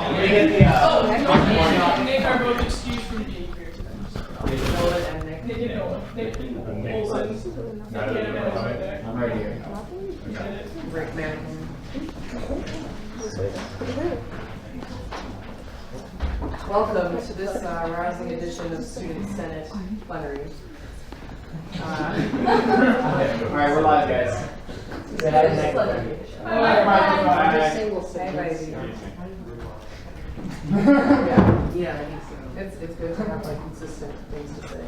Nick are both excused from being here today. Nick Olsen. I'm right here. Rick Manning. Welcome to this rousing edition of Student Senate Plenary. Alright, we're live, guys. Say hi to Nick. Yeah, it's good to have like consistent things to say.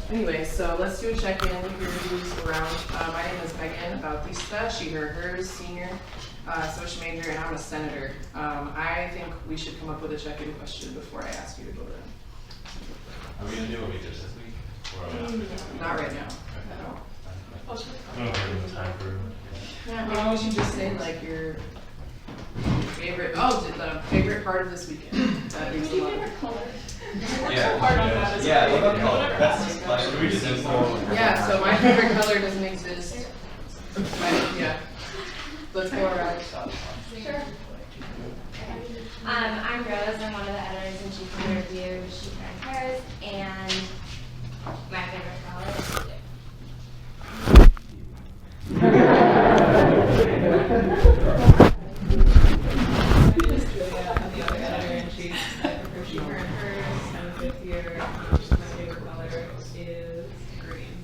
Anyway, so let's do a check-in. Who's around? My name is Megan Bautista, she, her, hers, senior, social major, and I'm a senator. I think we should come up with a check-in question before I ask you to vote in. Are we going to do what we did this week? Or are we Not right now. I don't know if we're in the time for Maybe we should just say like your favorite, the favorite part of this weekend. That is a lot. Yeah, what about color? Should we just do Yeah, so my favorite color doesn't exist. Yeah. Let's go around. Sure. I'm Rose. I'm one of the editors in Chief of the Review, She Hers, and my favorite color is blue. Julia, I'm the other editor in chief. I prefer She, Her, and Hers. I'm a fifth year. My favorite color is green.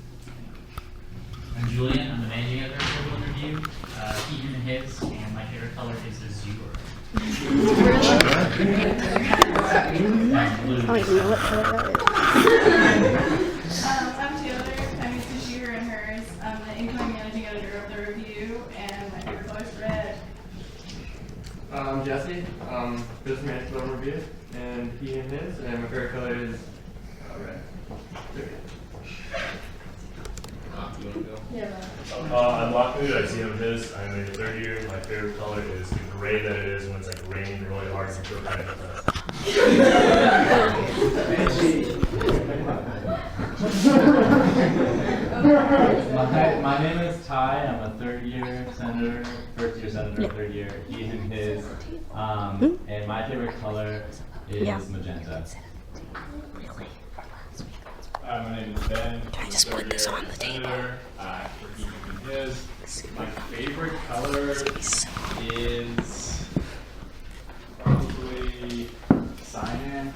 I'm Julian. I'm the managing editor of Civil Review, he, him, and his, and my favorite color is azure. I'm Taylor. I'm used to She, Her, and Hers. I'm the incoming managing editor of the Review, and my favorite color is red. I'm Jesse, business manager of Review, and he and his, and my favorite color is red. I'm Lockwood. I see him his. I'm in third year. My favorite color is the gray that it is when it's like raining really hard and feel kind of My name is Ty. I'm a third year senator, first year senator, third year, he and his. And my favorite color is magenta. My name is Ben. Can I just put this on the table? For he and his. My favorite color is probably cyan.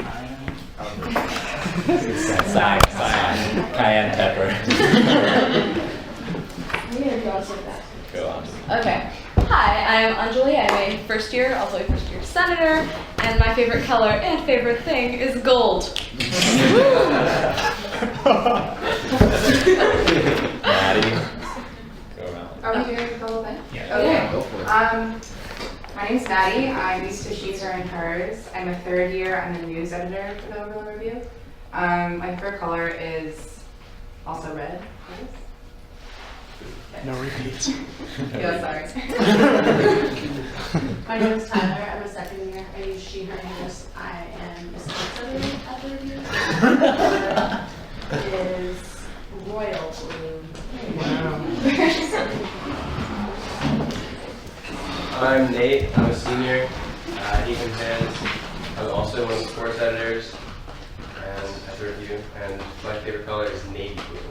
Cayenne pepper. Go on. Okay. Hi, I'm Anjali. I'm a first year, also a first year senator, and my favorite color and favorite thing is gold. Maddie. Are we doing follow back? Yeah. Okay. My name's Maddie. I'm used to She, Her, and Hers. I'm a third year. I'm the news editor for the Overall Review. My favorite color is also red. No repeats. Yeah, sorry. My name is Tyler. I'm a second year. I use She, Her, and Hers. I am a sports editor at the Review. Is royal blue. I'm Nate. I'm a senior. He and his. I'm also one of the sports editors and at the Review. And my favorite color is navy blue.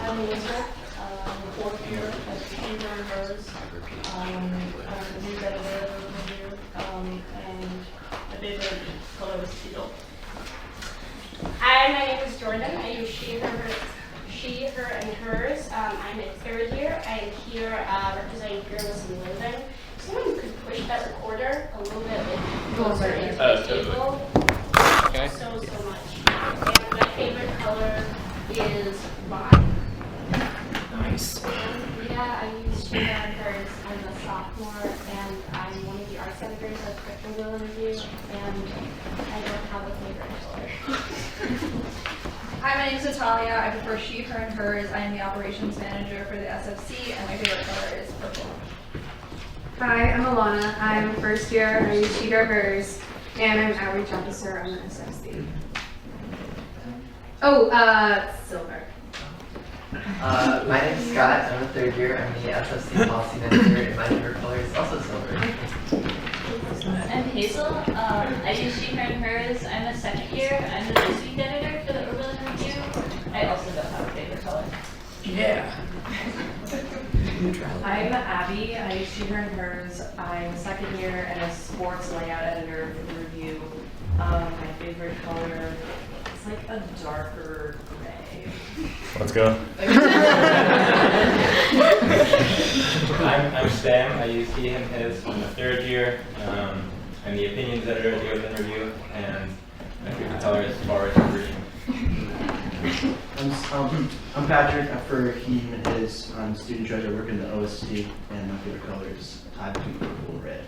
I'm Elizabeth. Fourth year at She, Her, and Hers. I'm the news editor of the Review. And my favorite color is teal. Hi, my name is Jordan. I use She, Her, and Hers. I'm in third year. I'm here representing Fearless and Living. Someone could push that recorder a little bit closer into the table. Okay. So much. And my favorite color is lime. Nice. Yeah, I use She, Her, and Hers. I'm a sophomore, and I'm one of the arts editors of Curriculum Review, and I don't have a favorite color. Hi, my name is Natalia. I prefer She, Her, and Hers. I am the operations manager for the SFC, and my favorite color is purple. Hi, I'm Alana. I'm a first year. I use She, Her, Hers. And I'm an outreach officer on the SFC. Silver. My name is Scott. I'm a third year. I'm the SFC policy manager, and my favorite color is also silver. Hazel. I use she, her, and hers. I'm a second year. I'm the newsweek editor for the Oberlin Review. I also don't have a favorite color. Yeah. I'm Abby. I use she, her, and hers. I'm a second year and a sports layout editor for the Review. My favorite color is like a darker gray. Let's go. I'm Stan. I use he, him, his. I'm a third year. I'm the opinions editor at the Oberlin Review, and my favorite color is forest green. I'm Patrick. For he, him, and his. I'm student treasurer. I work in the OSC, and my favorite color is tie between purple and red.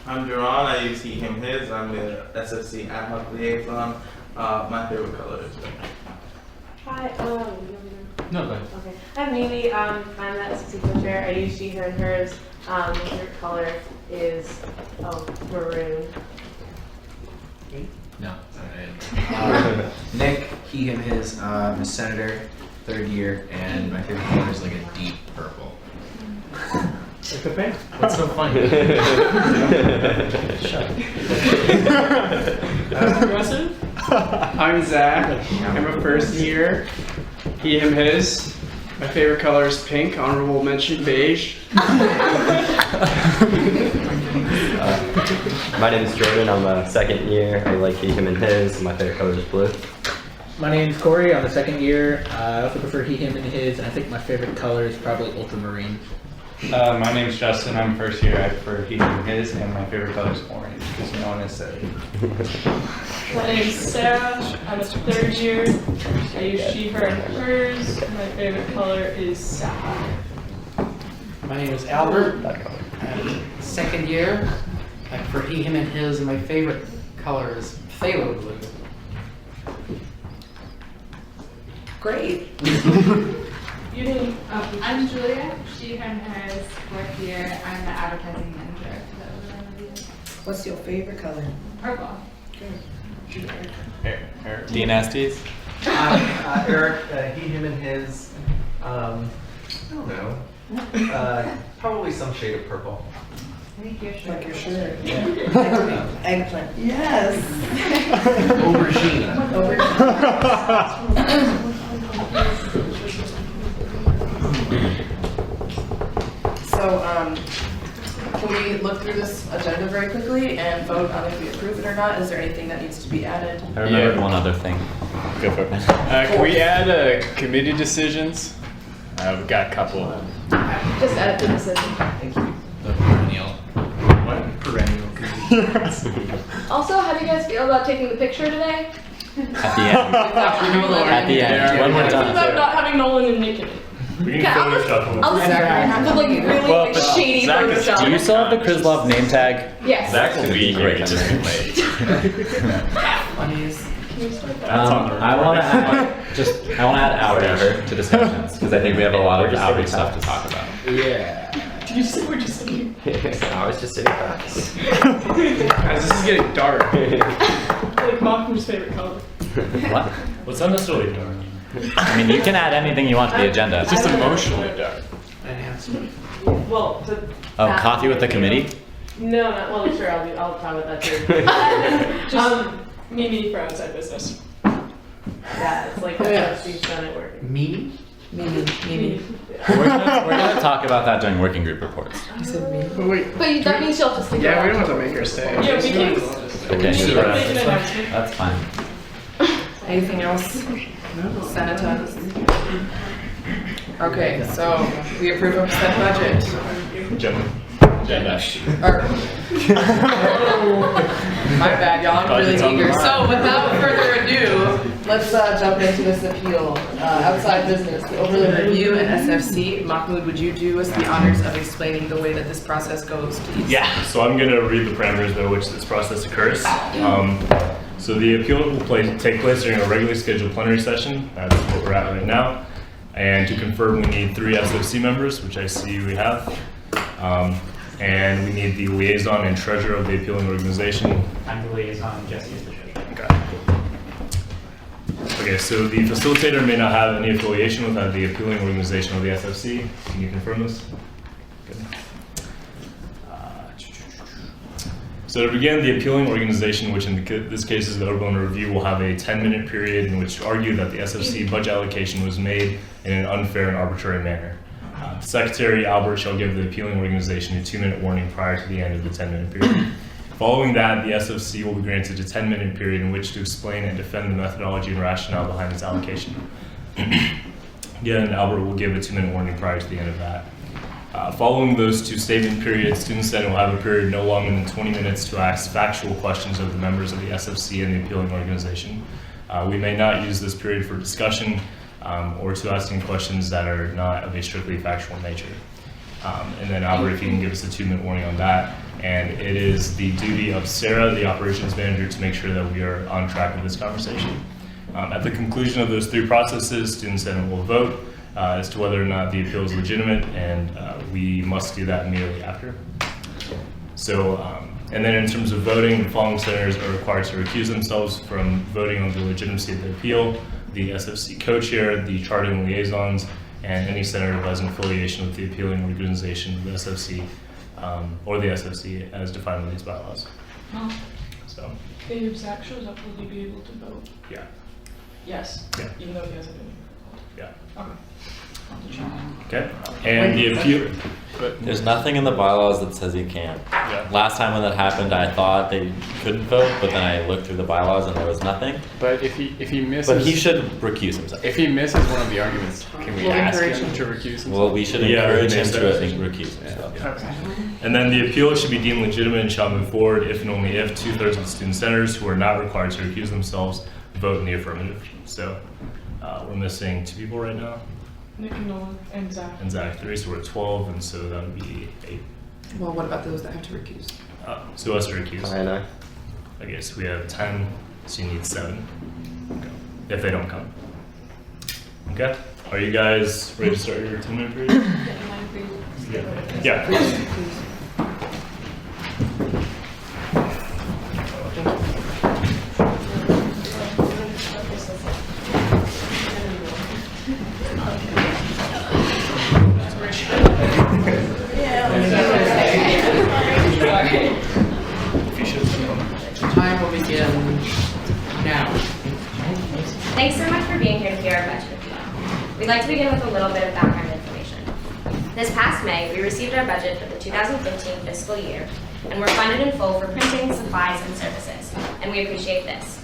I'm Duran. I use he, him, his. I'm the SFC ad hoc liaison. My favorite color is red. Hi, No, go ahead. okay. I'm Mimi. I'm the SFC co-chair. I use she, her, and hers. My favorite color is maroon. No. Nick, he, him, his. I'm a senator, third year, and my favorite color is like a deep purple. Like the pen. What's so funny? Aggressive? I'm Zach. I'm a first year. He, him, his. My favorite color is pink. Honorable mention, beige. My name is Jordan. I'm a second year. I like he, him, and his. My favorite color is blue. My name's Corey. I'm a second year. I also prefer he, him, and his. And I think my favorite color is probably ultramarine. My name's Justin. I'm first year. I prefer he, him, his, and my favorite color is orange because no one has said it. My name's Sarah. I'm a third year. I use she, her, and hers. My favorite color is sapphire. My name is Albert. I'm second year. I prefer he, him, and his, and my favorite color is phthalo blue. Great. I'm Julia. She, her, and hers. Fourth year. I'm the advertising manager for the Oberlin Review. What's your favorite color? Purple. Dean Estes. Eric, he, him, and his. I don't know. Probably some shade of purple. Like your shirt. Yeah. Eggplant. Yes. Aubergine. So, can we look through this agenda very quickly and vote on if we approve it or not? Is there anything that needs to be added? I remembered one other thing. Go for it. Can we add committee decisions? We've got a couple. Just add the decision. Thank you. The perennial. What? Perennial. Also, how do you guys feel about taking the picture today? At the end. At the end. When we're What done. about not having Nolan and Nick in it? We Okay, can I'll just put like really like, shady Photoshop. Do you still have the Krislov name tag? Yes. Zach will be here. Great. Just late. I want to add outreach to discussions because I think we have a lot of outreach stuff to talk about. Yeah. Did you say we're just sitting here? I was just sitting back. Guys, this is getting dark. Like Mahmoud's favorite color. What? What's not necessarily dark? I mean, you can add anything you want to the agenda. It's just emotionally dark. Well, Oh, coffee with the committee? no, not well. Sure, I'll talk about that too. Just Mimi for outside business. Yeah, it's like she's done it working. Mimi? Mimi. We're gonna talk about that during working group reports. You said me. But wait. But that means she'll have to stick Yeah, we around. don't have to make her stay. Yeah, we can. Okay, Maybe sure. make an announcement. That's fine. Anything else? Senator? Okay, so we approve of said budget. Agenda. Or- My bad, y'all. I'm really Budget's on the eager. line. So without further ado, let's jump into this appeal. Outside business, the Oberlin Review and SFC. Mahmoud, would you do us the honors of explaining the way that this process goes, please? Yeah, so I'm going to read the parameters by which this process occurs. So the appeal will take place during a regularly scheduled plenary session. That's what we're at right now. And to confirm, we need 3 SFC members, which I see we have. And we need the liaison and treasurer of the appealing organization. I'm the liaison, Jesse is the treasurer. Okay, so the facilitator may not have any affiliation with the appealing organization of the SFC. Can you confirm this? Good. So to begin, the appealing organization, which in this case is the Oberlin Review, will have a 10-minute period in which to argue that the SFC budget allocation was made in an unfair and arbitrary manner. Secretary Albert shall give the appealing organization a 2-minute warning prior to the end of the 10-minute period. Following that, the SFC will be granted a 10-minute period in which to explain and defend the methodology and rationale behind its allocation. Again, Albert will give a 2-minute warning prior to the end of that. Following those 2 statement periods, Student Senate will have a period no longer than 20 minutes to ask factual questions of the members of the SFC and the appealing organization. We may not use this period for discussion or to asking questions that are not of a strictly factual nature. And then Albert, if you can give us a 2-minute warning on that. And it is the duty of Sarah, the operations manager, to make sure that we are on track with this conversation. At the conclusion of those 3 processes, Student Senate will vote as to whether or not the appeal is legitimate, and we must do that immediately after. So, and then in terms of voting, the following senators are required to recuse themselves from voting on the legitimacy of the appeal: the SFC co-chair, the charting liaisons, and any senator who has an affiliation with the appealing organization, the SFC, or the SFC as defined in these bylaws. So, If Zach shows up, will he be able to vote? yeah. Yes. Yeah. Even though he hasn't been. Yeah. Okay. Okay. And the appeal. There's nothing in the bylaws that says you can't. Last time when that happened, I thought they couldn't vote, but then I looked through the bylaws and there was nothing. But if he misses, but he should recuse himself. If he misses one of the arguments, can we ask him to recuse himself? Well, we should encourage him to recuse himself. Okay. And then the appeal should be deemed legitimate and shall move forward if and only if 2/3 of the student senators who are not required to recuse themselves vote in the affirmative. So we're missing 2 people right now. Nick and Nolan and Zach. And Zach 3, so we're at 12, and so that would be 8. Well, what about those that have to recuse? So us to recuse. I know. Okay, so we have 10, so you need 7. Okay. If they don't come. Okay. Are you guys ready to start your 10-minute period? Yeah. Time will begin now. Thanks so much for being here to hear our budget appeal. We'd like to begin with a little bit of background information. This past May, we received our budget for the 2015 fiscal year, and we're funded in full for printing, supplies, and services, and we appreciate this.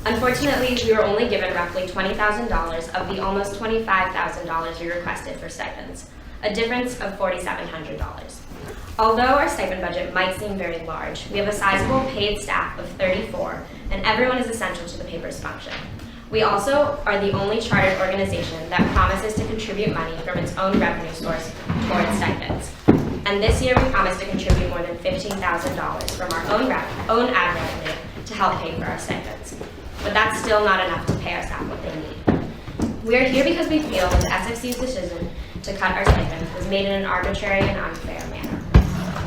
Unfortunately, we were only given roughly $20,000 of the almost $25,000 we requested for stipends, a difference of $4,700. Although our stipend budget might seem very large, we have a sizable paid staff of 34, and everyone is essential to the paper's function. We also are the only chartered organization that promises to contribute money from its own revenue source towards stipends. And this year we promised to contribute more than $15,000 from our own ad revenue to help pay for our stipends. But that's still not enough to pay our staff what they need. We are here because we feel that the SFC's decision to cut our stipend was made in an arbitrary and unfair manner.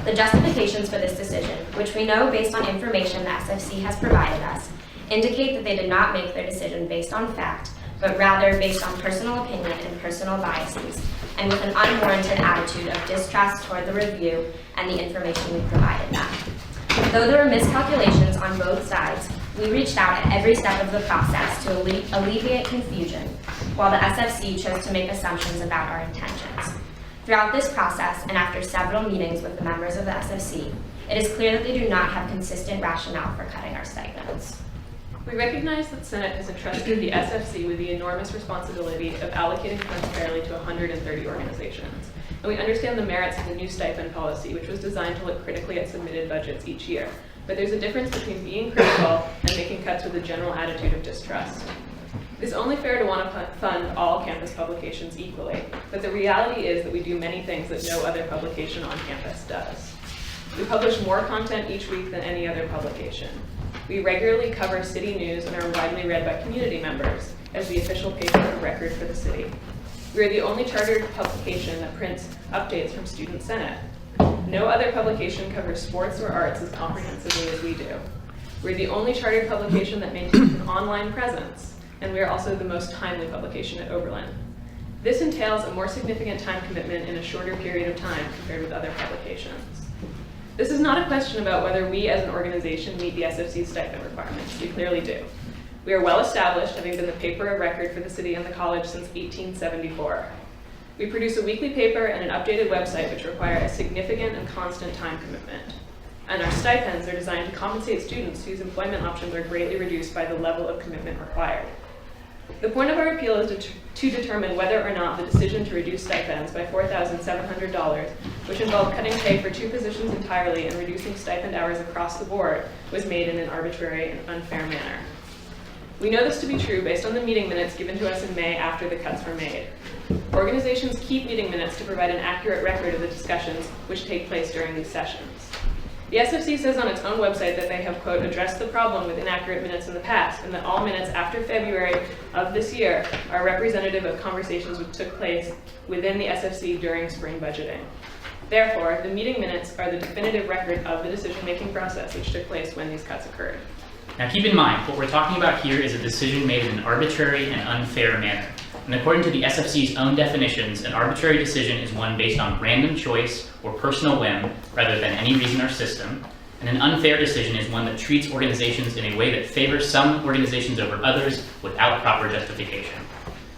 The justifications for this decision, which we know based on information the SFC has provided us, indicate that they did not make their decision based on fact, but rather based on personal opinion and personal biases, and with an unwarranted attitude of distrust toward the review and the information we provided them. Though there were miscalculations on both sides, we reached out at every step of the process to alleviate confusion, while the SFC chose to make assumptions about our intentions. Throughout this process, and after several meetings with the members of the SFC, it is clear that they do not have consistent rationale for cutting our stipends. We recognize that Senate has entrusted the SFC with the enormous responsibility of allocating funds fairly to 130 organizations. And we understand the merits of the new stipend policy, which was designed to look critically at submitted budgets each year. But there's a difference between being critical and making cuts with a general attitude of distrust. It is only fair to want to fund all campus publications equally, but the reality is that we do many things that no other publication on campus does. We publish more content each week than any other publication. We regularly cover city news and are widely read by community members as the official paper of record for the city. We are the only chartered publication that prints updates from Student Senate. No other publication covers sports or arts as comprehensively as we do. We're the only chartered publication that maintains an online presence, and we are also the most timely publication at Oberlin. This entails a more significant time commitment in a shorter period of time compared with other publications. This is not a question about whether we as an organization meet the SFC's stipend requirements. We clearly do. We are well established, having been the paper of record for the city and the college since 1874. We produce a weekly paper and an updated website which require a significant and constant time commitment. And our stipends are designed to compensate students whose employment options are greatly reduced by the level of commitment required. The point of our appeal is to determine whether or not the decision to reduce stipends by $4,700, which involved cutting pay for 2 positions entirely and reducing stipend hours across the board, was made in an arbitrary and unfair manner. We know this to be true based on the meeting minutes given to us in May after the cuts were made. Organizations keep meeting minutes to provide an accurate record of the discussions which take place during these sessions. The SFC says on its own website that they have, quote, addressed the problem with inaccurate minutes in the past, and that all minutes after February of this year are representative of conversations which took place within the SFC during spring budgeting. Therefore, the meeting minutes are the definitive record of the decision-making process which took place when these cuts occurred. Now keep in mind, what we're talking about here is a decision made in an arbitrary and unfair manner. And according to the SFC's own definitions, an arbitrary decision is one based on random choice or personal whim rather than any reason or system. And an unfair decision is one that treats organizations in a way that favors some organizations over others without proper justification.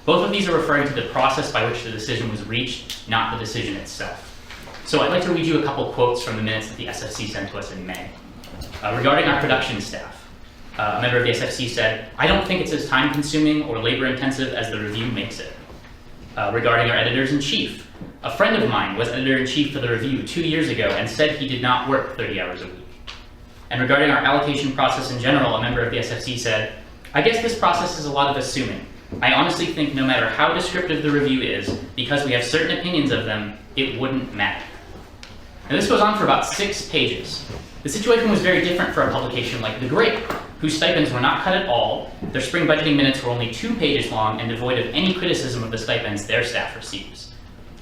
Both of these are referring to the process by which the decision was reached, not the decision itself. So I'd like to read you a couple quotes from the minutes that the SFC sent to us in May. Regarding our production staff, a member of the SFC said, "I don't think it's as time-consuming or labor-intensive as the review makes it." Regarding our editors-in-chief, a friend of mine was editor-in-chief for the review 2 years ago and said he did not work 30 hours a week. And regarding our allocation process in general, a member of the SFC said, "I guess this process is a lot of assuming. I honestly think no matter how descriptive the review is, because we have certain opinions of them, it wouldn't matter." And this goes on for about 6 pages. The situation was very different for a publication like The Grape, whose stipends were not cut at all, their spring budgeting minutes were only 2 pages long and devoid of any criticism of the stipends their staff receives.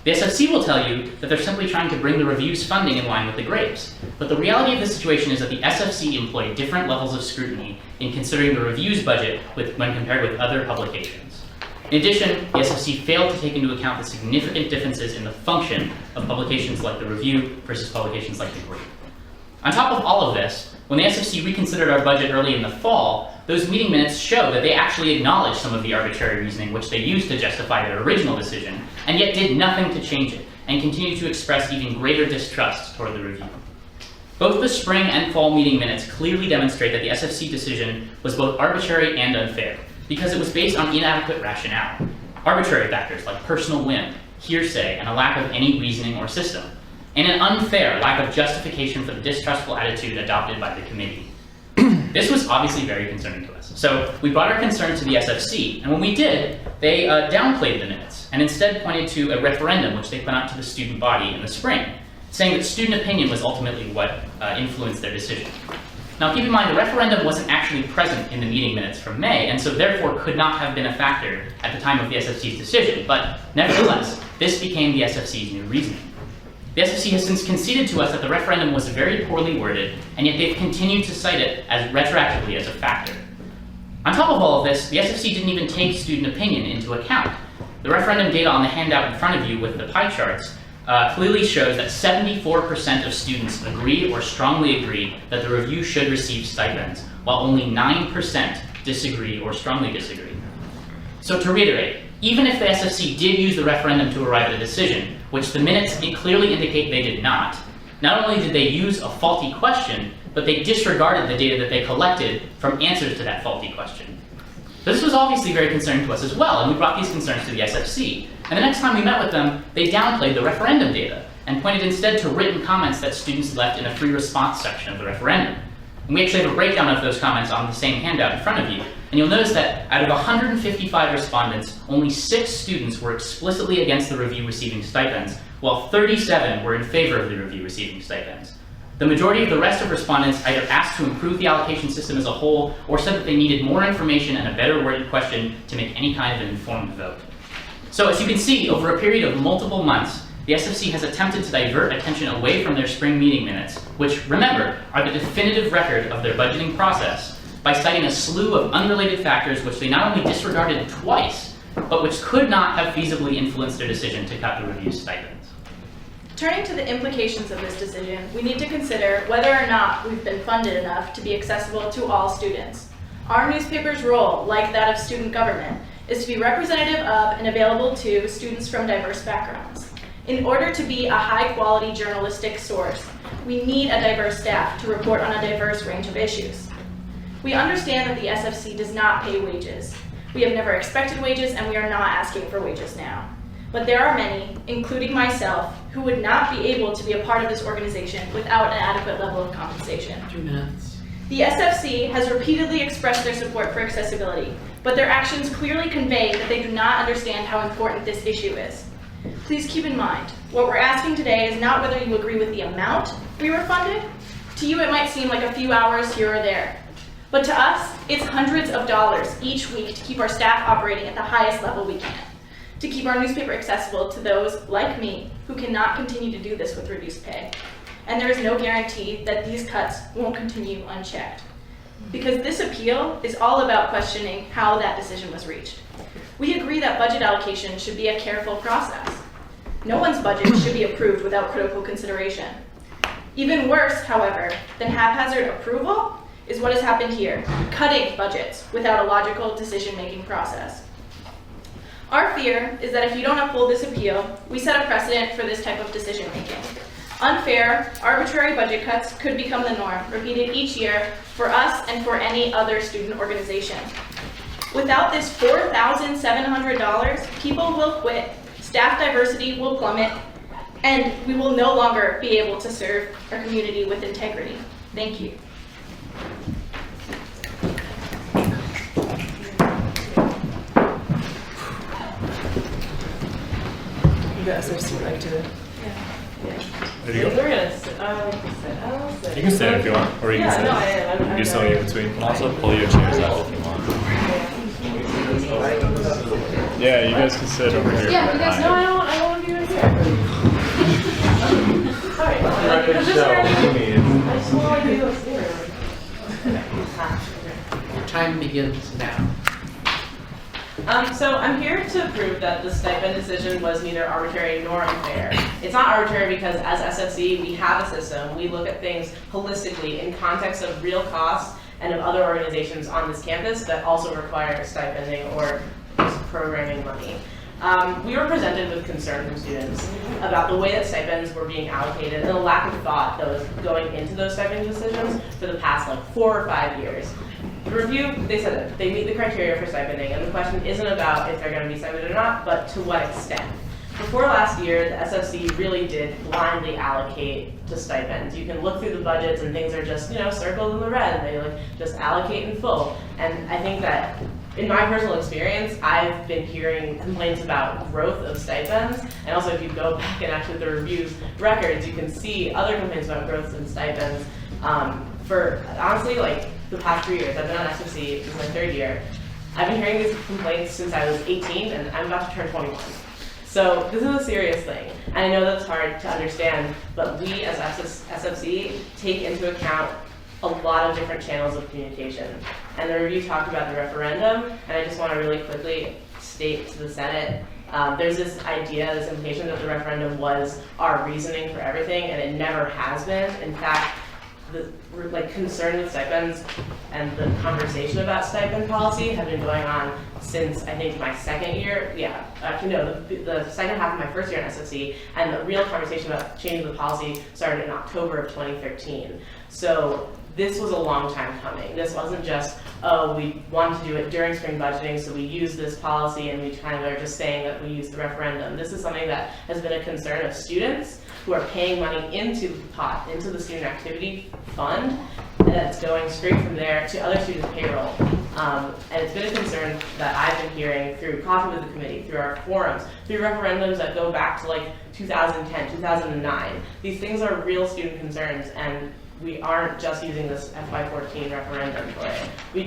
The SFC will tell you that they're simply trying to bring the review's funding in line with The Grape's, but the reality of the situation is that the SFC employ different levels of scrutiny in considering the review's budget when compared with other publications. In addition, the SFC failed to take into account the significant differences in the function of publications like The Review versus publications like The Grape. On top of all of this, when the SFC reconsidered our budget early in the fall, those meeting minutes show that they actually acknowledged some of the arbitrary reasoning which they used to justify their original decision, and yet did nothing to change it, and continued to express even greater distrust toward the review. Both the spring and fall meeting minutes clearly demonstrate that the SFC decision was both arbitrary and unfair, because it was based on inadequate rationale. Arbitrary factors like personal whim, hearsay, and a lack of any reasoning or system, and an unfair lack of justification for the distrustful attitude adopted by the committee. This was obviously very concerning to us. So we brought our concerns to the SFC, and when we did, they downplayed the minutes, and instead pointed to a referendum which they put out to the student body in the spring, saying that student opinion was ultimately what influenced their decision. Now keep in mind, the referendum wasn't actually present in the meeting minutes from May, and so therefore could not have been a factor at the time of the SFC's decision, but nevertheless, this became the SFC's new reasoning. The SFC has since conceded to us that the referendum was very poorly worded, and yet they've continued to cite it as retroactively as a factor. On top of all of this, the SFC didn't even take student opinion into account. The referendum data on the handout in front of you with the pie charts clearly shows that 74% of students agree or strongly agree that the review should receive stipends, while only 9% disagree or strongly disagree. So to reiterate, even if the SFC did use the referendum to arrive at a decision, which the minutes clearly indicate they did not only did they use a faulty question, but they disregarded the data that they collected from answers to that faulty question. This was obviously very concerning to us as well, and we brought these concerns to the SFC. And the next time we met with them, they downplayed the referendum data and pointed instead to written comments that students left in a free response section of the referendum. And we actually have a breakdown of those comments on the same handout in front of you. And you'll notice that out of 155 respondents, only 6 students were explicitly against the review receiving stipends, while 37 were in favor of the review receiving stipends. The majority of the rest of respondents either asked to improve the allocation system as a whole, or said that they needed more information and a better worded question to make any kind of an informed vote. So as you can see, over a period of multiple months, the SFC has attempted to divert attention away from their spring meeting minutes, which, remember, are the definitive record of their budgeting process, by citing a slew of unrelated factors which they not only disregarded twice, but which could not have feasibly influenced their decision to cut the review's stipends. Turning to the implications of this decision, we need to consider whether or not we've been funded enough to be accessible to all students. Our newspaper's role, like that of student government, is to be representative of and available to students from diverse backgrounds. In order to be a high-quality journalistic source, we need a diverse staff to report on a diverse range of issues. We understand that the SFC does not pay wages. We have never expected wages, and we are not asking for wages now. But there are many, including myself, who would not be able to be a part of this organization without an adequate level of compensation. 2 minutes. The SFC has repeatedly expressed their support for accessibility, but their actions clearly convey that they do not understand how important this issue is. Please keep in mind, what we're asking today is not whether you agree with the amount we were funded. To you, it might seem like a few hours here or there. But to us, it's hundreds of dollars each week to keep our staff operating at the highest level we can, to keep our newspaper accessible to those, like me, who cannot continue to do this with reduced pay. And there is no guarantee that these cuts won't continue unchecked. Because this appeal is all about questioning how that decision was reached. We agree that budget allocation should be a careful process. No one's budget should be approved without critical consideration. Even worse, however, than haphazard approval is what has happened here, cutting budgets without a logical decision-making process. Our fear is that if you don't uphold this appeal, we set a precedent for this type of decision-making. Unfair, arbitrary budget cuts could become the norm, repeated each year for us and for any other student organization. Without this $4,700, people will quit, staff diversity will plummet, and we will no longer be able to serve our community with integrity. Thank you. You got SFC right to it. There you go. We're gonna sit. I like to sit. I'll sit. You can stand if you want, or you Yeah, can sit. no, I am. I'm You're something in between. You can also pull your chairs out if you want. Yeah, you guys can sit over here. Yeah, you guys know I don't want to be right here. Sorry. Because this already, I just want to do this here. Your time begins now. So I'm here to prove that the stipend decision was neither arbitrary nor unfair. It's not arbitrary because as SFC, we have a system. We look at things holistically in context of real costs and of other organizations on this campus that also require stipending or programming money. We were presented with concern from students about the way that stipends were being allocated and the lack of thought that was going into those stipend decisions for the past 4 or 5 years. The review, they said that they meet the criteria for stipending, and the question isn't about if they're going to be stipended or not, but to what extent. Before last year, the SFC really did blindly allocate to stipends. You can look through the budgets and things are just, circled in the red, and they just allocate in full. And I think that in my personal experience, I've been hearing complaints about growth of stipends, and also if you go back and actually the review's records, you can see other complaints about growth in stipends. For honestly, the past 3 years, I've been on SFC, this is my 3rd year. I've been hearing these complaints since I was 18, and I'm about to turn 21. So this is a serious thing, and I know that's hard to understand, but we as SFC take into account a lot of different channels of communication. And the review talked about the referendum, and I just want to really quickly state to the Senate, there's this idea, this implication that the referendum was our reasoning for everything, and it never has been. In fact, the concern with stipends and the conversation about stipend policy have been going on since I think my 2nd year. Yeah, actually no, the second half of my 1st year in SFC, and the real conversation about changing the policy started in October of 2013. So this was a long time coming. This wasn't just, oh, we wanted to do it during spring budgeting, so we used this policy and we kind of are just saying that we used the referendum. This is something that has been a concern of students who are paying money into the pot, into the student activity fund, and that's going straight from there to other students' payroll. And it's been a concern that I've been hearing through Coffee with the Committee, through our forums, through referendums that go back to 2010, 2009. These things are real student concerns, and we aren't just using this FY14 referendum for it. We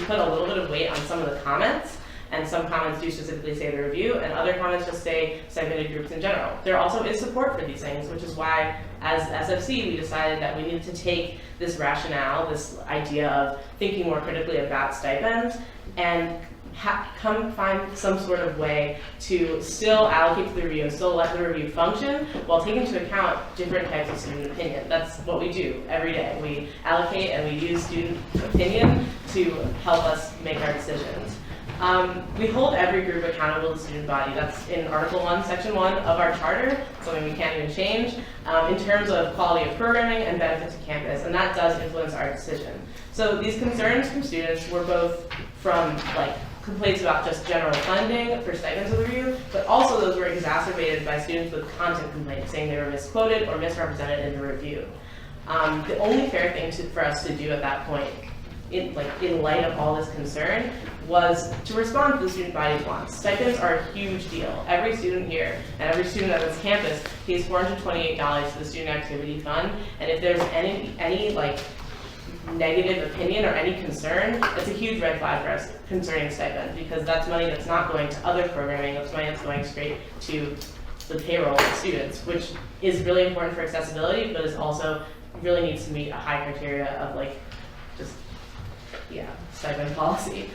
put a little bit of weight on some of the comments, and some comments do specifically say the review, and other comments just say segmented groups in general. There also is support for these things, which is why, as SFC, we decided that we needed to take this rationale, this idea of thinking more critically about stipends, and find some sort of way to still allocate to the review and still let the review function while taking into account different types of student opinion. That's what we do every day. We allocate and we use student opinion to help us make our decisions. We hold every group accountable to the student body. That's in Article 1, Section 1 of our charter, something we can't even change, in terms of quality of programming and benefit to campus, and that does influence our decision. So these concerns from students were both from complaints about just general funding for stipends of the review, but also those were exacerbated by students with content complaints saying they were misquoted or misrepresented in the review. The only fair thing for us to do at that point, in light of all this concern, was to respond to the student body's wants. Stipends are a huge deal. Every student here and every student at this campus pays $428 to the Student Activity Fund, and if there's any negative opinion or any concern, that's a huge red flag for us concerning stipends, because that's money that's not going to other programming, that's money that's going straight to the payroll of students, which is really important for accessibility, but is also really needs to meet a high criteria of stipend policy.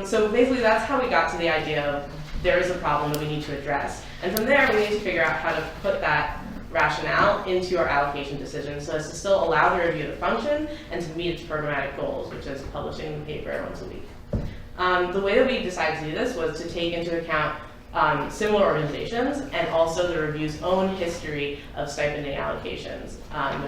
So basically that's how we got to the idea of there is a problem that we need to address. And from there we need to figure out how to put that rationale into our allocation decisions so as to still allow the review to function and to meet its programmatic goals, which is publishing the paper once a week. The way that we decided to do this was to take into account similar organizations and also the review's own history of stipending allocations,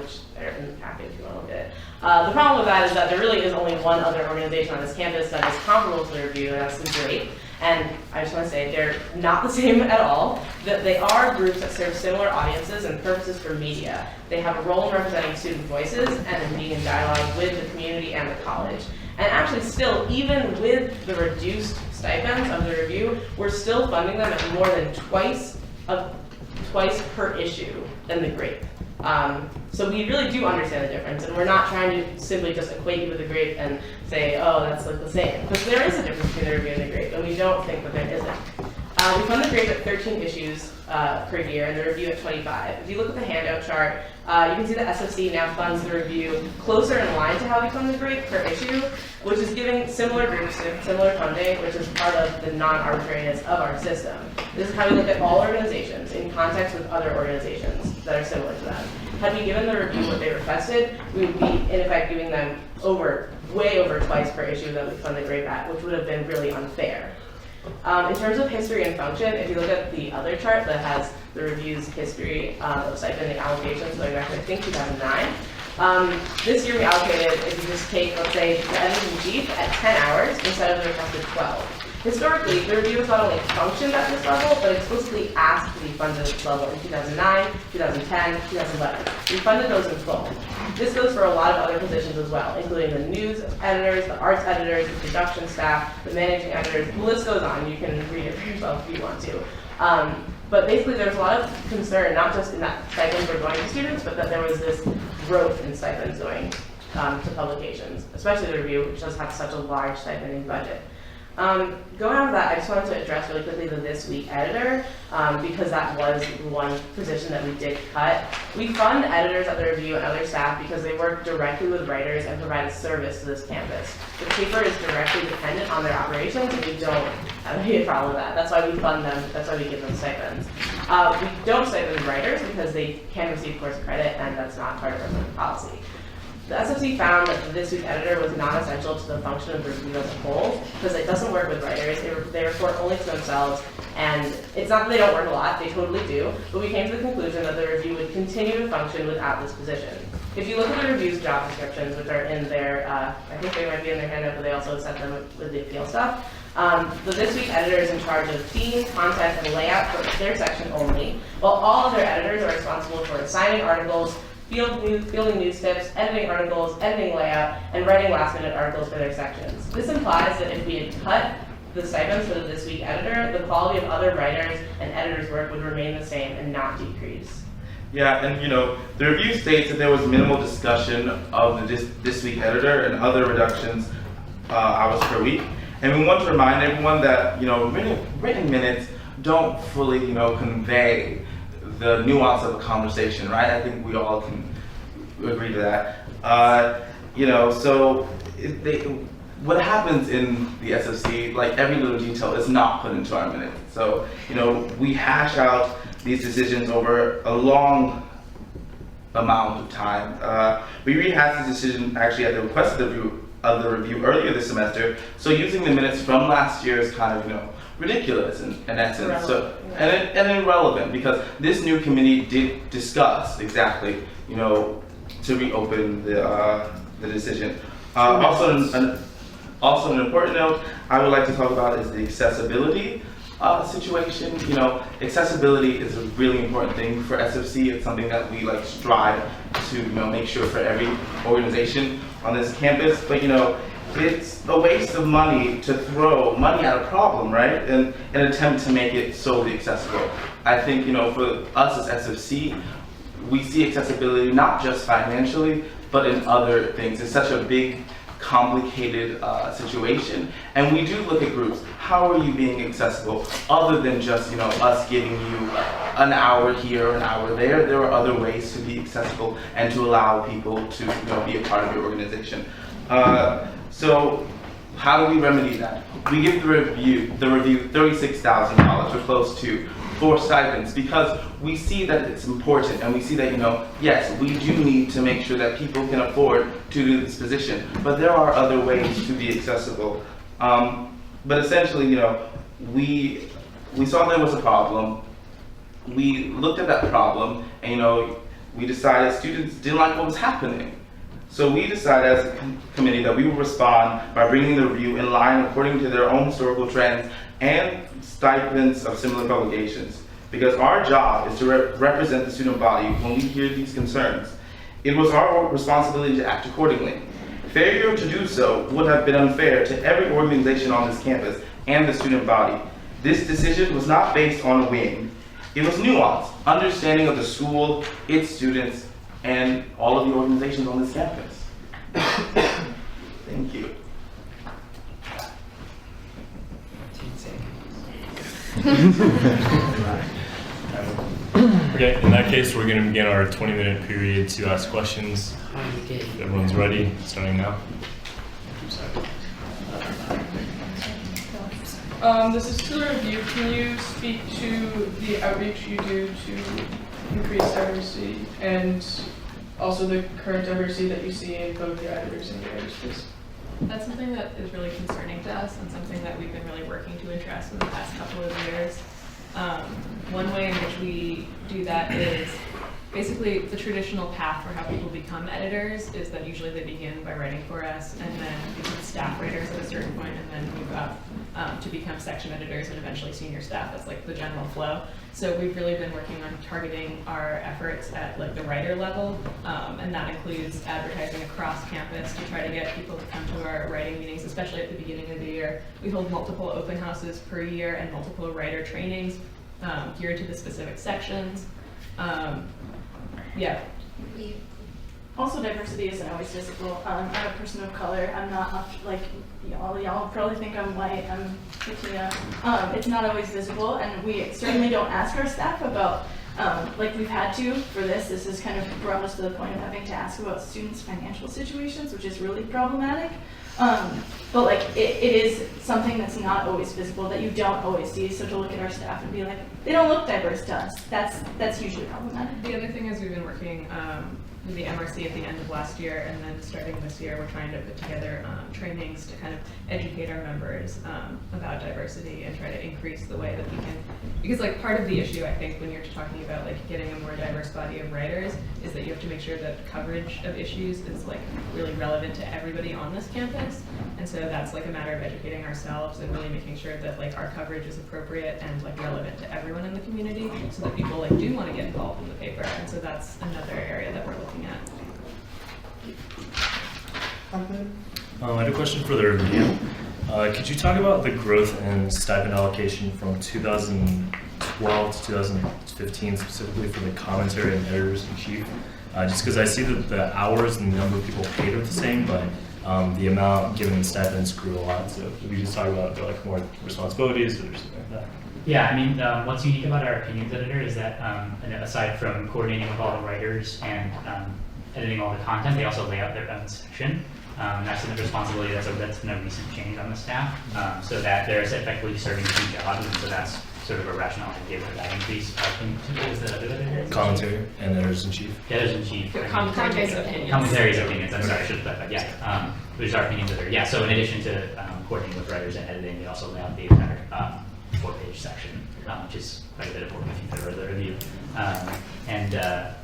which are in the packet if you want to look at it. The problem with that is that there really is only one other organization on this campus that is comparable to the review, and that's the GRAPE. And I just want to say they're not the same at all. That they are groups that serve similar audiences and purposes for media. They have a role in representing student voices and in being in dialogue with the community and the college. And actually still, even with the reduced stipends of the review, we're still funding them at more than twice per issue than the GRAPE. So we really do understand the difference, and we're not trying to simply just equate you with the GRAPE and say, oh, that's the same. Because there is a difference between the review and the GRAPE, and we don't think that there isn't. We fund the GRAPE at 13 issues per year, and the review at 25. If you look at the handout chart, you can see that SFC now funds the review closer in line to how we fund the GRAPE per issue, which is giving similar groups similar funding, which is part of the non-arbitrariness of our system. This is how we look at all organizations in context with other organizations that are similar to them. Had we given the review what they requested, we would be, in effect, giving them way over twice per issue that we fund the GRAPE at, which would have been really unfair. In terms of history and function, if you look at the other chart that has the review's history of stipending allocations going back to, I think, 2009, this year we allocated, if you just take, let's say, the editor-in-chief at 10 hours instead of the requested 12. Historically, the review has not only functioned at this level, but explicitly asked to be funded at this level in 2009, 2010, 2011. We funded those in full. This goes for a lot of other positions as well, including the news editors, the arts editors, the production staff, the managing editors. The list goes on. You can read it for yourself if you want to. But basically, there's a lot of concern, not just in that stipends were going to students, but that there was this growth in stipends going to publications, especially the review, which does have such a large stipending budget. Going on with that, I just wanted to address really quickly the This Week editor, because that was one position that we did cut. We fund editors at the review and other staff because they work directly with writers and provide a service to this campus. The paper is directly dependent on their operations, and we don't have any problem with that. That's why we fund them, that's why we give them stipends. We don't stipend writers because they can receive course credit, and that's not part of our policy. The SFC found that the This Week editor was not essential to the function of the review as a whole because it doesn't work with writers. They report only to themselves, and it's not that they don't work a lot, they totally do, but we came to the conclusion that the review would continue to function without this position. If you look at the review's job descriptions, which are in their, I think they might be in their handout, but they also sent them with the appeal stuff, the This Week editor is in charge of theme, content, and layout for their section only, while all other editors are responsible for assigning articles, fielding news tips, editing articles, editing layout, and writing last-minute articles for their sections. This implies that if we had cut the stipends for the This Week editor, the quality of other writers and editors' work would remain the same and not decrease. Yeah, and the review states that there was minimal discussion of the This Week editor and other reductions hours per week. And we want to remind everyone that written minutes don't fully convey the nuance of a conversation, right? I think we all can agree to that. So what happens in the SFC, like every little detail is not put into our minutes. So, you know, we hash out these decisions over a long amount of time. We rehashed this decision actually at the request of the review earlier this semester. So using the minutes from last year is kind of, you know, ridiculous in essence. So, and irrelevant, because this new committee did discuss exactly, you know, to reopen the decision. Also an important note I would like to talk about is the accessibility situation. You know, accessibility is a really important thing for SFC. It's something that we like strive to, you know, make sure for every organization on this campus. But you know, it's a waste of money to throw money at a problem, right? In an attempt to make it solely accessible. I think, you know, for us as SFC, we see accessibility not just financially, but in other things. It's such a big, complicated situation, and we do look at groups. How are you being accessible other than just, you know, us giving you an hour here, an hour there? There are other ways to be accessible and to allow people to, you know, be a part of your organization. So how do we remedy that? We give the review $36,000 or close to for stipends, because we see that it's important, and we see that, you know, yes, we do need to make sure that people can afford to do this position, but there are other ways to be accessible. But essentially, you know, we saw there was a problem. We looked at that problem, and, you know, we decided students didn't like what was happening. So we decided as a committee that we would respond by bringing the review in line according to their own historical trends and stipends of similar publications. Because our job is to represent the student body when we hear these concerns. It was our responsibility to act accordingly. Failure to do so would have been unfair to every organization on this campus and the student body. This decision was not based on a whim. It was nuanced, understanding of the school, its students, and all of the organizations on this campus. Thank you. Okay, in that case, we're going to begin our 20-minute period to ask questions. If everyone's ready, starting now. This is to the review. Can you speak to the outreach you do to increase diversity and also the current diversity that you see in both the editors and the editors? That's something that is really concerning to us and something that we've been really working to address in the past couple of years. One way in which we do that is basically the traditional path for how people become editors is that usually they begin by writing for us and then become staff writers at a certain point and then move up to become section editors and eventually senior staff. That's like the general flow. So we've really been working on targeting our efforts at like the writer level, and that includes advertising across campus to try to get people to come to our writing meetings, especially at the beginning of the year. We hold multiple open houses per year and multiple writer trainings geared to the specific sections. Yeah. Also, diversity isn't always visible. I'm a person of color. I'm not like y'all probably think I'm white. I'm Latina. It's not always visible, and we certainly don't ask our staff about like we've had to for this. This has kind of brought us to the point of having to ask about students' financial situations, which is really problematic. But like it is something that's not always visible, that you don't always see. So to look at our staff and be like, they don't look diverse to us. That's usually problematic. The other thing is we've been working with the MRC at the end of last year, and then starting this year, we're trying to put together trainings to kind of educate our members about diversity and try to increase the way that we can, because like part of the issue, I think, when you're talking about like getting a more diverse body of writers is that you have to make sure that coverage of issues is like really relevant to everybody on this campus. And so that's like a matter of educating ourselves and really making sure that like our coverage is appropriate and like relevant to everyone in the community, so that people like do want to get involved in the paper. And so that's another area that we're looking at. I had a question for the review. Could you talk about the growth in stipend allocation from 2012 to 2015, specifically for the commentary and editors-in-chief? Just because I see that the hours and the number of people paid are the same, but the amount given in stipends grew a lot. So if we just talk about like more responsibilities or something like that. Yeah, I mean, what's unique about our opinions editor is that aside from coordinating with all the writers and editing all the content, they also lay out their own section. And that's a responsibility that's been a recent change on the staff, so that they're effectively serving two jobs, and so that's sort of a rationale I gave for that increase. What was the other editor? Commentary and editors-in-chief. Editors-in-chief. Commentaries and opinions. Commentaries and opinions, I'm sorry, I should have clarified, yeah. Which are opinions that are, yeah, so in addition to coordinating with writers and editing, they also lay out the entire 4-page section, which is quite a bit of work if you've ever read the review. And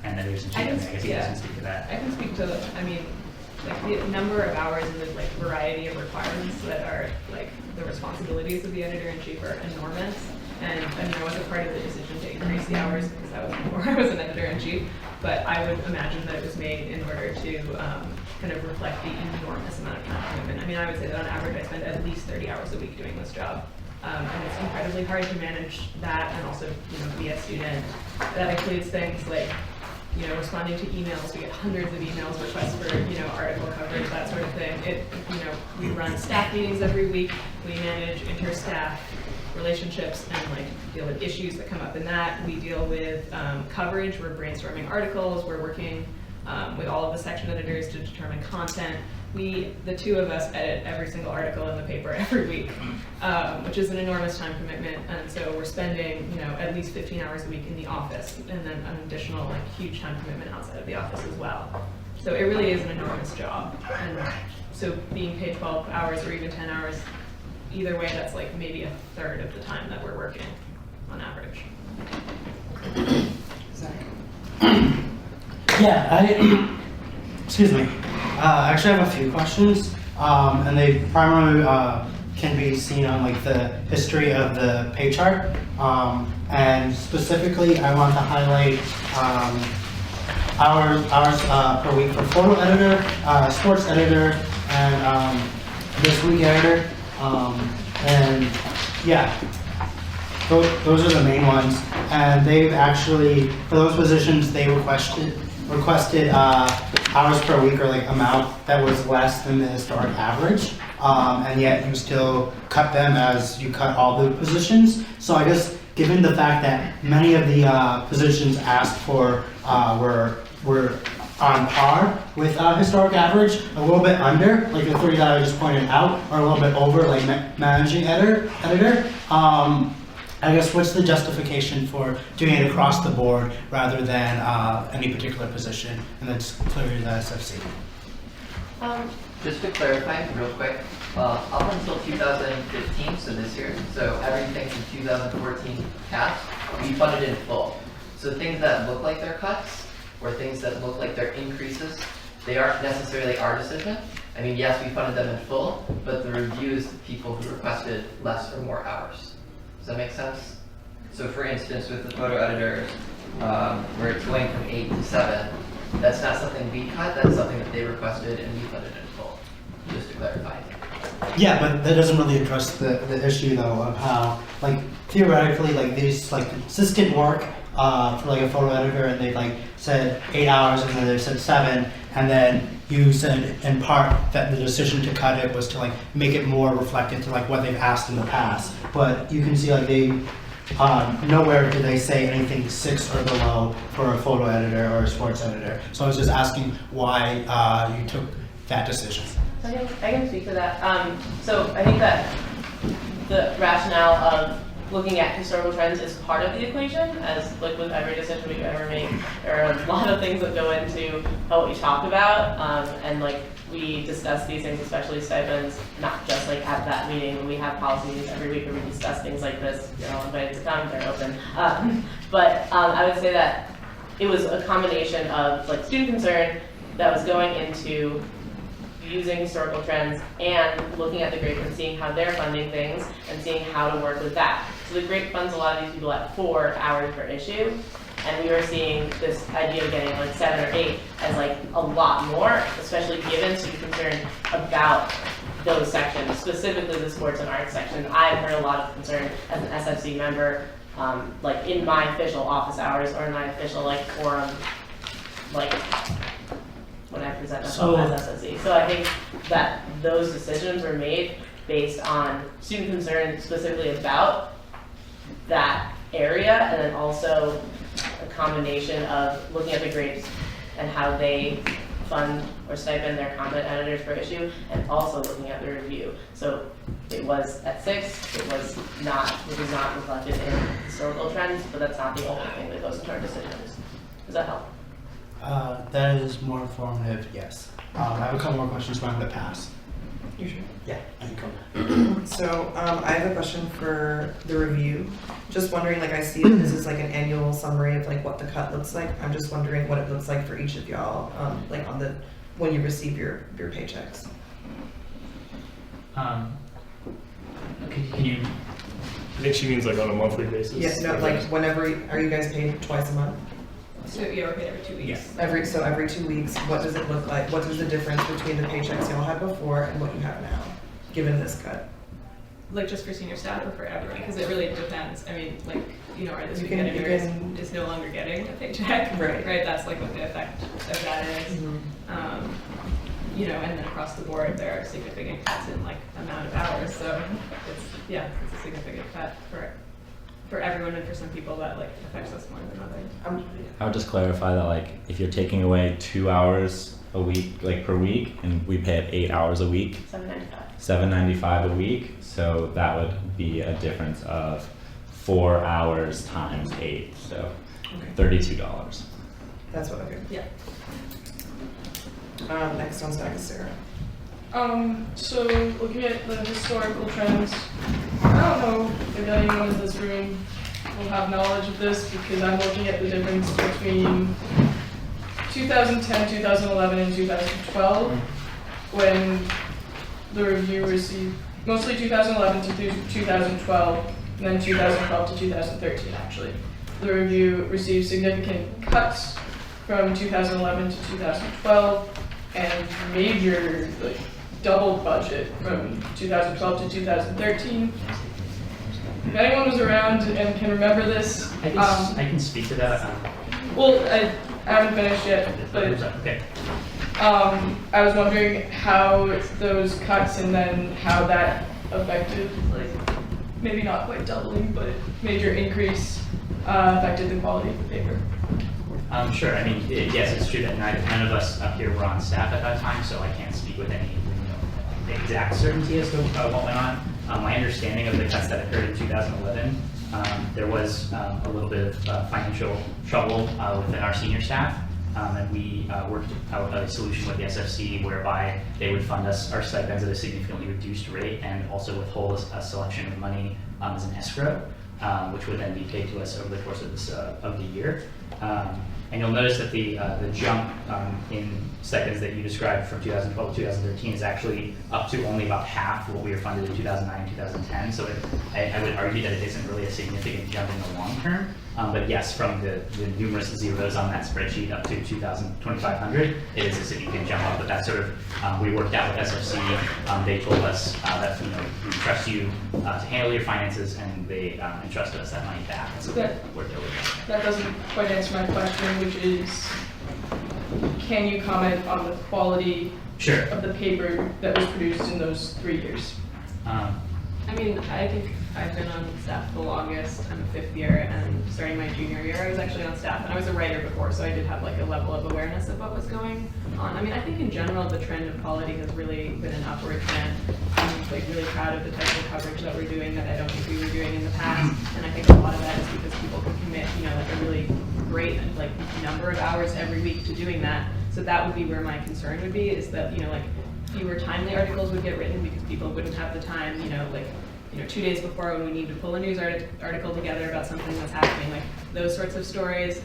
editors-in-chief, I guess you guys can speak to that. I can speak to, I mean, like the number of hours and the like variety of requirements that are like the responsibilities of the editor-in-chief are enormous. And I mean, I wasn't part of the decision to increase the hours because that was before I was an editor-in-chief, but I would imagine that it was made in order to kind of reflect the enormous amount of time commitment. I mean, I would say that on average I spend at least 30 hours a week doing this job. And it's incredibly hard to manage that and also, be a student. That includes things like, responding to emails. We get hundreds of emails, requests for, article coverage, that sort of thing. We run staff meetings every week. We manage inter-staff relationships and deal with issues that come up in that. We deal with coverage. We're brainstorming articles. We're working with all of the section editors to determine content. The two of us edit every single article in the paper every week, which is an enormous time commitment. And so we're spending, at least 15 hours a week in the office, and then an additional huge time commitment outside of the office as well. So it really is an enormous job. And so being paid 12 hours or even 10 hours, either way, that's maybe a third of the time that we're working on average. Yeah, excuse me. I actually have a few questions, and they primarily can be seen on the history of the pay chart. And specifically, I want to highlight hours per week for photo editor, sports editor, and this week editor. And yeah, those are the main ones. And they've actually, for those positions, they requested hours per week or amount that was less than the historic average, and yet you still cut them as you cut all the positions. So I guess given the fact that many of the positions asked for were on par with historic average, a little bit under, the 3 that I just pointed out, or a little bit over, managing editor. I guess what's the justification for doing it across the board rather than any particular position? And that's clearly the SFC. Just to clarify real quick, up until 2015, so this year, so everything from 2014 past, we funded in full. So things that look like they're cuts or things that look like they're increases, they aren't necessarily our decision. I mean, yes, we funded them in full, but the review is the people who requested less or more hours. Does that make sense? So for instance, with the photo editors, where it's going from 8 to 7, that's not something we cut, that's something that they requested and we funded in full, just to clarify. Yeah, but that doesn't really address the issue though of how, theoretically, these consistent work for a photo editor, and they said 8 hours and then they said 7, and then you said in part that the decision to cut it was to make it more reflective to what they've asked in the past. But you can see they nowhere do they say anything 6 or below for a photo editor or a sports editor. So I was just asking why you took that decision. I can speak to that. So I think that the rationale of looking at historical trends is part of the equation, as with every decision we ever make. There are a lot of things that go into what we talk about, and we discuss these things, especially stipends, not just at that meeting. When we have policy meetings every week where we discuss things like this, you're all invited to come, they're open. But I would say that it was a combination of student concern that was going into using historical trends and looking at the GRAPE and seeing how they're funding things and seeing how to work with that. So the GRAPE funds a lot of these people at 4 hours per issue, and we were seeing this idea of getting 7 or 8 as a lot more, especially given student concern about those sections, specifically the sports and arts section. I've heard a lot of concern as an SFC member, in my official office hours or in my official forum, when I present myself as SSE. So I think that those decisions were made based on student concern specifically about that area, and then also a combination of looking at the grades and how they fund or stipend their content editors per issue, and also looking at the review. So it was at 6, it was not reflected in historical trends, but that's not the only thing that goes into our decisions. Does that help? That is more informative, yes. I have a couple more questions, but I'm going to pass. You sure? Yeah, I can go. So I have a question for the review. Just wondering, like I see this is like an annual summary of like what the cut looks like. I'm just wondering what it looks like for each of y'all, like on the when you receive your paychecks. Can you? I think she means like on a monthly basis. Yeah, no, like whenever are you guys paid twice a month? So yeah, we're paid every 2 weeks. Yes. Every 2 weeks, what does it look like? What is the difference between the paychecks y'all had before and what you have now, given this cut? Like just for senior staff or for everyone? Because it really depends. I mean, like, you know, our this You week can- editor you can- is no longer getting a paycheck. Right. That's like what the effect of that is. Mm-hmm. You know, and then across the board, there are significant cuts in like amount of hours. So it's a significant cut for everyone, and for some people that like affects us more than others. I would just clarify that like if you're taking away 2 hours a week, like per week, and we pay it 8 hours a week, $7.95 a week. So that would be a difference of 4 hours times 8, so $32. That's what I do. Yeah. Next on stack is Sarah. So looking at the historical trends, I don't know if anyone in this room will have knowledge of this because I'm looking at the difference between 2010, 2011, and 2012 when the review received mostly 2011 to 2012, and then 2012 to 2013 actually. The review received significant cuts from 2011 to 2012 and major like double budget from 2012 to 2013. If anyone was around and can remember this, I can speak to that. well, I haven't finished yet, but Okay. I was wondering how those cuts and then how that affected, like, maybe not quite doubling, but major increase affected the quality of the paper. Sure. I mean, yes, it's true that none of us up here were on staff at that time, so I can't speak with any exact certainty as to what went on. My understanding of the cuts that occurred in 2011, there was a little bit of financial trouble within our senior staff, and we worked out a solution with the SFC whereby they would fund us our stipends at a significantly reduced rate and also withhold a selection of money as an escrow, which would then be paid to us over the course of this of the year. And you'll notice that the jump in stipends that you described from 2012 to 2013 is actually up to only about half what we were funded in 2009 and 2010. So I would argue that it isn't really a significant jump in the long term. But yes, from the numerous zeros on that spreadsheet up to 2,500, it is a significant jump up. But that's sort of, we worked out with SFC. They told us that, we trust you to handle your finances, and they entrusted us that money back. So That- we're there with that. That doesn't quite answer my question, which is, can you comment on the quality Sure. of the paper that was produced in those 3 years? I mean, I think I've been on staff the longest. I'm a 5th year, and starting my junior year, I was actually on staff, and I was a writer before, so I did have like a level of awareness of what was going on. I mean, I think in general, the trend of quality has really been an upward trend. I'm like really proud of the type of coverage that we're doing that I don't think we were doing in the past, and I think a lot of that is because people can commit, like a really great like number of hours every week to doing that. So that would be where my concern would be, is that, like fewer timely articles would get written because people wouldn't have the time, 2 days before when we need to pull a news article together about something that's happening, like those sorts of stories,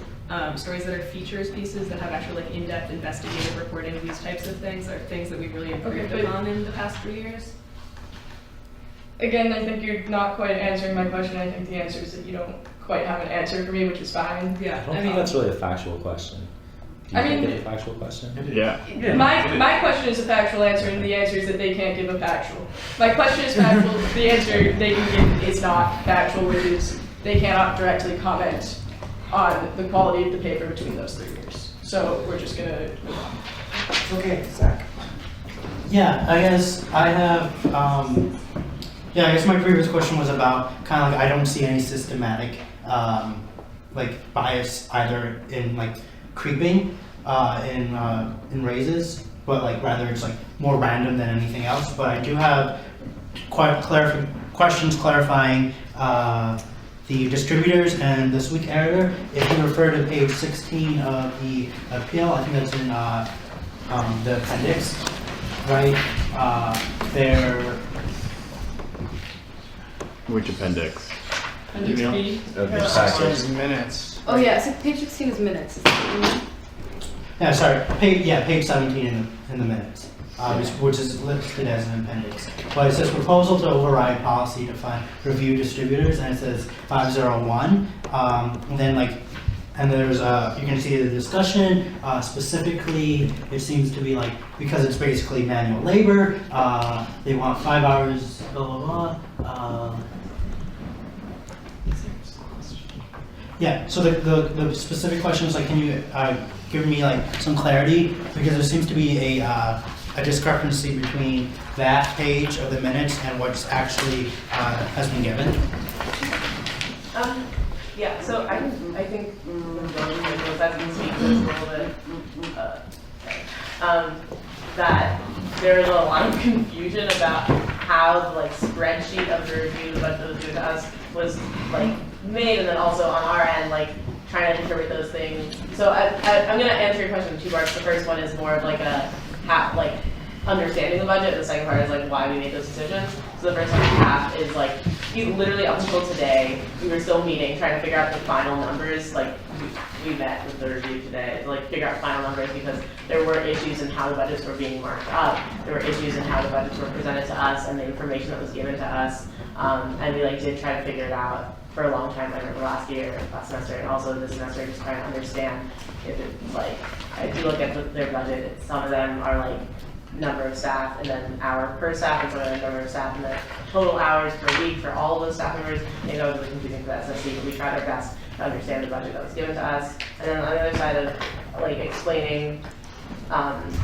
stories that are features pieces that have actually like in-depth investigative reporting, these types of things are things that we've really improved upon in the past 3 years. Again, I think you're not quite answering my question. I think the answer is that you don't quite have an answer for me, which is fine. Yeah, I don't think that's really a factual question. Do you think it's a factual question? Yeah. My question is a factual answer, and the answer is that they can't give a factual. My question is factual, the answer they can give is not factual, which is they cannot directly comment on the quality of the paper between those 3 years. So we're just gonna move on. Okay, Zach. Yeah, I guess I have, I guess my previous question was about kind of like, I don't see any systematic, bias either in creeping in raises, but like rather it's like more random than anything else. But I do have questions clarifying the distributors and this week editor. If you refer to page 16 of the appeal, I think that's in the appendix, right? Which appendix? Appendix B? Of the Yeah. package. Minutes. Oh yeah, so page 16 is minutes. Yeah, sorry, page 17 in the minutes, which is listed as an appendix. But it says proposal to override policy to fund review distributors, and it says 501. And then and there's you can see the discussion. Specifically, it seems to be because it's basically manual labor. They want 5 hours. Blah blah blah. Yeah, so the specific question is can you give me some clarity, because there seems to be a discrepancy between that page of the minutes and what's actually has been given. Yeah, so I think that can speak to this a little bit. That there is a lot of confusion about how the spreadsheet of the review the budget that was given to us was made, and then also on our end trying to interpret those things. So I'm going to answer your question in two parts. The first one is more of understanding the budget, and the second part is why we made those decisions. So the first one is literally up until today, we were still meeting, trying to figure out the final numbers. We met with the review today to figure out final numbers, because there were issues in how the budgets were being marked up. There were issues in how the budgets were presented to us and the information that was given to us. And we did try to figure it out for a long time. I remember last semester, and also this semester, just trying to understand if it's if you look at their budget, some of them are number of staff and then hour per staff, and some of them number of staff and then total hours per week for all of those staff members. I know it was really confusing for the SSC, but we tried our best to understand the budget that was given to us. And then on the other side of explaining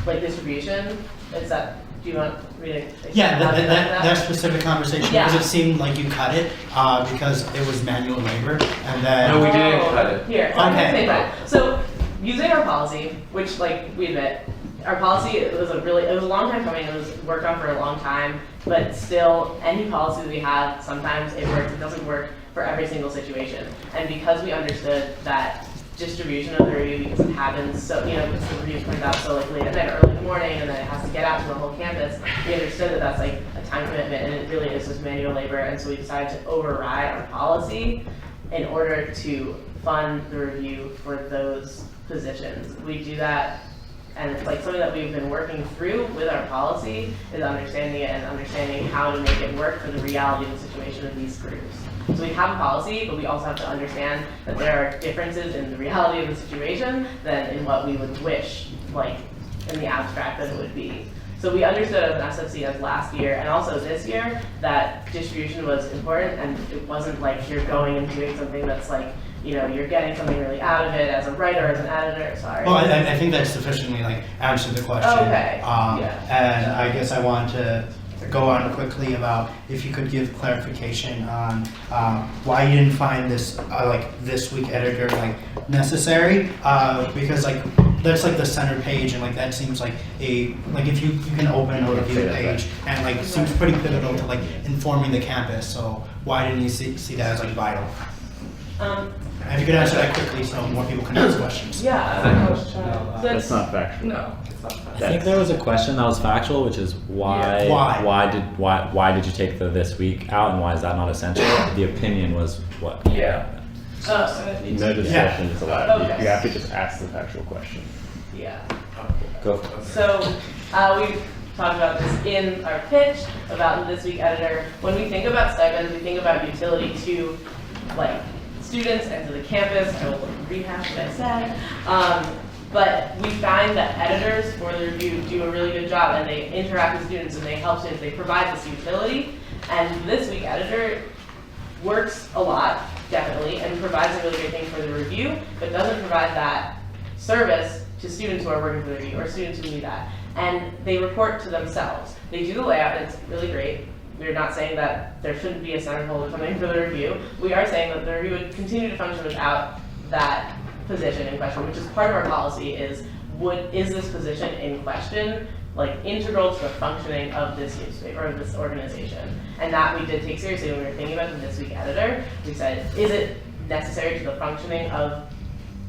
distribution, is that, do you want me to Yeah, that specific conversation, because it seemed like you cut it because it was manual labor, and then No, we didn't cut it. Here, so using our policy, which we admit, our policy, it was a long time coming. It was worked on for a long time, but still, any policy that we have, sometimes it works, it doesn't work for every single situation. And because we understood that distribution of the review, because it happens so, because the review comes out so late at night or early in the morning, and then it has to get out to the whole campus, we understood that that's a time commitment, and it really is just manual labor. And so we decided to override our policy in order to fund the review for those positions. We do that, and it's something that we've been working through with our policy, is understanding it and understanding how to make it work for the reality of the situation of these groups. So we have a policy, but we also have to understand that there are differences in the reality of the situation than in what we would wish, in the abstract, that it would be. So we understood as an SFC as last year and also this year that distribution was important, and it wasn't you're going and doing something that's you're getting something really out of it as a writer, as an editor, sorry. Well, I think that sufficiently answered the question. Okay. And I guess I wanted to go on quickly about if you could give clarification on why you didn't find this this week editor necessary, because that's the center page, and that seems if you can open an overview page, and seems pretty pivotal to informing the campus. So why didn't you see that as vital? If you could answer that quickly so more people can ask questions. Yeah. That's not factual. No, it's not factual. I think there was a question that was factual, which is why did you take the this week out, and why is that not essential? The opinion was what? Yeah. No discussion is allowed. Okay. You have to just ask the factual question. Yeah. Go. So we talked about this in our pitch about the This Week editor. When we think about stipends, we think about utility to students and to the campus. I will rehash what I said. But we find that editors for the review do a really good job, and they interact with students and they help students. They provide this utility, and This Week editor works a lot, definitely, and provides a really great thing for the review, but doesn't provide that service to students who are working for the review or students who need that. And they report to themselves. They do the layout, and it's really great. We're not saying that there shouldn't be a centerfold or something for the review. We are saying that the review would continue to function without that position in question, which is part of our policy, is is this position in question like integral to the functioning of this newspaper or this organization? And that we did take seriously when we were thinking about the This Week editor. We said, is it necessary to the functioning of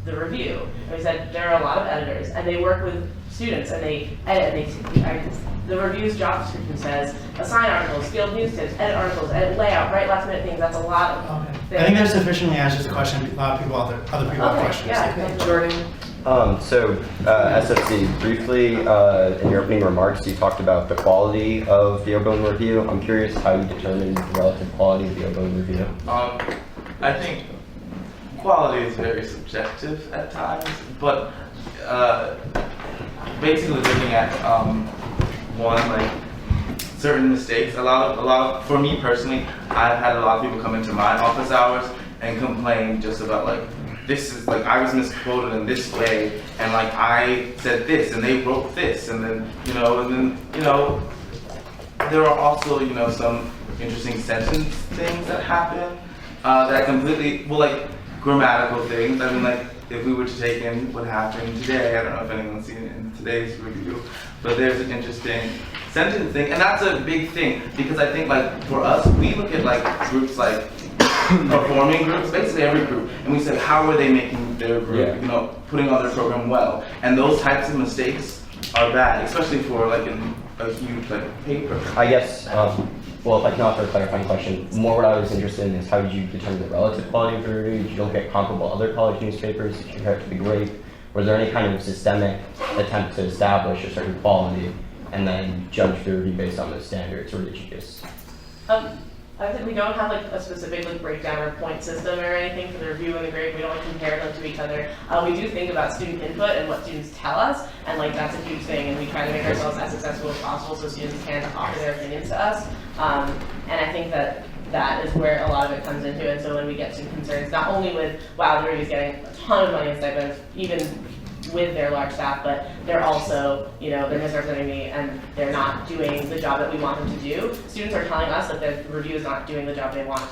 the review? And we said, there are a lot of editors and they work with students and they edit, the review's job description says, assign articles, field news tips, edit articles, edit layout, write last minute things. That's a lot of things. I think that sufficiently answers the question. A lot of people, other people have questions. Yeah, Jordan. SFC, briefly, in your opening remarks, you talked about the quality of the Obone review. I'm curious how you determine the relative quality of the Obone review. I think quality is very subjective at times, but basically looking at one, like certain mistakes. A lot of for me personally, I've had a lot of people come into my office hours and complain just about like, this is like, I was misquoted in this way, and like I said this and they wrote this, and then there are also some interesting sentence things that happen that completely, well, like grammatical things. I mean, like if we were to take in what happened today, I don't know if anyone's seen it in today's review, but there's an interesting sentence thing, and that's a big thing because I think like for us, we look at like groups like performing groups, basically every group, and we say how are they making their group, putting on their program well, and those types of mistakes are bad, especially for like in a huge like paper. I guess, well, if I can offer a clarifying question, more what I was interested in is how did you determine the relative quality of the review? Did you look at comparable other college newspapers? Did you compare it to the Grape? Was there any kind of systemic attempt to establish a certain quality and then judge the review based on those standards, or did you just? I think we don't have like a specific like breakdown or point system or anything for the review and the grade. We don't like, compare them to each other. We do think about student input and what students tell us, and like that's a huge thing. And we try to make ourselves as successful as possible so students can offer their opinions to us. And I think that is where a lot of it comes into. And so when we get some concerns, not only with wow, the review's getting a ton of money in stipends, even with their large staff, but they're also, they're misrepresenting me and they're not doing the job that we want them to do. Students are telling us that the review is not doing the job they want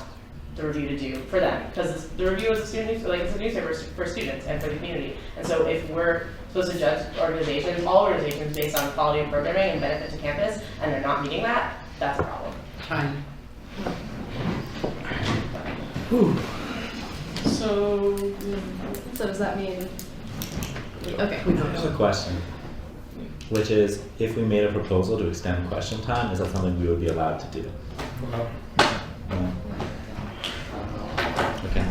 the review to do for them, because the review is a student, like it's a newspaper for students and for the community. And so if we're supposed to judge organizations, all organizations based on quality of programming and benefit to campus, and they're not meeting that, that's a problem. Time. So does that mean? Okay. There's a question, which is, if we made a proposal to extend question time, is that something we would be allowed to do? No. Okay.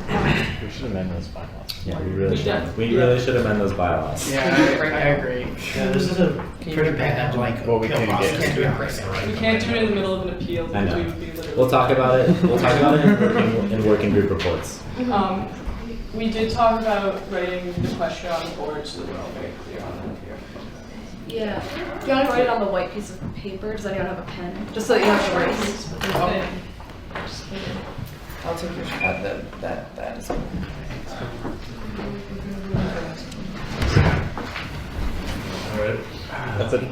We should amend those bylaws. Yeah, we really should. We really should amend those bylaws. Yeah, I agree. Yeah, this is a pretty bad like. Well, we can't can't do it right now. We can't do it in the middle of an appeal. I know. We would be literally- We'll talk about it. We'll talk about it in working group reports. We did talk about writing the question on the board so that we're all very clear on that here. Yeah. Do you want to write it on the white piece of paper? Does anyone have a pen? Just so that you have to erase. I'll take your shot that is. Alright. That's it.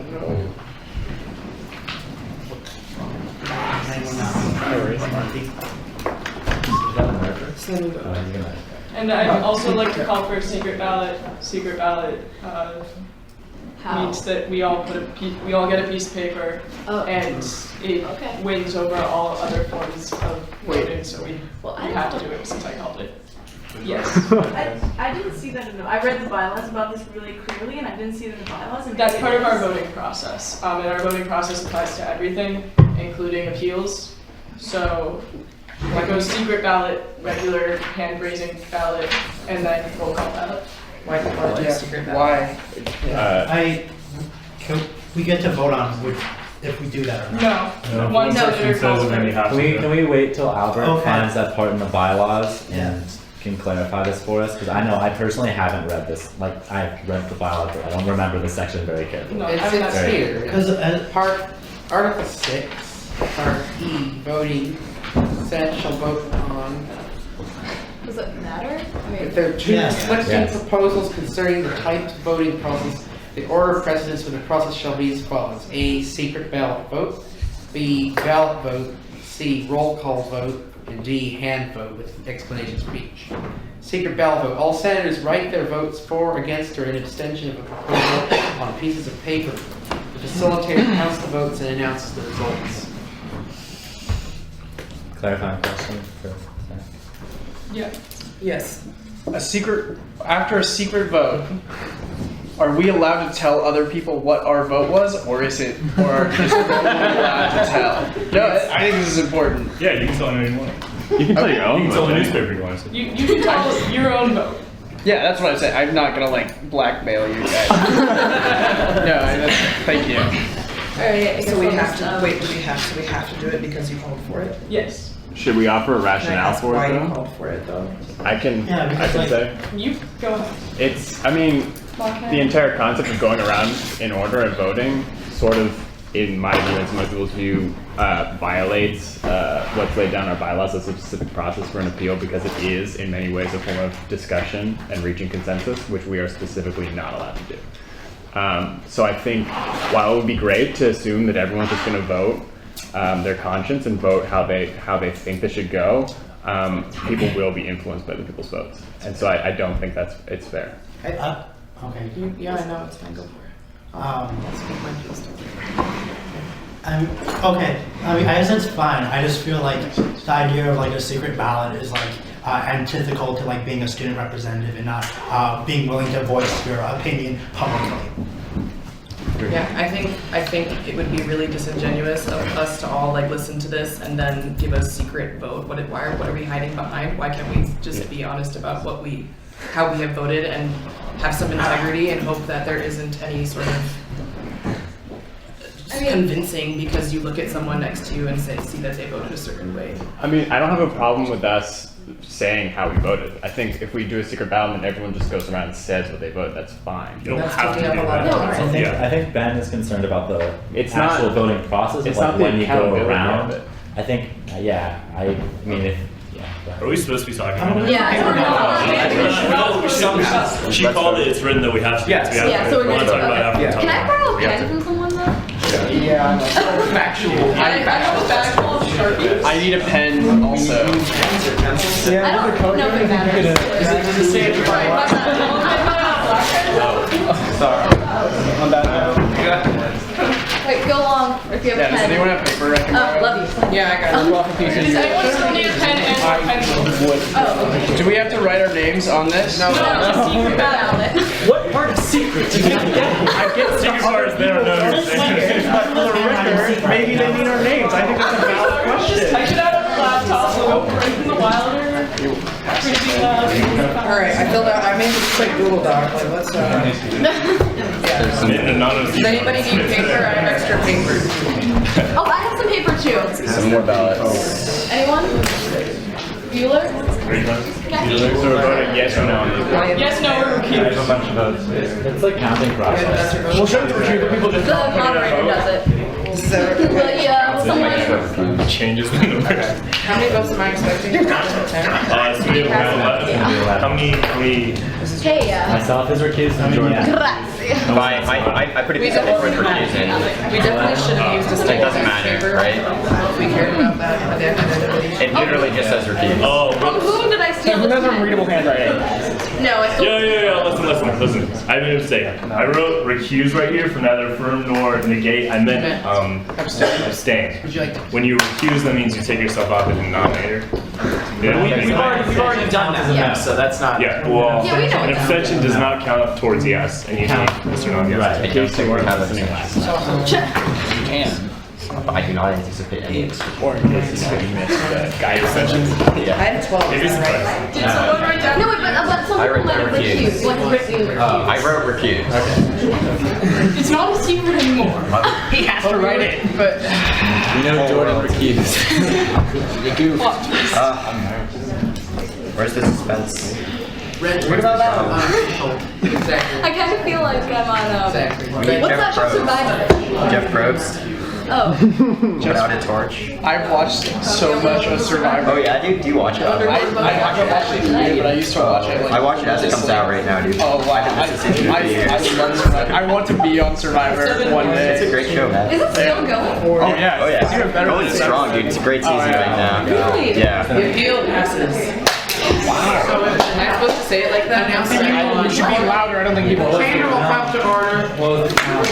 And I'd also like to call for a secret ballot. Secret ballot means that we all we all get a piece of paper, and it wins over all other forms of voting. So we have to do it since I called it. Yes. I didn't see that in the, I read the bylaws about this really clearly, and I didn't see it in the bylaws. And That's part of our voting process, and our voting process applies to everything, including appeals. So it goes secret ballot, regular hand-raising ballot, and then roll call ballot. Why secret ballot? Why? We get to vote on which, if we do that or not. No. One senator calls for it. Can we wait till Albert Okay. finds that part in the bylaws and can clarify this for us? Because I know I personally haven't read this. Like, I've read the bylaws, but I don't remember the section very carefully. No, It's Very here. Because Article 6, Part E, voting, said shall vote on. Does it matter? I mean, If there are two conflicting proposals concerning the types of voting process, the order of precedence for the process shall be as follows. A, secret ballot vote. B, ballot vote. C, roll call vote. And D, hand vote with explanations for each. Secret ballot vote. All senators write their votes for, against, or in abstention of a proposal on pieces of paper. The facilitator counts the votes and announces the results. Clarifying question for Zach. Yeah. Yes. After a secret vote, are we allowed to tell other people what our vote was, or is it, or are just allowed to tell? No, I think this is important. Yeah, you can tell anyone you want. You can tell your own You can tell vote. the newspaper you want to. You can tell your own vote. Yeah, that's what I'm saying. I'm not gonna like blackmail you guys. Thank you. Alright, so we have to, wait, do we have to do it because you called for it? Yes. Should we offer a Can I rationale ask for why it you though? called for it though? I can say. You go ahead. It's, I mean, the entire concept of going around in order and voting sort of, in my view and some other people's view, violates what's laid down in our bylaws as a specific process for an appeal because it is in many ways a form of discussion and reaching consensus, which we are specifically not allowed to do. So I think while it would be great to assume that everyone's just going to vote their conscience and vote how they think they should go, people will be influenced by the people's votes, and so I don't think it's fair. Okay. Yeah, I know, it's fine, go for it. That's what my piece Okay, I mean, I guess that's fine. I just feel like the idea of like a secret ballot is like antithetical to like being a student representative and not being willing to voice your opinion publicly. Yeah, I think it would be really disingenuous of us to all like listen to this and then give a secret vote. What are we hiding behind? Why can't we just be honest about how we have voted and have some integrity and hope that there isn't any sort of convincing because you look at someone next to you and see that they voted a certain way. I mean, I don't have a problem with us saying how we voted. I think if we do a secret ballot and everyone just goes around and says what they voted, that's fine. You don't have to do that. I think Ben is concerned about the It's actual not- voting process. it's Of like not the when you go accountability of around. it. I think, yeah. I mean, if Are we supposed to be talking about it? Yeah, She called it, it's written that we have to. Yes. Yeah, so we're want good to to talk go. about it after. Can I borrow a We have pen to- from someone though? Yeah, Factual. I need a pen also. I don't know if it matters. Does it say it Sorry. On that note. Wait, go along if you have a Yeah, does pen. anyone have paper I can borrow? Love you. Yeah, I got it. Does anyone still need a pen and a pencil? Oh, okay. Do we have to write our names on this? No, it's a secret ballot. What part of secret? I get Secret part is there, no, maybe they mean our names. I think that's a valid question. Just type it out on the laptop, so go right from the Wilder. Printing Alright, I filled out, I made this quick Google Doc, like what's Does anybody need paper? I have extra paper. Oh, I have some paper too. Some more ballots. Anyone? Bueller? So we're voting yes or no on these. Yes, no, or I have a bunch of votes. It's like counting process. We'll show it to the people just The moderator does it. Yeah, someone. Changes the numbers. How many votes am I expecting? 10? So we have 11. How many? Hey, Myself is recused and Jordan. Grazie. I put a piece of paper in for recusing. We definitely should have used a It staple doesn't matter, paper. right? If we cared about that, at the end of the It literally just says recuse. Oh, From whom did I steal this pen? Readable handwriting. No, I stole yeah. Listen. I made a mistake. I wrote recuse right here for neither affirm nor negate. I meant abstain. Would you like to? When you recuse, that means you take yourself off as a denominator. Yeah, We've already done that, Yeah. so that's not. Yeah, well, Yeah, we know an that. abstention does not count towards yes, and you need yes or no yes. Right. I don't think we're having listening class. I do not anticipate any. Or in case you missed the guide abstentions. I Yeah. had 12. Maybe it's is that right? Did someone write down? No, but some I people wrote might have recuse. refused. What's refused? I wrote recuse. It's not a secret anymore. He has to write it, but You know Jordan recused. You goofed. Where's the suspense? What about that? Exactly. I kind of feel like I'm on. We need What's Jeff that show, Probst. Survivor? Jeff Probst. Oh. Without a torch. I've watched so much of Survivor. Oh yeah, do you watch it? I haven't watched it yet, but I used to watch it. Like, I watch it as it comes out right now, dude. Oh wow, I love Survivor. I want to be on Survivor one day. It's a great show, man. Is it still going? Oh yeah, it's even better. Going strong, dude. It's a great season right now. Really? Yeah. The appeal passes. Wow. So am I supposed to say it like that now? It should be louder. I don't think people listen. Chamber will come to order. What was the count?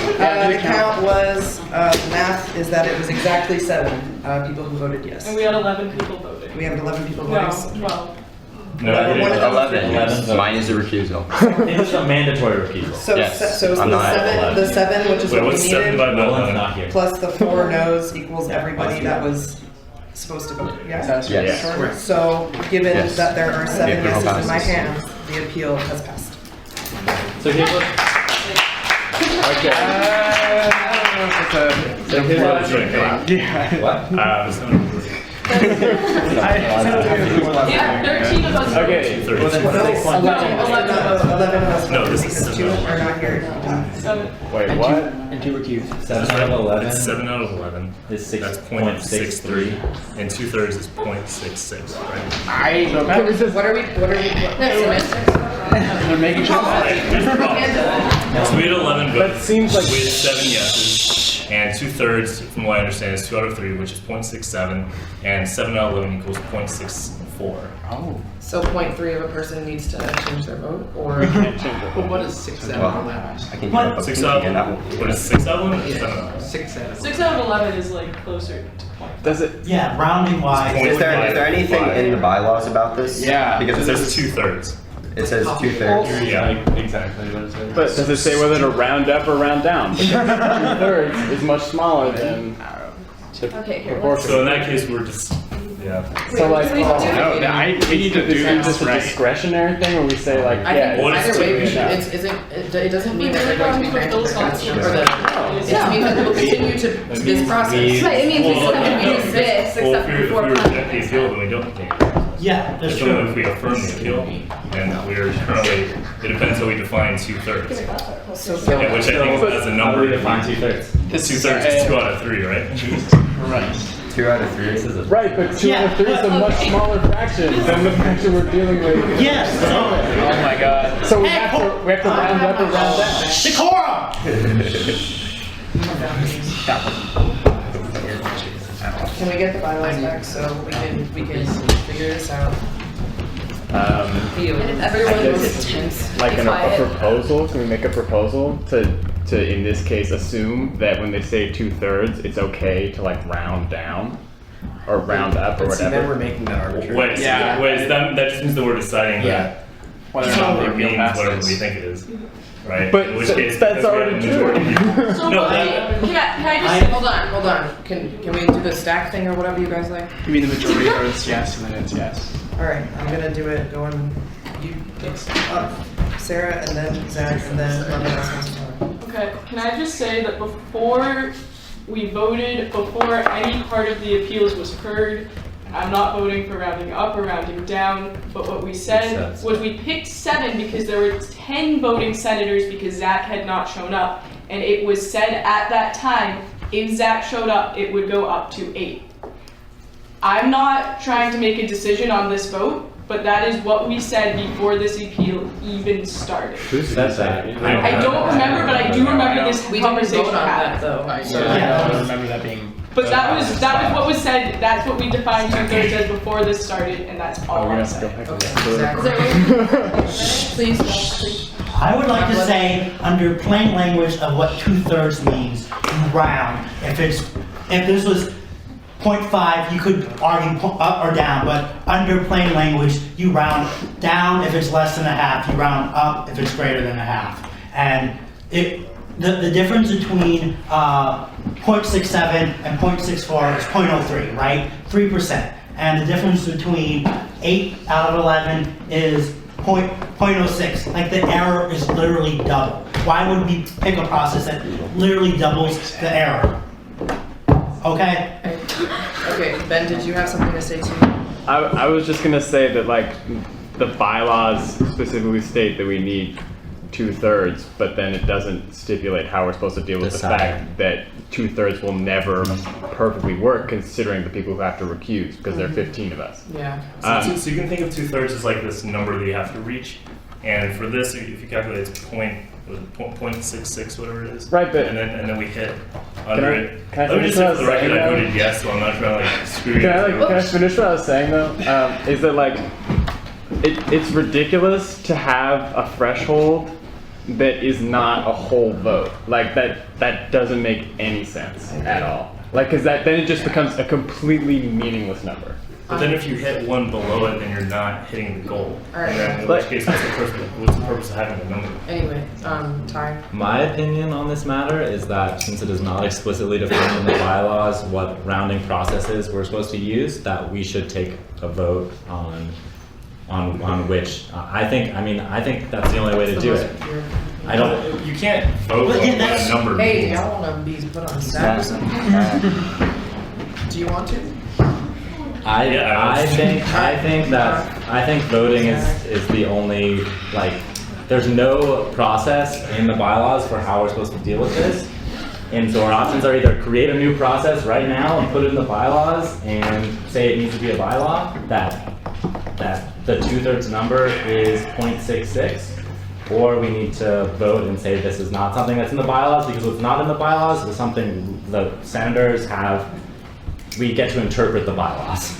The count was, the math is that it was exactly 7 people who voted yes. And we had 11 people voting. We have 11 people No, voting. 12. No, One of them was 11. Mine is a recusal. It is a mandatory recusal. So, Yes. so it's I'm the not 7, the 7, which is Wait, what we what's 7 needed, divided by Nolan's 11? not here. plus the 4 no's equals everybody that was supposed to vote, yeah? Yes. So, given Yes. that there are 7 The appeal yeses in my passes. hands, the appeal has passed. So here's what. Okay. I don't know if it's a. Yeah. Yeah, 13 of us. Okay. Well, then 11 of us No, voted this is because 2 are not here. Wait, what? And 2 recused. 7 out of 11 It's 7 out of 11. is That's 6.63. and 2/3 is 0.66, right? What are we? They're making sure. So we had 11 votes. That seems like- We had 7 yeses, and 2/3, from what I understand, is 2 out of 3, which is 0.67, and 7 out of 11 equals 0.64. Oh. So 0.3 of a person needs to change their vote, or? But what is 6 out of 11? I can keep up 6 out again. That of won't. what is 6 out of 11? 7 out of 11. 6 out of 11 is like closer to point. Does it? Yeah, rounding wise. Is there anything in the bylaws about this? Yeah. Because It it says says 2/3. It says 2/3. Yeah. Exactly what it says. But does it say whether to round up or round down? Because 2/3 is much smaller than Okay, here, proportion. So in that case, we're just, yeah. So like, we do it. we need to do this just a right. discretionary thing where we say like, I yeah, think What is either way, we two? should, it doesn't mean that they're going to be granted their consent, or that, it Yeah. means that we'll continue to this process. Right, it means we still have to do this, Well, except if we for reject the appeal, then we don't take it. Yeah, that's It's only true. if we affirm the appeal, and we're currently, it depends how we define 2/3. So, Yeah, which I think as a number. How do we define 2/3? 2/3 is 2 out of 3, right? Right. 2 out of 3. right, but 2 out of 3 is a much smaller fraction than the fraction we're dealing with. Yes. Oh my god. So we have to round up or round down. Decorum. can we get the bylaws back so we can figure this out? And if everyone I guess, was tense, like be a quiet. proposal, can we make a proposal to in this case assume that when they say 2/3 it's okay to like round down or round up or But see, then we're whatever? making that arbitrary. Wait, Yeah. wait, that just means that we're deciding that Whether or not the it appeal means whatever we passes. think it is, right? But In which th- case, that's because we have a already majority true. of people- So, No, can I just, Hold on, can we do the stack thing or whatever you guys like? You mean the majority votes yes, and then it's yes. Alright, I'm gonna do it going, you, up, Sarah, and then Zach, and then whoever else wants to talk. okay, can I just say that before we voted, before any part of the appeals was heard, I'm not voting for rounding up or rounding down, but what we said was we picked 7 because there were 10 voting senators because Zach had not shown up. And it was said at that time, if Zach showed up, it would go up to 8. I'm not trying to make a decision on this vote, but that is what we said before this appeal even started. Who said that? I don't remember, but I do remember this We didn't conversation vote on that happened. though. I don't remember that being. But that was what was said, that's what we defined 2/3 as before this started, and that's Oh, all we're I'm gonna have to go saying. back to Okay, that. Please, please. I would like to say, under plain language of what 2/3 means, you round. If this was 0.5, you could argue up or down, but under plain language, you round down if it's less than a half, you round up if it's greater than a half. And the difference between 0.67 and 0.64 is 0.03, right? 3%. And the difference between 8 out of 11 is 0.06. Like the error is literally double. Why would we pick a process that literally doubles the error? Okay? Okay, Ben, did you have something to say too? I was just gonna say that like the bylaws specifically state that we need 2/3, but then it doesn't stipulate how we're supposed to deal with the fact that 2/3 will never perfectly work, considering the people who have to recuse, because there are 15 of us. Yeah. So you can think of 2/3 as like this number that you have to reach, and for this, if you calculate, it's 0.66, whatever it is. Right, but and then we hit under it. Can I Let me finish just say what for I the was record, saying, I though? voted yes, so I'm not trying to like screw you. Can I finish what I was saying though? Is that like, it's ridiculous to have a threshold that is not a whole vote. Like that doesn't make any sense at all. Like, cause then it just becomes a completely meaningless number. But then if you hit one below it, then you're not hitting the goal. Alright. And then in which case, what's the purpose of having the number? Anyway, Ty. My opinion on this matter is that since it is not explicitly defined in the bylaws what rounding processes we're supposed to use, that we should take a vote on which I think that's the only way to do it. I don't. You can't vote on what a number Hey, do means. y'all want to be put on staff or something? Do you want to? I think voting is the only, like, there's no process in the bylaws for how we're supposed to deal with this. And so our options are either create a new process right now and put it in the bylaws and say it needs to be a bylaw, that the 2/3 number is 0.66, or we need to vote and say this is not something that's in the bylaws, because what's not in the bylaws is something the senators have. We get to interpret the bylaws.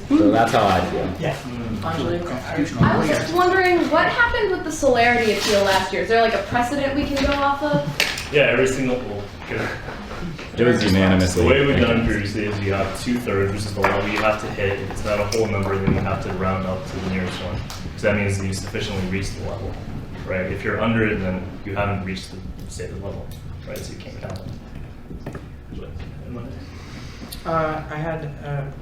So that's how I feel. Yeah. I was just wondering, what happened with the Solarity appeal last year? Is there like a precedent we can go off of? Yeah, every single. It was unanimously. The way we've done previously is you have 2/3, which is the level you have to hit. If it's not a whole number, then you have to round up to the nearest one. So that means that you sufficiently reached the level, right? If you're under it, then you haven't reached the stated level, right? So you can't count it. I had,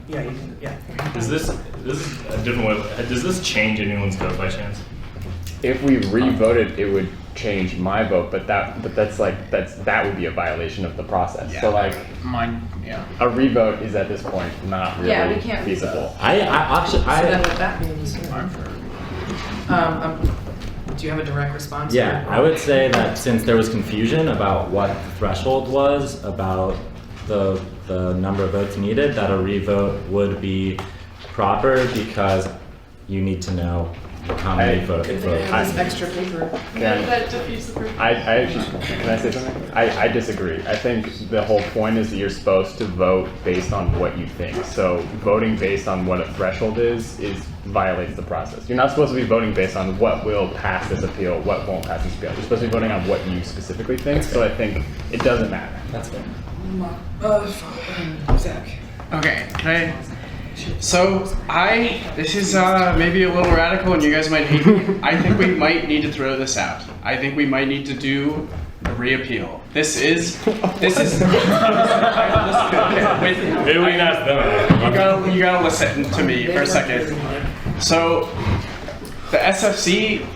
yeah, you can, yeah. Is this is a different way? Does this change anyone's vote by chance? If we re-voted, it would change my vote, but that would be a violation of the process. Yeah. So like, Mine, yeah. a re-vote is at this point not really Yeah, we can't feasible. I actually, So then with that being said, do you have a direct response? Yeah, I would say that since there was confusion about what the threshold was, about the number of votes needed, that a revote would be proper, because you need to know how many votes. Good thing I have this extra paper. That defeats the purpose. I actually, can I say something? I disagree. I think the whole point is that you're supposed to vote based on what you think. So voting based on what a threshold is violates the process. You're not supposed to be voting based on what will pass this appeal, what won't pass this appeal. You're supposed to be voting on what you specifically think. So I think it doesn't matter. That's fair. Zach. Okay, can I? So this is maybe a little radical and you guys might hate me. I think we might need to throw this out. I think we might need to do a reappeal. This is. Maybe we not done. You gotta listen to me for a second. So the SFC,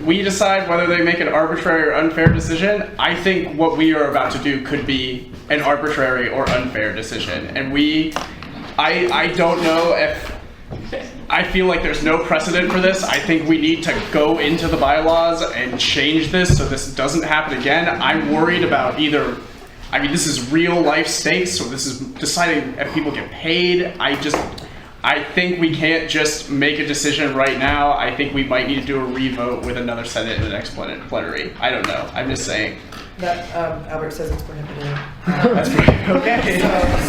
we decide whether they make an arbitrary or unfair decision. I think what we are about to do could be an arbitrary or unfair decision, and I don't know if, I feel like there's no precedent for this. I think we need to go into the bylaws and change this so this doesn't happen again. I'm worried about this is real life stakes, so this is deciding if people get paid. I think we can't just make a decision right now. I think we might need to do a revote with another Senate and the next plenary. I don't know, I'm just saying. That, Albert says it's prohibited. That's pretty, okay.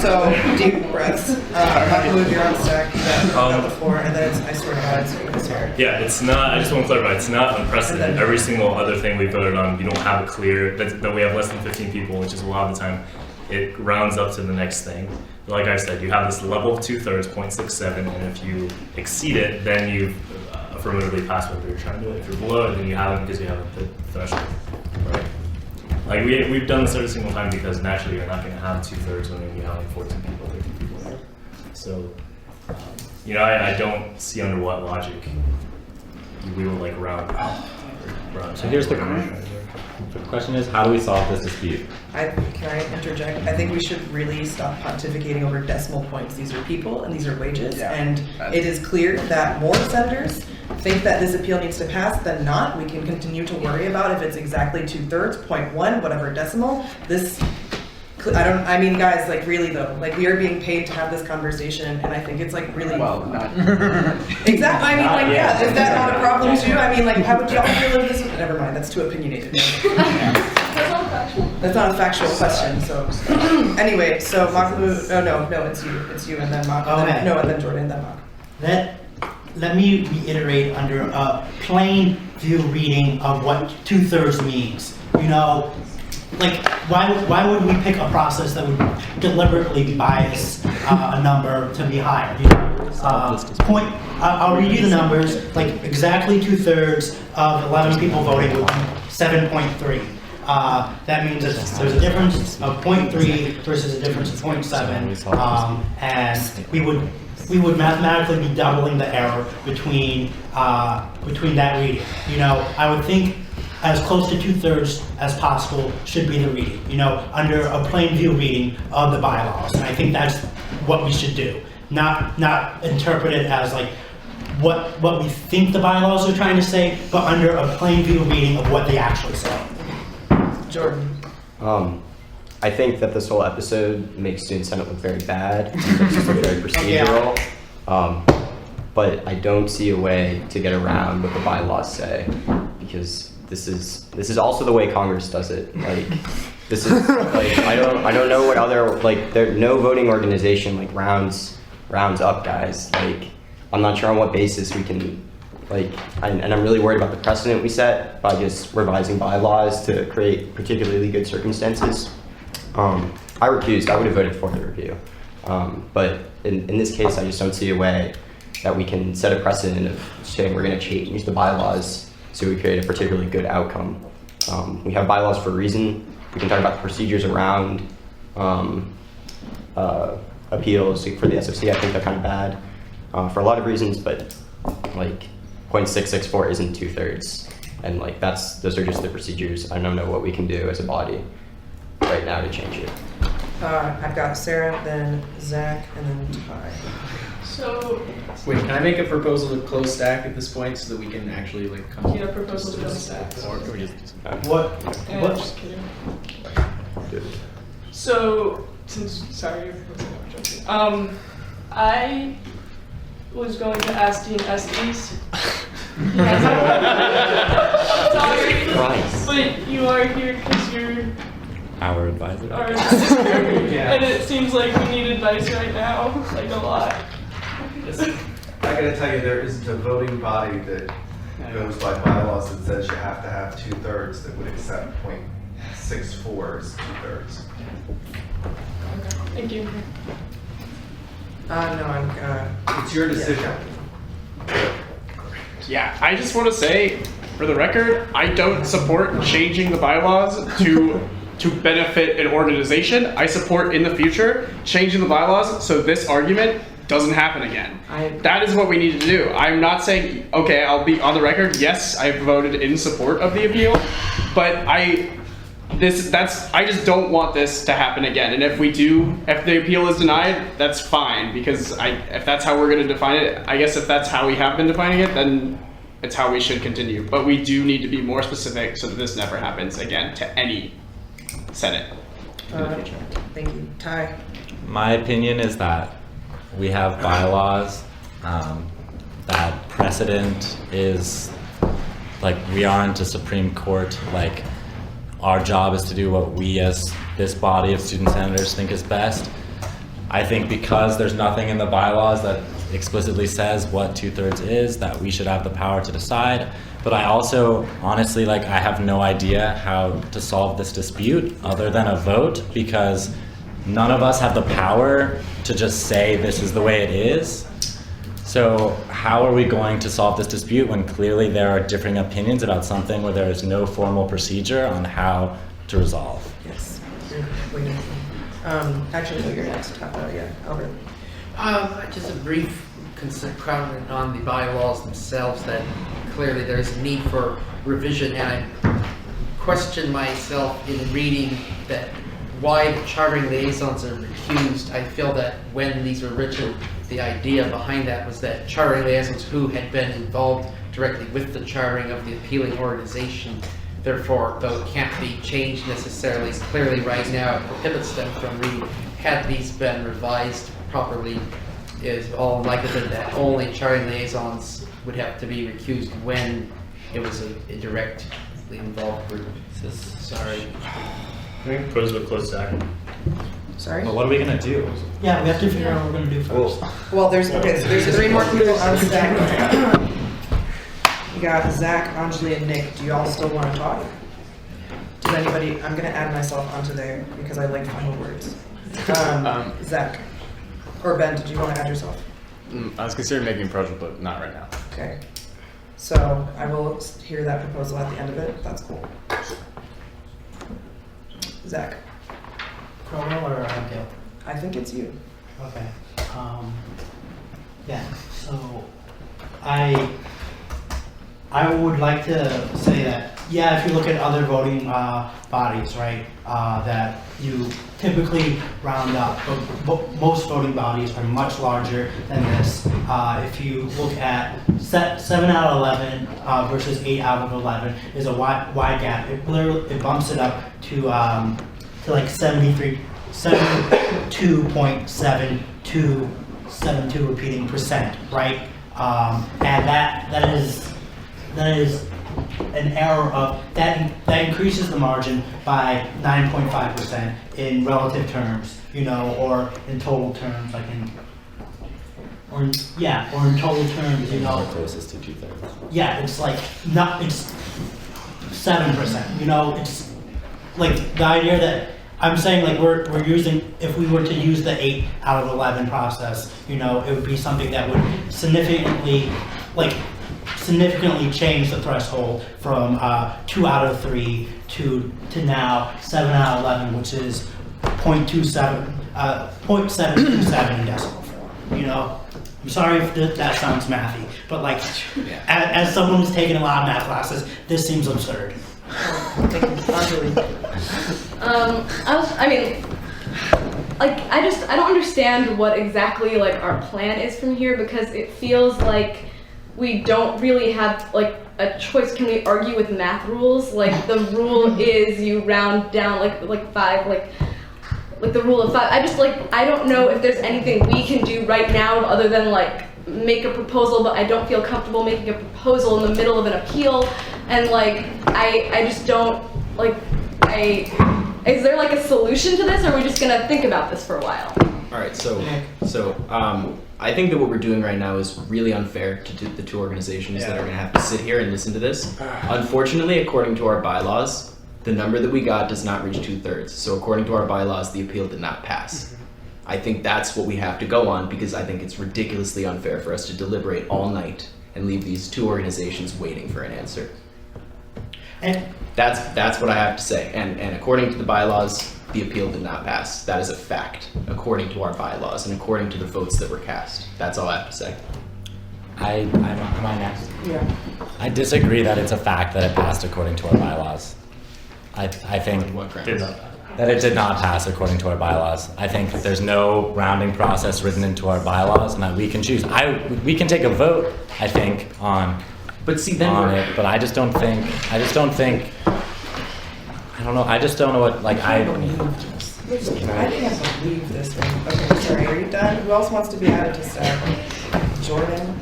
So deep breaths. I'll move your own stack on the floor, and then I swear to God, it's going to here. Yeah, it's not. I just want to clarify. It's not unprecedented. Every single other thing we voted on, you don't have a clear that we have less than 15 people, which is a lot of the time. It rounds up to the next thing. Like I said, you have this level of 2/3, 0.67, and if you exceed it, then you've affirmatively passed what you're trying to do. If you're below it, then you haven't, because you haven't the threshold, right? Like we've done this every single time, because naturally you're not going to have 2/3 when you have like 14 people, 15 people there. So, I don't see under what logic we would like round. So here's the The question is, how do we solve this dispute? Can I interject? I think we should really stop pontificating over decimal points. These are people and these are wages. And it is clear that more senators think that this appeal needs to pass than not. We can continue to worry about if it's exactly 2/3, 0.1, whatever decimal. I mean, guys, like really though, like we are being paid to have this conversation, and I think it's like really. Well, not. Exactly. I mean, like, yeah, is that not a problem too? I mean, like, how would y'all feel if this? Never mind, that's too opinionated. That's not a factual question. So, anyway, so Makalu. Oh no, it's you, and then Mak. Okay. No, and then Jordan, then Mak. Let me reiterate under a plain view reading of what 2/3 means. You know, like why would we pick a process that would deliberately bias a number to be higher? You know, I'll read you the numbers. Like exactly 2/3 of 11 people voting would be 7.3. That means that there's a difference of 0.3 versus a difference of 0.7, and we would mathematically be doubling the error between that reading. You know, I would think as close to 2/3 as possible should be the reading. You know, under a plain view reading of the bylaws, and I think that's what we should do. Not interpret it as like what we think the bylaws are trying to say, but under a plain view reading of what they actually say. Jordan. I think that this whole episode makes Student Senate look very bad. It's just very procedural. But I don't see a way to get around what the bylaws say, because this is also the way Congress does it. Like this is like I don't know what other there no voting organization like rounds up guys. Like I'm not sure on what basis we can and I'm really worried about the precedent we set by just revising bylaws to create particularly good circumstances. I recused. I would have voted for the review. But in this case, I just don't see a way that we can set a precedent of saying we're going to change the bylaws so we create a particularly good outcome. We have bylaws for a reason. We can talk about the procedures around appeals for the SFC. I think they're kind of bad for a lot of reasons, but like 0.664 isn't 2/3, and like those are just the procedures. I don't know what we can do as a body right now to change it. I've got Sarah, then Zach, and then Ty. So. Wait, can I make a proposal to close stack at this point so that we can actually like come? Yeah, proposal to close stack. Or can we just? What? Just kidding. So, sorry, you're proposing. I was going to ask Dean Estes. Sorry, but you are here because you're Our advisor. And it seems like we need advice right now, like a lot. I gotta tell you, there isn't a voting body that goes by bylaws that says you have to have 2/3 that would accept 0.64 as 2/3. Thank you. No, it's your decision. Yeah, I just want to say, for the record, I don't support changing the bylaws to benefit an organization. I support in the future changing the bylaws so this argument doesn't happen again. That is what we need to do. I'm not saying, okay, I'll be on the record, yes, I voted in support of the appeal, but I just don't want this to happen again. And if the appeal is denied, that's fine, because if that's how we're going to define it, I guess if that's how we have been defining it, then it's how we should continue. But we do need to be more specific so that this never happens again to any Senate in the future. Thank you. Ty? My opinion is that we have bylaws, that precedent is, like, we aren't a Supreme Court, like, our job is to do what we as this body of student senators think is best. I think because there's nothing in the bylaws that explicitly says what 2/3 is, that we should have the power to decide. But I also, honestly, I have no idea how to solve this dispute other than a vote, because none of us have the power to just say this is the way it is. So how are we going to solve this dispute when clearly there are differing opinions about something where there is no formal procedure on how to resolve? Yes. Actually, no, you're next. Yeah, Albert. Just a brief comment on the bylaws themselves, that clearly there's a need for revision, and I'm question myself in reading that why the chartering liaisons are recused. I feel that when these were written, the idea behind that was that chartering liaisons who had been involved directly with the chartering of the appealing organization, therefore, though it can't be changed necessarily clearly right now, it prohibits them from reading. Had these been revised properly, is all likelihood that only chartering liaisons would have to be recused when it was a directly involved group. Sorry. I think pros would close Zach. Sorry? Well, what are we gonna do? Yeah, we have to figure out what we're gonna do first. Well, there's 3 more people on stack. We got Zach, Anjali, and Nick. Do you all still want to talk? Does anybody? I'm gonna add myself onto there because I like final words. Zach or Ben, did you want to add yourself? I was considering making a proposal, but not right now. Okay. So I will hear that proposal at the end of it. That's cool. Zach. Promo or Gil? I think it's you. Okay. Yeah. So I would like to say that, yeah, if you look at other voting bodies, right, that you typically round up, but most voting bodies are much larger than this. If you look at 7 out of 11 versus 8 out of 11 is a wide gap. It bumps it up to like 72.72 repeating percent, right? And that is an error of that increases the margin by 9.5% in relative terms, or in total terms, or in total terms, Closest to 2/3. Yeah, it's like it's 7%. It's like the idea that I'm saying, like we're using, if we were to use the 8 out of 11 process, it would be something that would significantly change the threshold from 2 out of 3 to now 7 out of 11, which is 0.727 in decimal form. I'm sorry if that sounds mathy, but as someone who's taken a lot of math classes, this seems absurd. I don't understand what exactly our plan is from here, because it feels like we don't really have a choice. Can we argue with math rules? The rule is you round down like 5, the rule of 5. I don't know if there's anything we can do right now other than make a proposal, but I don't feel comfortable making a proposal in the middle of an appeal, and I just don't is there a solution to this, or are we just gonna think about this for a while? All right, so I think that what we're doing right now is really unfair to the two organizations that are going to have to sit here and listen to this. Unfortunately, according to our bylaws, the number that we got does not reach 2/3. So according to our bylaws, the appeal did not pass. I think that's what we have to go on, because I think it's ridiculously unfair for us to deliberate all night and leave these two organizations waiting for an answer. And that's what I have to say. And according to the bylaws, the appeal did not pass. That is a fact, according to our bylaws and according to the votes that were cast. That's all I have to say. Am I next? Yeah. I disagree that it's a fact that it passed according to our bylaws. I think that it did not pass according to our bylaws. I think there's no rounding process written into our bylaws, and that we can choose. We can take a vote, I think, on it, but I just don't think. I don't know. I just don't know what I can't believe this one. Okay, sorry. Are you done? Who else wants to be added to staff? Jordan?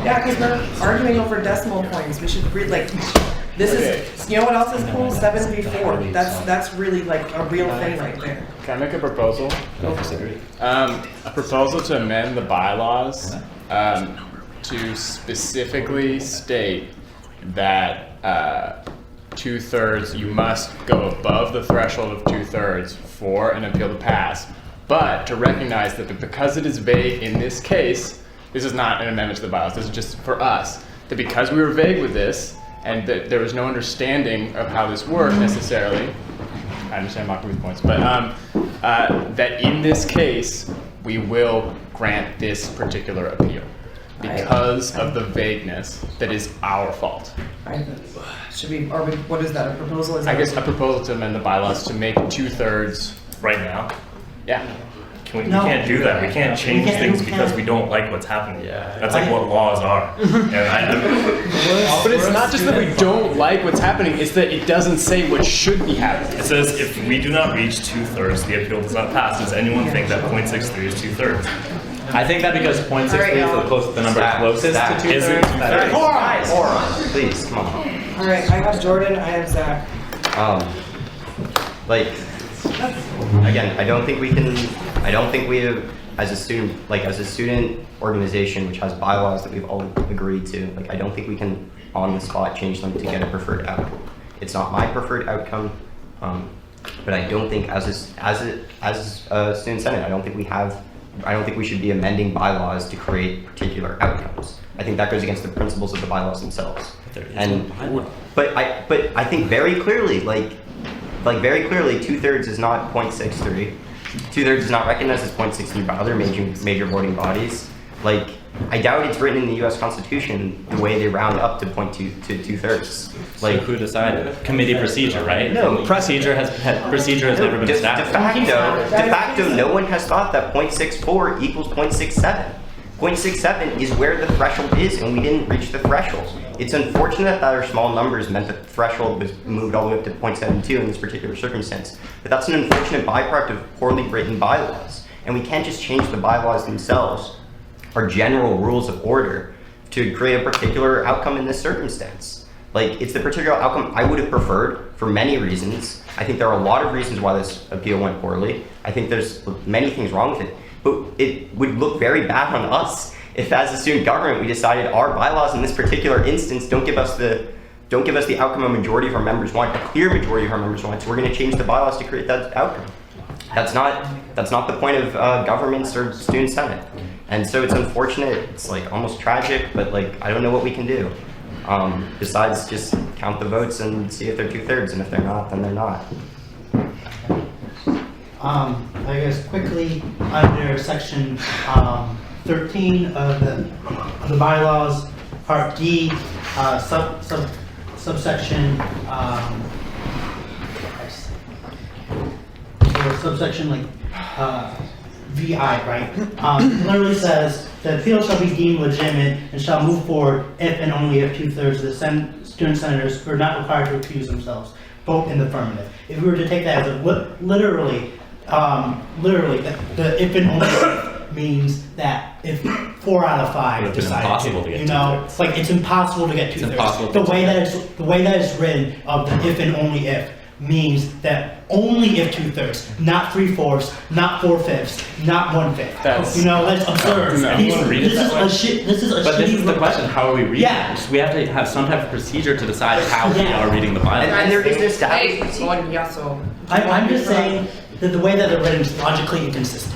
Yeah, because we're arguing over decimal points. We should read this is. You know what else is cool? 7v4. That's really a real thing right there. Can I make a proposal? Go for it. A proposal to amend the bylaws to specifically state that 2/3, you must go above the threshold of 2/3 for an appeal to pass, but to recognize that because it is vague in this case, this is not an amendment to the bylaws. This is just for us, that because we were vague with this and that there was no understanding of how this worked necessarily, I understand Makaru's points, but that in this case, we will grant this particular appeal. because of the vagueness that is our fault. Should we, what is that, a proposal? Is I that guess a proposal to amend the bylaws to make 2/3 right now. Yeah. We can't do that. We can't change things because we don't like what's happening. Yeah. That's like what laws are. But it's not just that we don't like what's happening, it's that it doesn't say what should be happening. It says if we do not reach 2/3, the appeal does not pass. Does anyone think that 0.63 is 2/3? I think that because 0.63 is the number closest to 2/3. Is it 2/3? Moron, please, come on. All right, I have Jordan, I have Zach. Like, again, I don't think we have, as a student organization which has bylaws that we've all agreed to, like, I don't think we can on the spot change them to get a preferred outcome. It's not my preferred outcome, but I don't think as a student senate, I don't think we should be amending bylaws to create particular outcomes. I think that goes against the principles of the bylaws themselves. But I think very clearly, very clearly, 2/3 is not 0.63. 2/3 is not recognized as 0.63 by other major voting bodies. Like, I doubt it's written in the U.S. Constitution the way they round up to 2/3. Like, who decided? Committee procedure, right? No, procedure has never been established. De facto, no one has thought that 0.64 equals 0.67. 0.67 is where the threshold is, and we didn't reach the threshold. It's unfortunate that our small numbers meant that the threshold was moved all the way up to 0.72 in this particular circumstance. But that's an unfortunate byproduct of poorly written bylaws. And we can't just change the bylaws themselves, or general rules of order, to create a particular outcome in this circumstance. Like, it's the particular outcome I would have preferred for many reasons. I think there are a lot of reasons why this appeal went poorly. I think there's many things wrong with it. But it would look very bad on us if, as a student government, we decided our bylaws in this particular instance don't give us the outcome a majority of our members want, a clear majority of our members want. So we're going to change the bylaws to create that outcome. That's not the point of governments or student senate. And so it's unfortunate. It's like almost tragic, but like I don't know what we can do besides just count the votes and see if they're 2/3, and if they're not, then they're not. I guess quickly under section 13 of the bylaws, part D, subsection subsection like VI, right? Literally says the appeal shall be deemed legitimate and shall move forward if and only if 2/3 of the student senators who are not required to recuse themselves vote in the affirmative. If we were to take that as literally, the if and only if means that if 4 out of 5 decide to, like it's impossible to get 2/3. The way that it's written of the if and only if means that only if 2/3, not 3/4, not 4/5, not 1/5. That's absurd. This is a But this is the question: how are we reading? Yeah. We have to have some type of procedure to decide how we are reading the bylaws. And there is this I'm just saying that the way that they're written is logically inconsistent.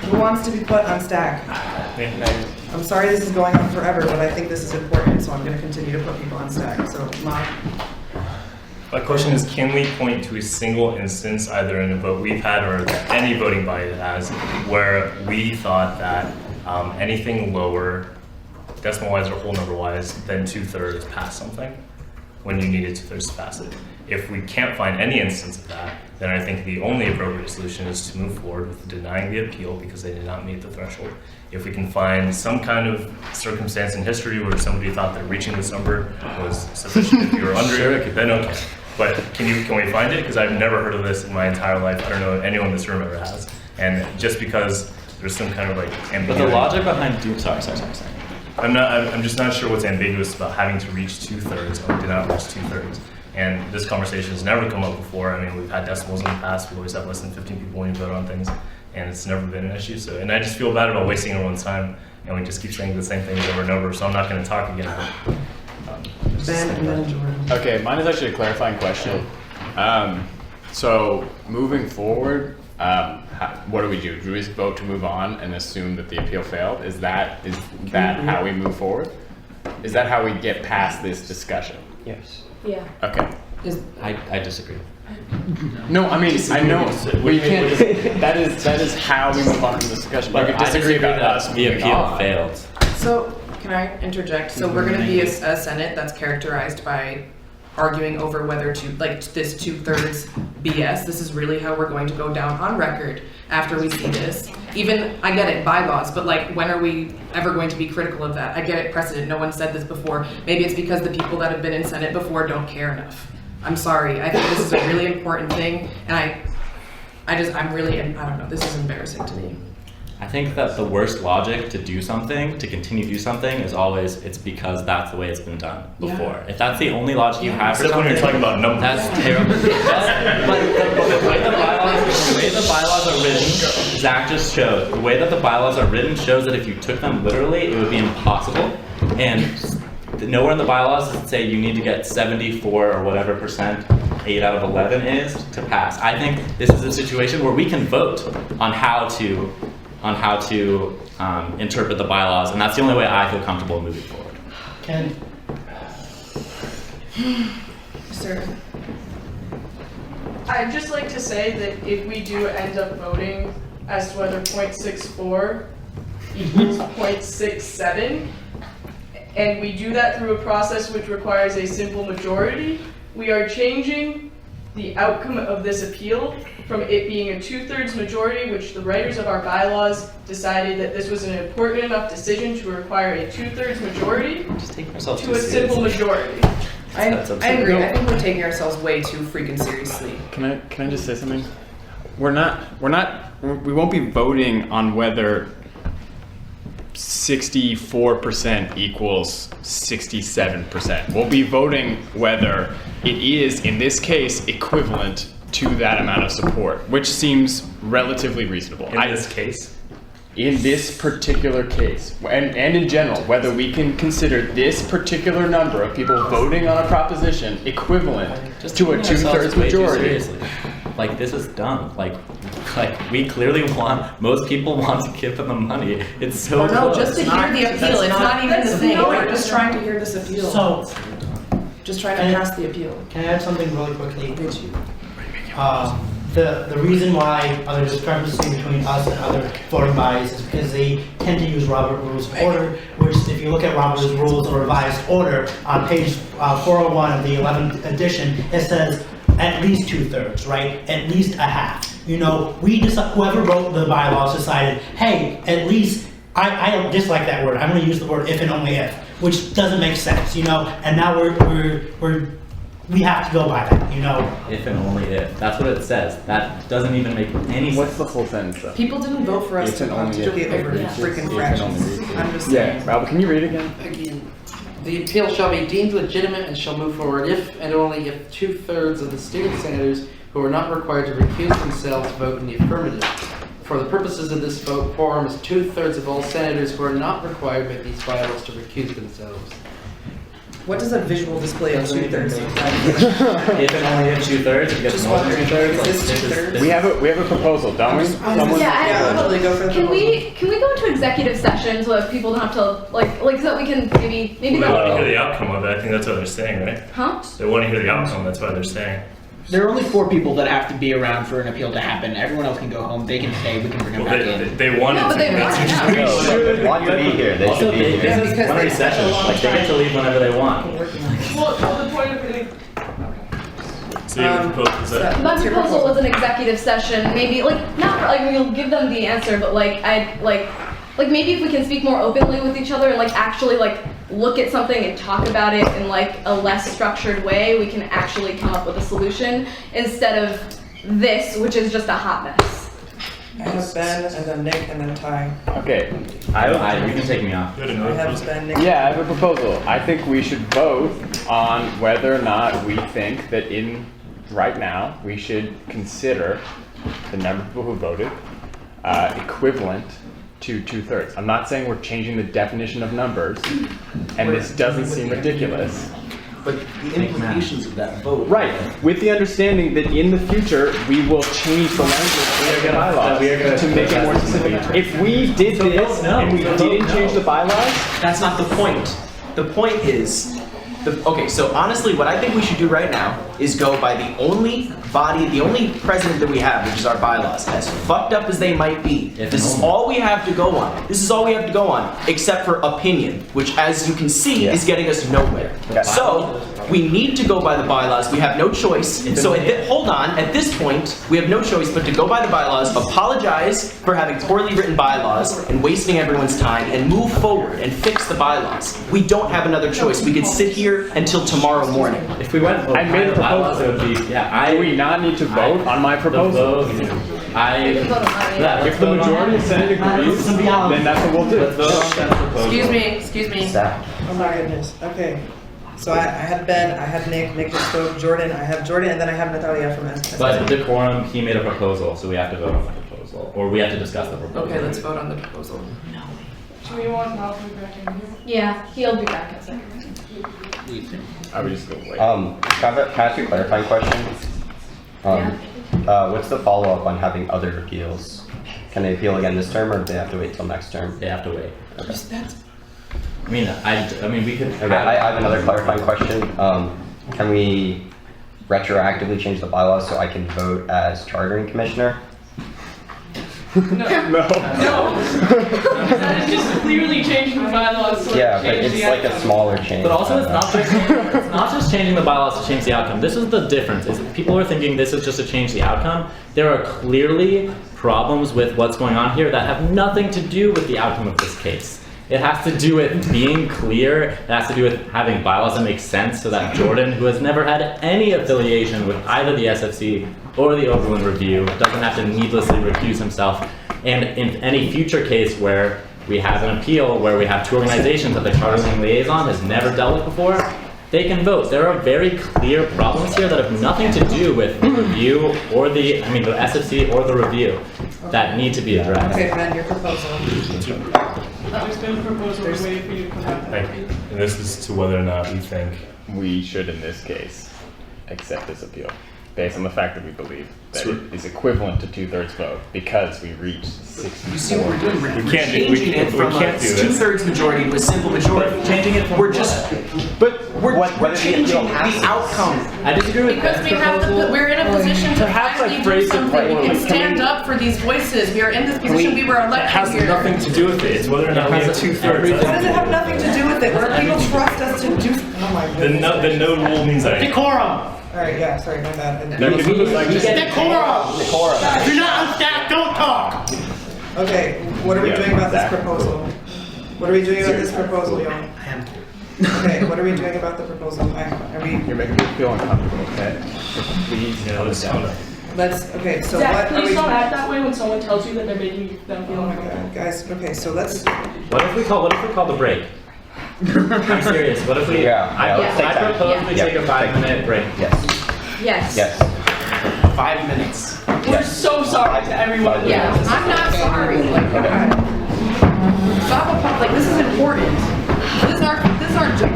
Who wants to be put on stack? I'm sorry this is going on forever, but I think this is important, so I'm going to continue to put people on stack. So, Mark. My question is, can we point to a single instance, either in a vote we've had or any voting body that has, where we thought that anything lower, decimal-wise or whole number-wise, than 2/3 passed something, when you needed 2/3 to pass it? If we can't find any instance of that, then I think the only appropriate solution is to move forward with denying the appeal because they did not meet the threshold. If we can find some kind of circumstance in history where somebody thought that reaching this number was sufficient, if you were under it, then okay. But can we find it? Because I've never heard of this in my entire life. I don't know if anyone in this room ever has. And just because there's some kind of like ambiguity. But the logic behind sorry. I'm just not sure what's ambiguous about having to reach 2/3 and we did not reach 2/3. And this conversation has never come up before. I mean, we've had decimals in the past. We always have less than 15 people when you vote on things, and it's never been an issue. So, and I just feel bad about wasting everyone's time, and we just keep saying the same things over and over. So I'm not going to talk again. Ben and then Jordan. Okay, mine is actually a clarifying question. So moving forward, what do we do? Do we just vote to move on and assume that the appeal failed? Is that how we move forward? Is that how we get past this discussion? Yes. Yeah. Okay. I disagree. No, I mean, I know, but you can't, that is how we move on in the discussion. You But can I disagree disagree about that us the moving appeal on. failed. So, can I interject? So we're gonna be a Senate that's characterized by arguing over whether to, like, this 2/3 BS. This is really how we're going to go down on record after we see this. Even, I get it, bylaws, but like, when are we ever going to be critical of that? I get it, precedent, no one said this before. Maybe it's because the people that have been in Senate before don't care enough. I'm sorry, I think this is a really important thing, and I'm really, I don't know, this is embarrassing to me. I think that the worst logic to do something, to continue to do something, is always it's because that's the way it's been done before. If that's the only logic you have for Except when something, you're talking about numbers. that's terrible. But the way the bylaws are written, Zach just showed, the way that the bylaws are written shows that if you took them literally, it would be impossible. And nowhere in the bylaws does it say you need to get 74 or whatever percent 8 out of 11 is to pass. I think this is a situation where we can vote on how to interpret the bylaws, and that's the only way I feel comfortable moving forward. Ken? Sir. I'd just like to say that if we do end up voting as to whether 0.64 equals 0.67, and we do that through a process which requires a simple majority, we are changing the outcome of this appeal from it being a 2/3 majority, which the writers of our bylaws decided that this was an important enough decision to require a 2/3 majority, to a simple majority. I agree. I think we're taking ourselves way too freaking seriously. Can I just say something? We won't be voting on whether 64% equals 67%. We'll be voting whether it is, in this case, equivalent to that amount of support, which seems relatively reasonable. In this case? In this particular case, and in general, whether we can consider this particular number of people voting on a proposition equivalent to a 2/3 majority. Like, this is dumb. Like we clearly most people want to give them the money. It's so Oh, no, close. just to hear the appeal. It's not even the thing. We're just trying to hear this appeal. So, just trying to pass the appeal. Can I add something really quickly? The reason why there's a discrepancy between us and other voting bodies is because they tend to use Robert Rules of Order, which if you look at Robert's Rules of Revised Order on page 401 of the 11th edition, it says at least 2/3, right? At least a half. You know, whoever wrote the bylaws decided, hey, at least, I don't dislike that word. I'm going to use the word if and only if, which doesn't make sense, you know. And now we have to go by that, you know. If and only if. That's what it says. That doesn't even make any sense. What's the whole sentence though? People didn't vote for us If and to only if. get over freaking fractions. I'm just saying. Yeah, Robert, can you read again? Again, the appeal shall be deemed legitimate and shall move forward if and only if 2/3 of the student senators who are not required to recuse themselves vote in the affirmative. For the purposes of this vote, quorum is 2/3 of all senators who are not required by these bylaws to recuse themselves. What does a visual display of 2/3 look like? If and only if 2/3, it gets Just more than wondering, 2/3. is Like, this this is- 2/3? We have a proposal, don't we? Someone- Yeah, totally go for the can we go into executive session so that people don't have to like so that we can maybe They want to go. hear the outcome of it. I think that's what they're saying, right? Huh? They want to hear the outcome. That's why they're saying. There are only 4 people that have to be around for an appeal to happen. Everyone else can go home. They can stay. We can bring them Well, back in. they wanted No, but to. they That's want usually- to. They want to be here, they Also, should be this here. is plenary session. Like, they get to leave whenever they want. Well, the point of it. So you propose that. My proposal was an executive session, maybe not we'll give them the answer, but I'd maybe if we can speak more openly with each other and actually look at something and talk about it in a less structured way, we can actually come up with a solution instead of this, which is just a hot mess. I have Ben, and then Nick, and then Ty. Okay. You can take me off. I have Ben, Nick. Yeah, I have a proposal. I think we should vote on whether or not we think that right now we should consider the number of people who voted equivalent to 2/3. I'm not saying we're changing the definition of numbers, and this doesn't seem ridiculous. But the implications of that vote. Right, with the understanding that in the future we will change the language of the bylaws to make it more specific. If we did this and we didn't change the bylaws, That's not the point. The point is, Okay, so honestly, what I think we should do right now is go by the only body, the only precedent that we have, which is our bylaws. As fucked up as they might be, this is all we have to go on. This is all we have to go on, except for opinion, which, as you can see, is getting us nowhere. So we need to go by the bylaws. We have no choice. So hold on. At this point, we have no choice but to go by the bylaws, apologize for having poorly written bylaws and wasting everyone's time, and move forward and fix the bylaws. We don't have another choice. We could sit here until tomorrow morning. If we went, I made a proposal. it would be, Do we not need to vote on my proposal? If the majority of Senate agrees, then that's what we'll do. Excuse me. Oh my goodness. Okay. So I had Ben, I had Nick just spoke, Jordan, I have Jordan, and then I have Natalia from S. But the quorum, he made a proposal, so we have to vote on the proposal, or we have to discuss the proposal. Okay, let's vote on the proposal. Do we want Malcolm back in here? Yeah, he'll be back in a second. I would just go wait. Can I ask you a clarifying question? What's the follow-up on having other appeals? Can they appeal again this term, or do they have to wait till next term? They have to wait. Okay. I mean, we could. Okay, I have another clarifying question. Can we retroactively change the bylaws so I can vote as chartering commissioner? No. That is just clearly changing the bylaws. So Yeah, but it's like a smaller change. But also, it's not just changing the bylaws to change the outcome. This is the difference. Is people are thinking this is just to change the outcome. There are clearly problems with what's going on here that have nothing to do with the outcome of this case. It has to do with being clear. It has to do with having bylaws that make sense so that Jordan, who has never had any affiliation with either the SFC or the Oberlin Review, doesn't have to needlessly recuse himself. And in any future case where we have an appeal, where we have two organizations that the chartering liaison has never dealt with before, they can vote. There are very clear problems here that have nothing to do with the review or the SFC or the review that need to be addressed. Okay, Ben, your proposal. There's been a proposal, we're waiting for you to come back. Thank you. And this is to whether or not we think we should, in this case, accept this appeal, based on the fact that we believe that it is equivalent to 2/3 vote because we reached 64. You see what we're doing? We can't do- changing it we from can't a do this. 2/3 majority to a simple majority. Changing it from we're changing the outcome. I disagree with Because we have to, we're in a position to finally do something. We can stand up for these voices. We are in this position, we were It elected has here. nothing to do with it. It's whether or not we have 2/3. How does it have nothing to do with it? Where people trust us to do, oh my goodness. The no rule means that. Decorum! Alright, yeah, sorry, my bad. Decorum! Decorum! If you're not on staff, don't talk! Okay, what are we doing about this proposal? What are we doing about this proposal, y'all? Okay, what are we doing about the proposal? Are we? You're making me feel uncomfortable, okay? Please, let's okay, so Zach, what are please we? don't act that way when someone tells you that they're making them feel Oh my uncomfortable. god, guys, okay, so let's. What if we call the break? I'm serious. What if we? I propose we take a 5-minute break. Yes. Yes. 5 minutes. We're so sorry to everyone. Yeah, I'm not sorry. Like, stop, like, this is important. This is our job.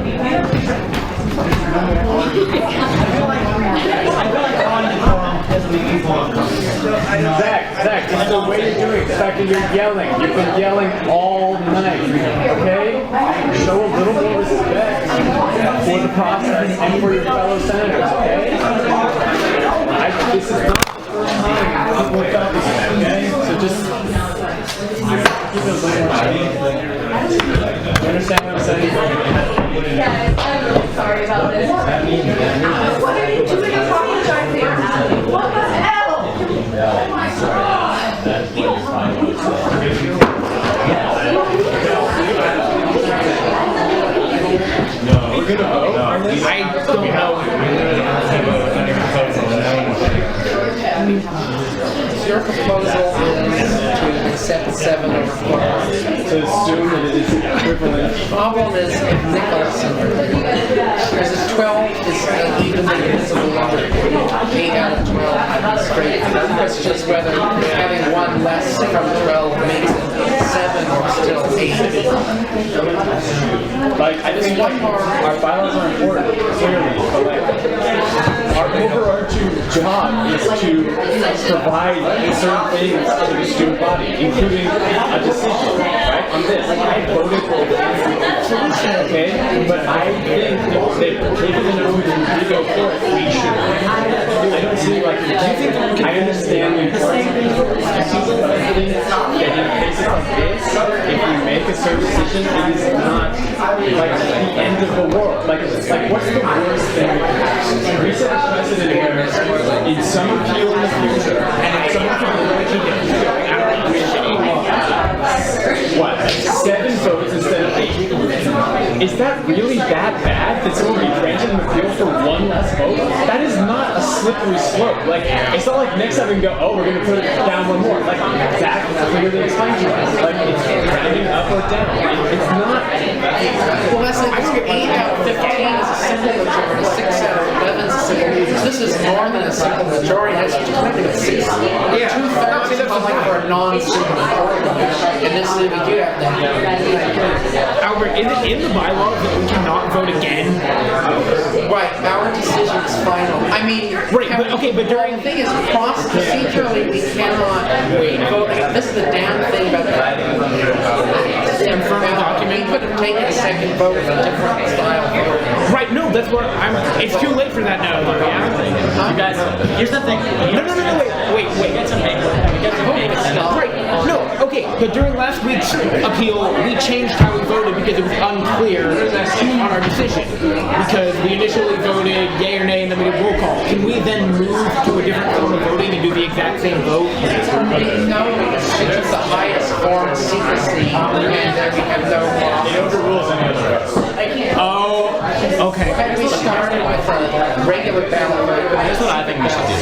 Zach, it's the way you're doing it. The fact that you're yelling. You've been yelling all night, okay? Show a little more respect for the process and for your fellow senators, okay? This is not the first time people have felt this, okay? So just keep it you understand what I'm saying? Guys, I'm really sorry about this. What are you doing apologizing? What the hell? Oh my god! No, we're gonna vote. I don't Your proposal is to accept 7 over 4. To assume that it is equivalent. The problem is if Nicholson, there's a 12 is evenly divisible number. 8 out of 12 straight. The question is whether having one less from 12 makes it 7 or still 8? Like, I think our bylaws are important, clearly, but like, our overarching job is to provide certain things to the student body, including a decision, right, on this. Like, I voted for this, okay? But I think that taking the note to go for it, we should. I don't see, like, I understand the importance of it. I think that in cases like this, if you make a certain decision, it is not like the end of the world. Like what's the worst thing? We set a precedent where in some appeal in the future, and if someone from the what, 7 votes instead of 8? Is that really that bad that someone would be granted an appeal for 1 less vote? That is not a slippery slope. Like, it's not like next time we can go, oh, we're going to put it down 1 more. Like, Zach clearly explained to us. Like, it's rounding up or down. It's not. Well, that's like, 8 out of 15 is a simple majority, 6 out of 11 is a simple majority. This is more than a simple majority, that's technically a 6. Yeah. 2/3 is like for a non-simple majority. And this is, we do have that. Albert, in the bylaws that we cannot vote again. Right, our decision is final. I mean, right, but okay, but during the thing is, procedurally, we cannot vote again. This is the damn thing about that. Confirm document. We could have taken a second vote with a different style vote. Right, no, that's where it's too late for that now, though, yeah? You guys, here's the thing. No, wait. We get to make Right, no, okay, but during last week's appeal, we changed how we voted because it was unclear on our decision. Because we initially voted yay or nay and then we did roll call. Can we then move to a different form of voting and do the exact same vote? No, it's just the highest form of secrecy, and then we have no law. It overrules any other vote. Oh, okay. We started with a regular ballot vote. Here's what I think we should do.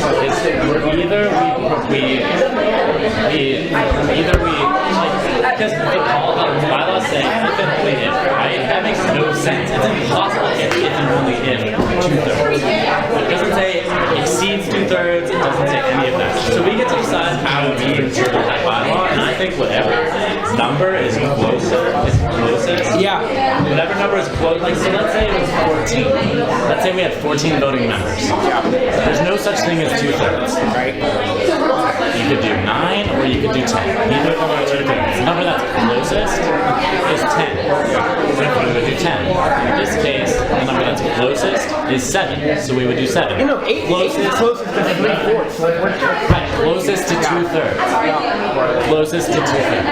Is because the bylaws say infinitely if, right? That makes no sense. It's impossible if and only if 2/3. It doesn't say exceeds 2/3. It doesn't say any of that. So we get to decide how we interpret that bylaw, and I think whatever number is closest. Yeah. Whatever number is close. Like, so let's say it was 14. Let's say we had 14 voting members. There's no such thing as 2/3, right? You could do 9 or you could do 10. Neither of them are 2/3. The number that's closest is 10. So we would do 10. In this case, the number that's closest is 7. So we would do 7. No, 8 is closest to 3/4. Right, closest to 2/3. Closest to 2/3.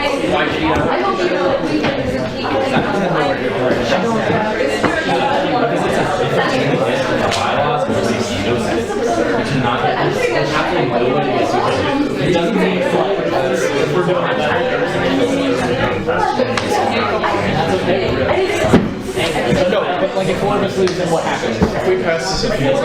It doesn't mean flight because if we're doing that, no, but like if one of us leaves, then what happens? If we pass this appeal,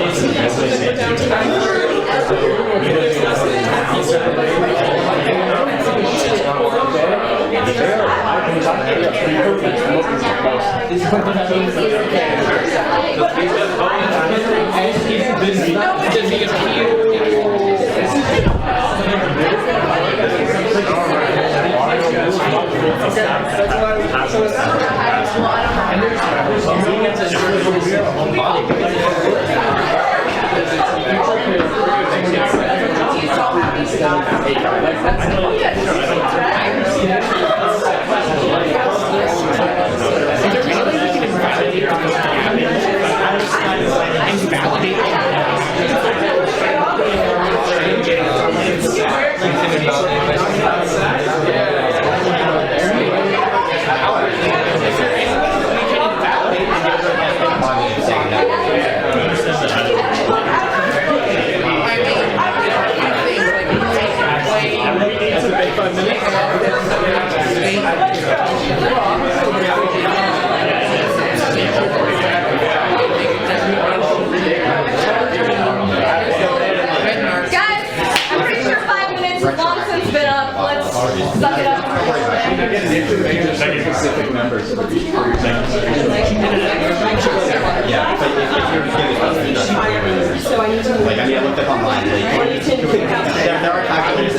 Specific members. Yeah, but if you're like, I mean, I looked up online, there are calculators.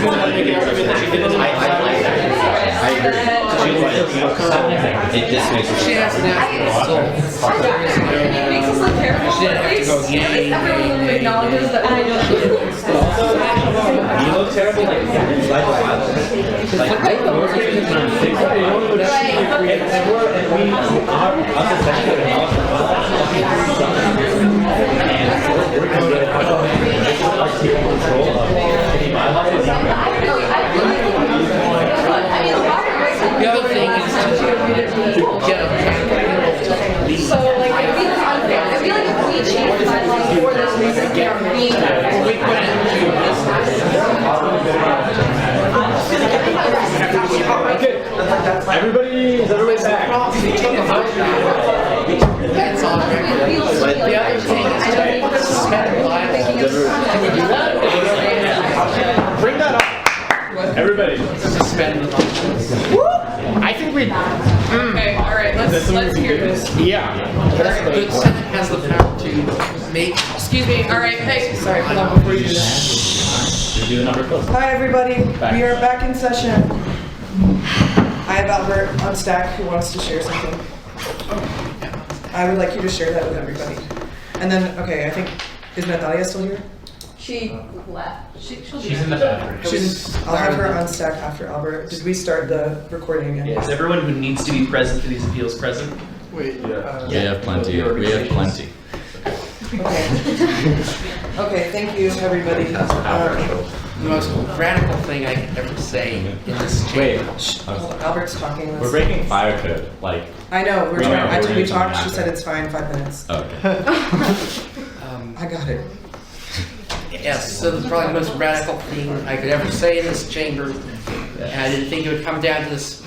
I agree. It just makes it. She has to ask for It makes us look terrible, She but didn't at have to go least yay, everyone acknowledges that I don't. You look terrible like inside the Bible. The other thing is to get a So like, I feel it's unfair. I feel like if we change the bylaws for this reason, we are being Everybody's back. That's on record. But the other thing is to suspend the bylaws. Bring that up. Everybody. Suspend the bylaws. I think we. Okay, all right, let's hear this. Yeah. The Senate has the power to make. Excuse me, all right, hey, sorry, hold on before you do that. You do the number close. Hi, everybody. We are back in session. I have Albert on stack who wants to share something. I would like you to share that with everybody. And then, okay, I think, is Natalia still here? She left. She'll She's in the bathroom. I'll have her on stack after Albert. Did we start the recording again? Is everyone who needs to be present for these appeals present? Wait, We have plenty. We have plenty. Okay. Okay, thank you, everybody. The most radical thing I could ever say in this chamber. Wait. Albert's talking. We're breaking fire code. Like. I know, we're We trying, know, after we're we doing talked, she something said it's fine, 5 minutes. Okay. I got it. Yes, so this is probably the most radical thing I could ever say in this chamber. And I didn't think it would come down to this.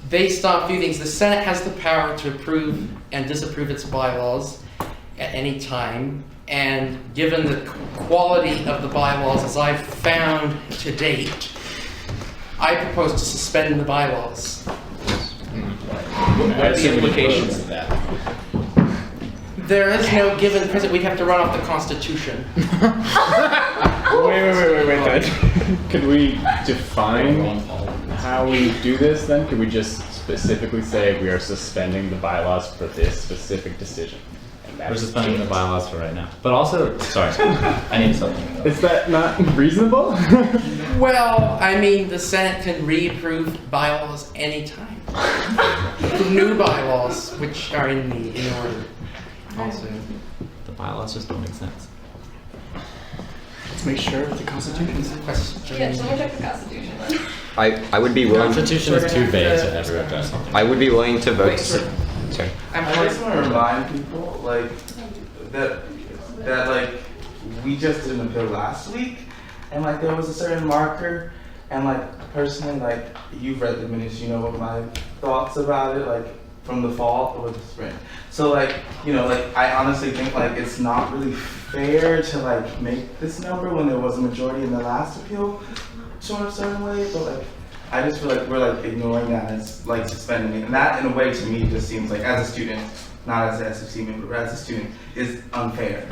Based on a few things, the Senate has the power to approve and disapprove its bylaws at any time. And given the quality of the bylaws as I've found to date, I propose to suspend the bylaws. What are the implications of that? There is no given precedent. We'd have to run off the Constitution. Wait. Could we define how we do this then? Could we just specifically say we are suspending the bylaws for this specific decision? We're suspending the bylaws for right now. But also, sorry, I need something. Is that not reasonable? Well, I mean, the Senate can reapprove bylaws anytime. New bylaws, which are in order. Also, The bylaws just don't make sense. let's make sure the Constitution's question. Yeah, someone check the Constitution. I would be willing. Constitution is too vague to ever address. I would be willing to vote. Sorry. I just want to remind people, like, that like, we just did an appeal last week, and like, there was a certain marker, and like, personally, like, you've read the minutes, you know what my thoughts about it, like, from the fall or the spring. So like, you know, like, I honestly think like it's not really fair to like make this number when there was a majority in the last appeal sort of certain way, but like, I just feel like we're like ignoring that as like suspending it. And that in a way to me just seems like, as a student, not as an SFC member, but as a student, is unfair.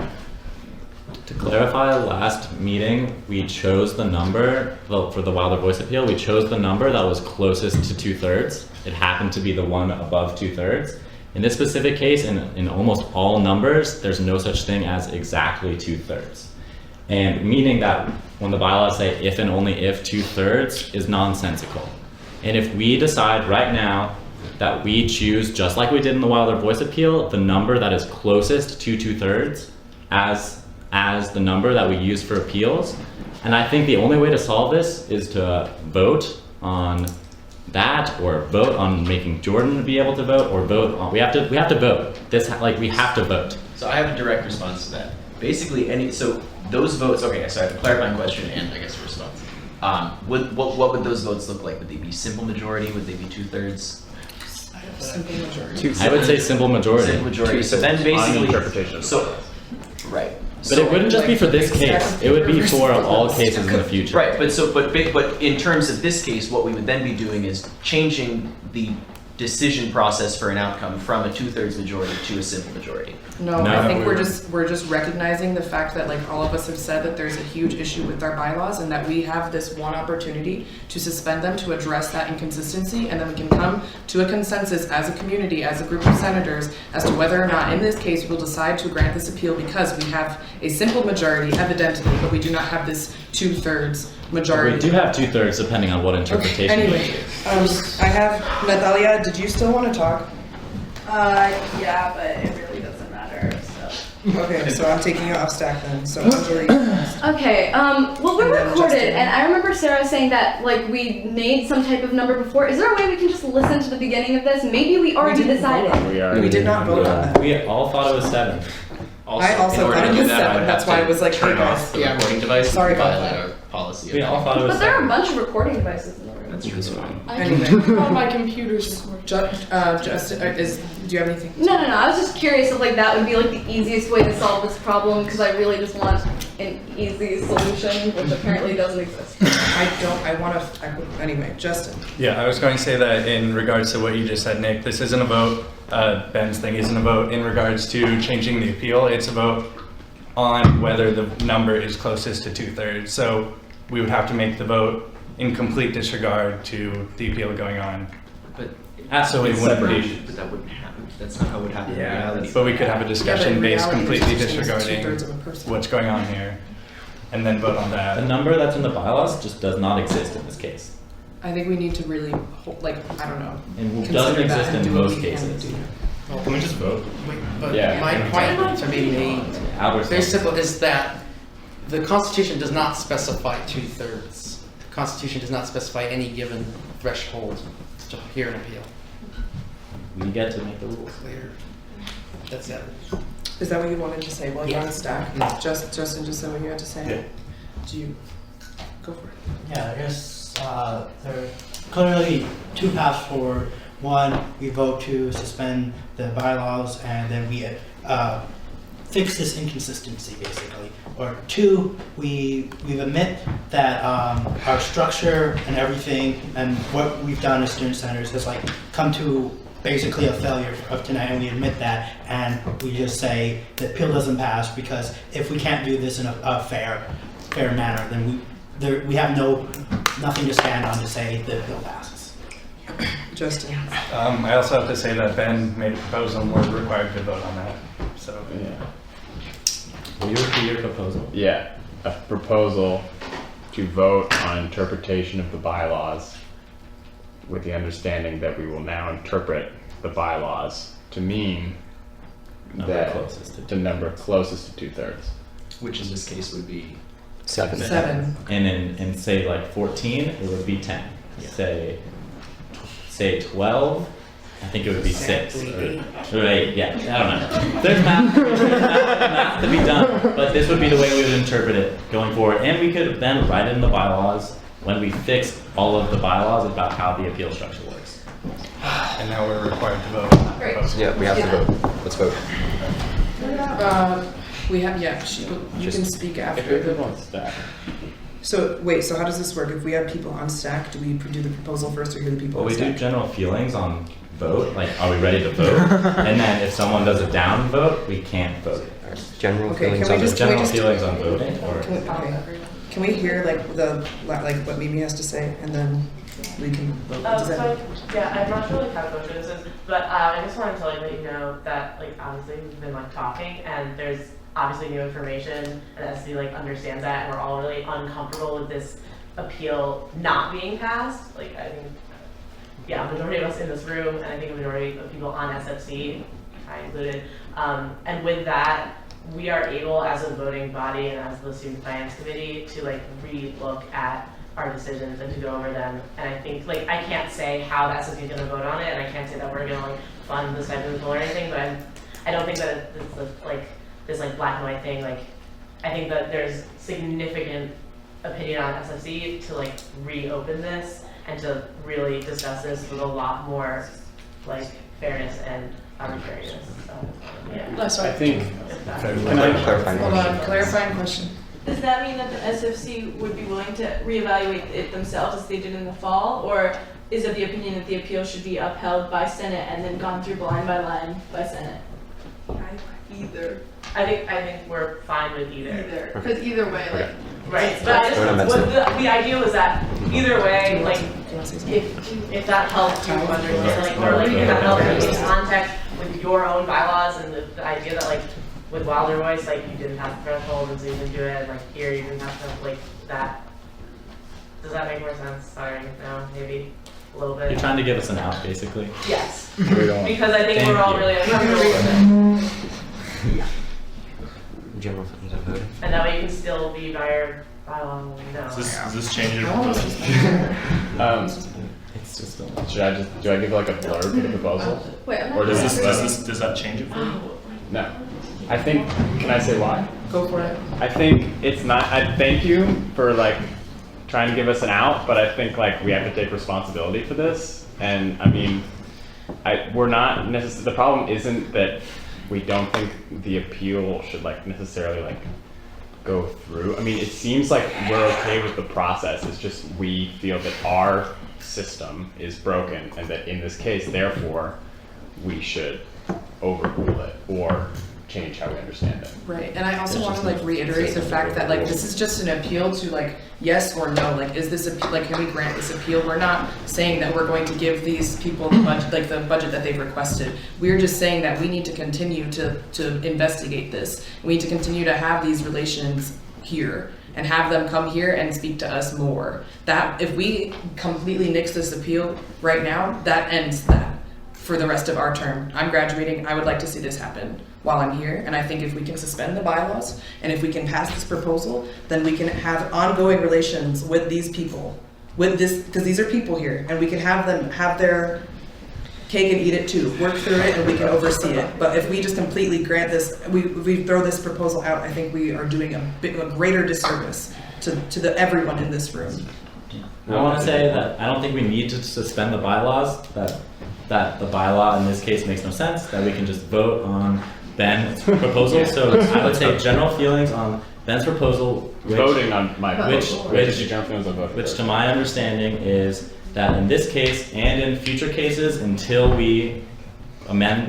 To clarify, last meeting, we chose the number, for the Wilder Voice appeal, we chose the number that was closest to 2/3. It happened to be the one above 2/3. In this specific case, in almost all numbers, there's no such thing as exactly 2/3. And meaning that when the bylaws say if and only if 2/3 is nonsensical. And if we decide right now that we choose, just like we did in the Wilder Voice appeal, the number that is closest to 2/3 as the number that we use for appeals, and I think the only way to solve this is to vote on that, or vote on making Jordan be able to vote, or vote on, we have to vote. We have to vote. So I have a direct response to that. Basically, so those votes, okay, so I have a clarifying question and I guess a response. What would those votes look like? Would they be simple majority? Would they be 2/3? Simple majority. I would say simple majority. Simple majority. So then basically, interpretation. So, right. But it wouldn't just be for this case. It would be for all cases in the future. Right, but in terms of this case, what we would then be doing is changing the decision process for an outcome from a 2/3 majority to a simple majority. No, I think we're just recognizing the fact that like all of us have said that there's a huge issue with our bylaws and that we have this one opportunity to suspend them to address that inconsistency, and then we can come to a consensus as a community, as a group of senators, as to whether or not in this case we'll decide to grant this appeal because we have a simple majority evidently, but we do not have this 2/3 majority. We do have 2/3 depending on what interpretation. Okay, anyway, I have Natalia. Did you still want to talk? Yeah, but it really doesn't matter, so. Okay, so I'm taking you off stack then. So Anjali. Okay, well, we're And then recorded, Justin. and I remember Sarah saying that, like, we made some type of number before. Is there a way we can just listen to the beginning of this? Maybe we already decided. We did not vote on that. We all thought it was 7. I also thought it was 7. That's why I was like, hey turn guys. off the recording device Sorry and about violate that. our policy. We all thought it was But there are a bunch of recording devices in the room. That's true. Anyway. Oh, my computer's Justin, do you have anything? No. I was just curious if, like, that would be, like, the easiest way to solve this problem, because I really just want an easy solution, which apparently doesn't exist. Anyway, Justin. Yeah, I was going to say that in regards to what you just said, Nick, this isn't a vote, Ben's thing isn't a vote in regards to changing the appeal, it's a vote on whether the number is closest to 2/3. So we would have to make the vote in complete disregard to the appeal going on. But so it wouldn't be. But that wouldn't happen. That's not how it would happen in reality. But we could have a discussion based completely disregarding 2/3 of a person. what's going on here, and then vote on that. The number that's in the bylaws just does not exist in this case. I think we need to really, I don't know. And consider doesn't that exist and in do what most we can cases. to do. Can we just vote? But Yeah. my point to be made, Outer very space. simple, is that the Constitution does not specify 2/3. The Constitution does not specify any given threshold to hear an appeal. We get to make the rules. Clear. That's it. Is that what you wanted to say while you're Yeah. on stack? No. Justin, just say what you had to say. Yeah. Do you go for it? Yeah, I guess there are clearly two paths forward. One, we vote to suspend the bylaws, and then we fix this inconsistency, basically. Or two, we admit that our structure and everything, and what we've done as student senators has like come to basically a failure of tonight, and we admit that, and we just say the appeal doesn't pass because if we can't do this in a fair manner, then we have nothing to stand on to say the bill passes. Justin. I also have to say that Ben made a proposal and we're required to vote on that. So Yeah. Will you repeat your proposal? Yeah, a proposal to vote on interpretation of the bylaws with the understanding that we will now interpret the bylaws to mean Number that closest to the number closest to 2/3. Which in this case would be 7. 7. And in say like 14, it would be 10. Say 12, I think it would be 6 or 8. Yeah, I don't know. There's math to be done, but this would be the way we would interpret it going forward. And we could then write it in the bylaws when we fix all of the bylaws about how the appeal structure works. and now we're required to vote. Great. Yeah, we have to vote. Let's vote. We have, you can speak after the. So wait, so how does this work? If we have people on stack, do we do the proposal first or hear the people Well, on we do stack? general feelings on vote, like are we ready to vote? And then if someone does a down vote, we can't vote. General Okay, feelings can on we the just, General feelings on voting, or Can we hear like what Mimi has to say and then we can vote? Does that- I'm not sure like how kosher this is, but I just wanted to let you know that like obviously we've been like talking and there's obviously new information and SC like understands that and we're all really uncomfortable with this appeal not being passed. Like I think majority of us in this room and I think a majority of people on SFC, I included, and with that we are able as a voting body and as the student finance committee to like re-look at our decisions and to go over them. And I think like I can't say how the SFC is going to vote on it, and I can't say that we're going to like fund this type of bill or anything. But I don't think that it's like this like black and white thing. Like I think that there's significant opinion on SFC to like reopen this and to really discuss this with a lot more like fairness and arbitrariness. No, sorry. I think. Can I clarify? Hold on, clarifying question. Does that mean that the SFC would be willing to reevaluate it themselves as they did in the fall? Or is it the opinion that the appeal should be upheld by Senate and then gone through line by line by Senate? Either. I think we're fine with either. Because either way, like. Right, but I just, the idea was that either way, like, if that helps you understand, like, or like, if that helps you in context with your own bylaws and the idea that, like, with Wilder Voice, like, you didn't have the threshold and so you didn't do it, and like, here you didn't have to, like, that. Does that make more sense? Sorry, no, maybe a little bit. You're trying to give us an out, basically. Yes. We don't. Because I think Thank we're all you. really uncomfortable with it. General feelings of voting. And that way you can still be by your bylaw, no. Is this changing? It's just do I give like a blurb for the proposal? Wait, I'm not Or Does that change it for you? No. I think, can I say why? Go for it. I think it's not, I thank you for like trying to give us an out, but I think like we have to take responsibility for this. And I mean, we're not necessarily, the problem isn't that we don't think the appeal should like necessarily like go through. I mean, it seems like we're okay with the process. It's just we feel that our system is broken and that in this case, therefore, we should overrule it or change how we understand it. Right, and I also It's want to just like reiterate the fact that like this is just an appeal to like yes or no. Like, is this like can we grant this appeal? We're not saying that we're going to give these people the budget, like the budget that they've requested. We're just saying that we need to continue to investigate this. We need to continue to have these relations here and have them come here and speak to us more. That if we completely nix this appeal right now, that ends that for the rest of our term. I'm graduating. I would like to see this happen while I'm here. And I think if we can suspend the bylaws and if we can pass this proposal, then we can have ongoing relations with these people, with this, because these are people here, and we can have them have their cake and eat it too. Work through it and we can oversee it. But if we just completely grant this, we throw this proposal out, I think we are doing a greater disservice to everyone in this room. I want to say that I don't think we need to suspend the bylaws, that the bylaw in this case makes no sense, that we can just vote on Ben's proposal. So I would say general feelings on Ben's proposal, Voting on my proposal. which to my understanding is that in this case and in future cases, until we rework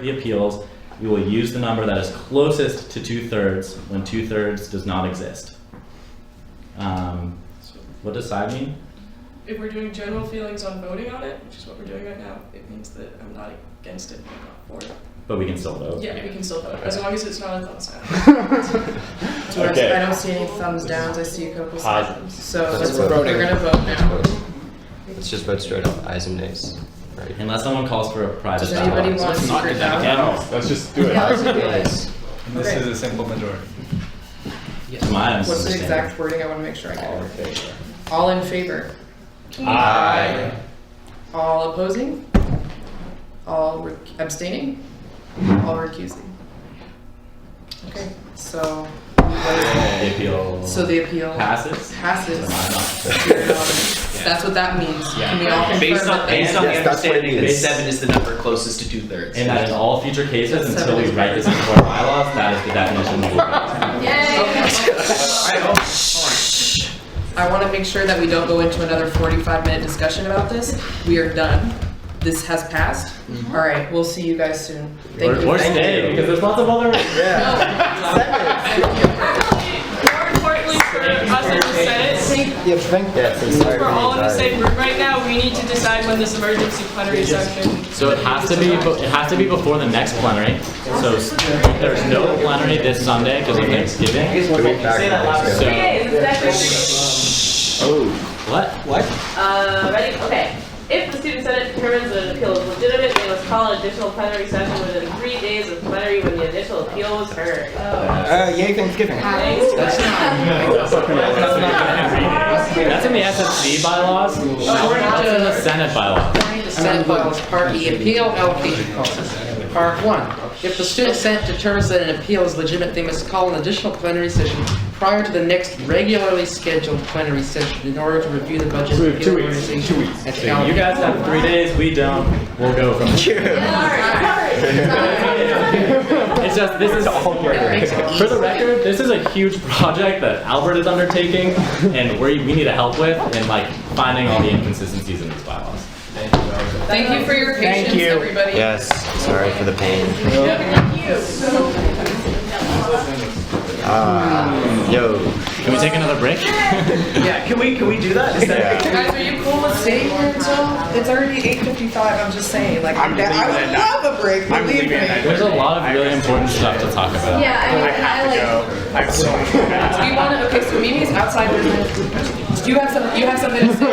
the appeals, we will use the number that is closest to 2/3 when 2/3 does not exist. What does side mean? If we're doing general feelings on voting on it, which is what we're doing right now, it means that I'm not against it, I'm not for it. But we can still vote. Yeah, we can still vote, as long as it's not a thumbs down. Okay. I don't see any thumbs downs, I see a couple thumbs. So Let's we're vote. gonna vote now. Let's just vote straight up, ayes and nays. Right. Unless someone calls for a private Does anybody ballot. want Let's to not secret do that ballot? again. Let's just do it. Ayes and nays. This Okay. is a simple majority. To my What's the understanding. exact wording? I want to make sure I get it. All in favor? Aye. All opposing? All abstaining? All recusing? Okay, so The appeal. So the appeal passes. Passes. To my knowledge. You're not- That's what that means. Can we all confirm Based on, that based on that's- the understanding that 7 is the number closest to 2/3. And that in all future cases, That's until we 7 is write this into our bylaws, that is the definition of I want to make sure that we don't go into another 45-minute discussion about this. We are done. This has passed. All right, we'll see you guys soon. Thank you. Or stay, because there's lots of other. More importantly for us in the Senate, since we're all in the same room right now, we need to decide when this emergency plenary session. So it has to be before the next plenary. So there's no plenary this Sunday because of Thanksgiving. Oh, what? Ready? Okay. If the student senate determines that an appeal is legitimate, they must call an additional plenary session within 3 days of plenary when the initial appeal was heard. Yay, Thanksgiving. That's in the SFC bylaws. That's in the Senate bylaws. Senate bylaws, Part E, appeal allocation clause. Part 1, if the student senate determines that an appeal is legitimate, they must call an additional plenary session prior to the next regularly scheduled plenary session in order to review the budget So we of have the 2 weeks. organization. 2 weeks. and So you allocate. guys have 3 days. We don't. We'll go from. It's just, this is, for the record, this is a huge project that Albert is undertaking, and we need to help with in like finding all the inconsistencies in these bylaws. Thank you for your patience, everybody. Yes, sorry for the pain. Thank you. Yo. Can we take another break? Yeah, can we do that? Is that Guys, are you cool with staying here until? It's already 8:55. I'm just saying, like, I'm I leaving would at nine. love a break. I'm Believe leaving me. at 9:30. There's a lot of really important stuff to talk about. Yeah, I mean, I have to go. I have so much. Do you want to? Okay, so Mimi's outside business. Do you have some? You have something to say?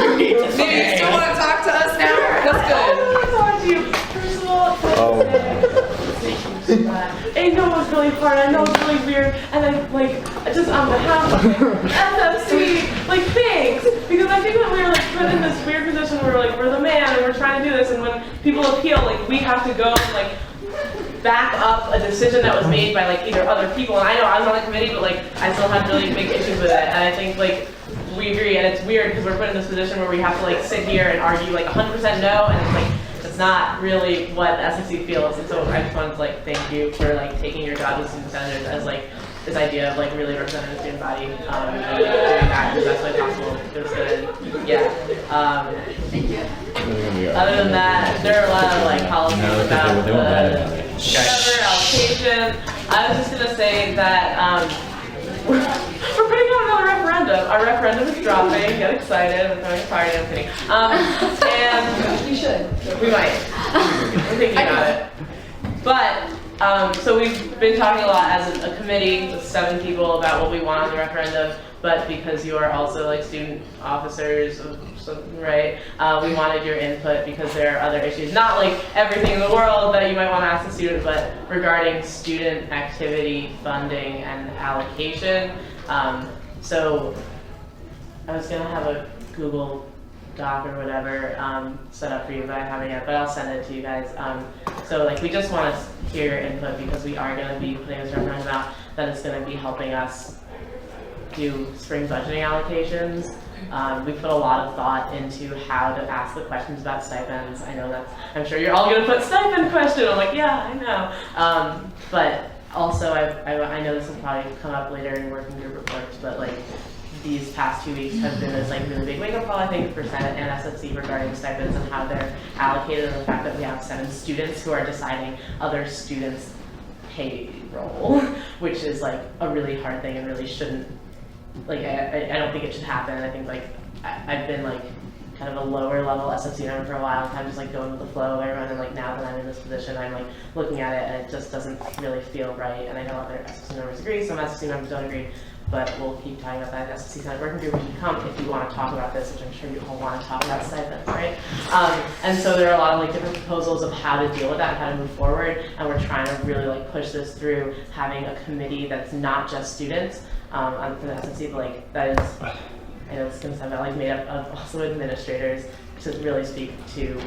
Mimi, you still want to talk to us now? That's good. First of all, I know it's really hard, I know it's really weird, and just on behalf of SFC, thanks! Because I think that we were put in this weird position where we're the man and we're trying to do this, and when people appeal, we have to go and back up a decision that was made by either other people, and I know I was on the committee, but I still had really big issues with it, and I think we agree, and it's weird because we're put in this position where we have to sit here and argue 100% no, and it's not really what the SFC feels, and so I just wanted to thank you for taking your job as student senators as this idea of really representing the student body and doing that in the best way possible. It was good. Yeah. Thank you. Other than that, there are a lot of policies about the whatever allocation. I was just gonna say that we're putting out another referendum. Our referendum is dropping. Get excited. I'm throwing a party. I'm kidding. And we should. We might. We're thinking about it. But so we've been talking a lot as a committee with 7 people about what we want on the referendum. But because you are also student officers, right? We wanted your input because there are other issues, not everything in the world that you might want to ask the student, but regarding student activity funding and allocation. So I was gonna have a Google Doc or whatever set up for you, but I haven't yet. But I'll send it to you guys. So we just want to hear your input because we are gonna be putting this referendum out that is gonna be helping us do spring budgeting allocations. We put a lot of thought into how to ask the questions about stipends. I know I'm sure you're all gonna put stipend question. I'm yeah, I know. But also, I know this will probably come up later in working group reports, but these past 2 weeks have been this really big wake-up call, I think, for Senate and SFC regarding stipends and how they're allocated, and the fact that we have 7 students who are deciding other students' payroll, which is a really hard thing and really shouldn't. I don't think it should happen. I think I've been kind of a lower level SFC member for a while, and kind of just going with the flow of everyone. And now that I'm in this position, I'm looking at it, and it just doesn't really feel right. And I know other SFC members agree, some SFC members don't agree, but we'll keep talking about that in SFC Senate working group. You can come if you want to talk about this, which I'm sure you all want to talk about stipends, right? And so there are a lot of different proposals of how to deal with that, and how to move forward. And we're trying to really push this through having a committee that's not just students. On the SFC, but that is, I know it's gonna sound bad, made up of also administrators to really speak to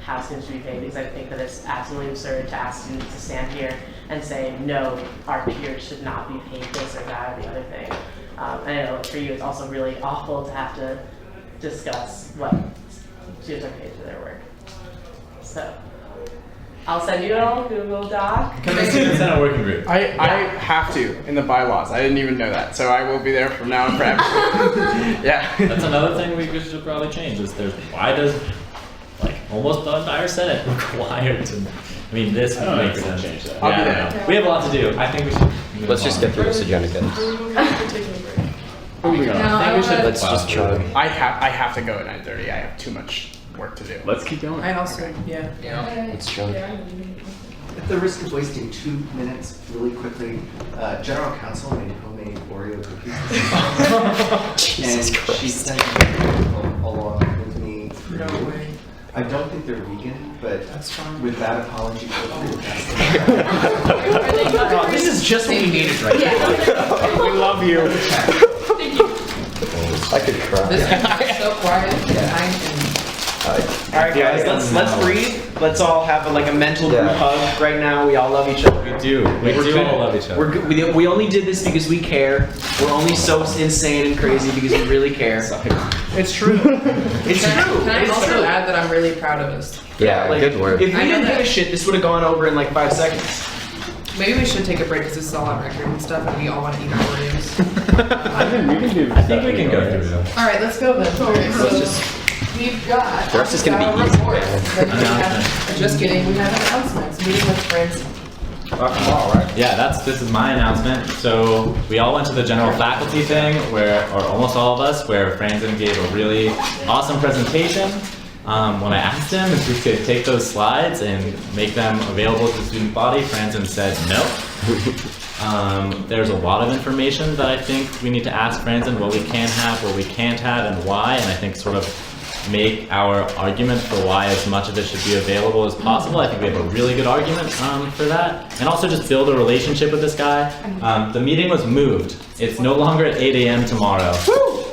how students should be paid, because I think that it's absolutely absurd to ask students to stand here and say, no, our peers should not be paid this or that or the other thing. And I know for you it's also really awful to have to discuss what students are paid for their work. So I'll send you all a Google Doc. Come and student senate working group. I have to in the bylaws. I didn't even know that, so I will be there from now on forever. Yeah. That's another thing we should probably change. Why does almost the entire Senate required to? I mean, this makes sense. Change that. I'll be there. We have a lot to do. I think we should. Let's just get through this agenda, guys. Moving on. I think we should. Let's just chug. I have to go at 9:30. I have too much work to do. Let's keep going. I also, yeah. Let's chug. At the risk of wasting 2 minutes really quickly, General Counsel made homemade Oreo cookies. Jesus and Christ. she sent them along with me. No way. I don't think they're vegan, but with that apology, This is just what we needed right now. We love you. I could cry. This is so quiet that I can. All right, guys, let's breathe. Let's all have a mental group hug right now. We all love each other. We do. We do all love each other. We're good. We only did this because we care. We're only so insane and crazy because we really care. It's true. It's true. Can I It's also true. add that I'm really proud of us? Yeah, good word. If we I know didn't that- give a shit, this would have gone over in 5 seconds. Maybe we should take a break because this is all on record and stuff, and we all want to eat our Oreos. I think we can go through them. All right, let's go then. Okay, so Let's just. we've got. The rest is gonna be our easy. reports. Then we have- Just kidding. We have announcements. Meeting with friends. Yeah, this is my announcement. So we all went to the general faculty thing or almost all of us, where Franzen gave a really awesome presentation. When I asked him if we could take those slides and make them available to the student body, Franzen said no. There's a lot of information that I think we need to ask Franzen what we can have, what we can't have, and why, and I think sort of make our argument for why as much of it should be available as possible. I think we have a really good argument for that. And also just build a relationship with this guy. The meeting was moved. It's no longer at 8 a.m. tomorrow.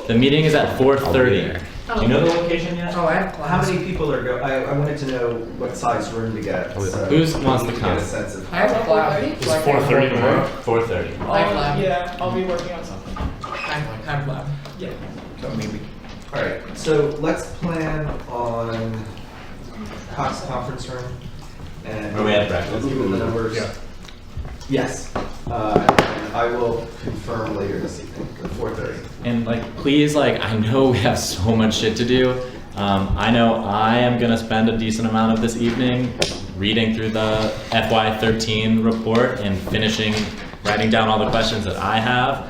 The meeting is at 4:30. Do you know the location yet? Oh, I have How many people are going? I wanted to know what size room to get. So Who wants to we come? Get a sense of. I have a lab. It's 4:30 tomorrow. 4:30. I have lab. Yeah, I'll be working on something. I have lab. Yeah. So maybe. All right. So let's plan on Cox conference room. And Where we had breakfast. Let's give it the numbers. Yeah. Yes. And I will confirm later this evening at 4:30. And please, I know we have so much shit to do. I know I am gonna spend a decent amount of this evening reading through the FY13 report and writing down all the questions that I have.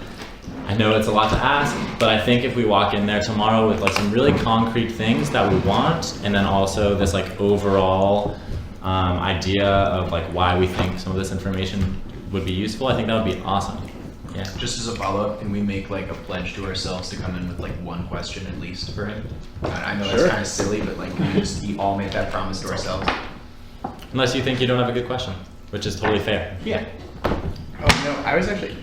I know it's a lot to ask, but I think if we walk in there tomorrow with some really concrete things that we want, and then also this overall idea of why we think some of this information would be useful, I think that would be awesome. Yeah. Just as a follow-up, can we make a pledge to ourselves to come in with one question at least for him? I know that's Sure. kind of silly, but can we just all make that promise to ourselves? Unless you think you don't have a good question, which is totally fair. Yeah. Oh no, I was actually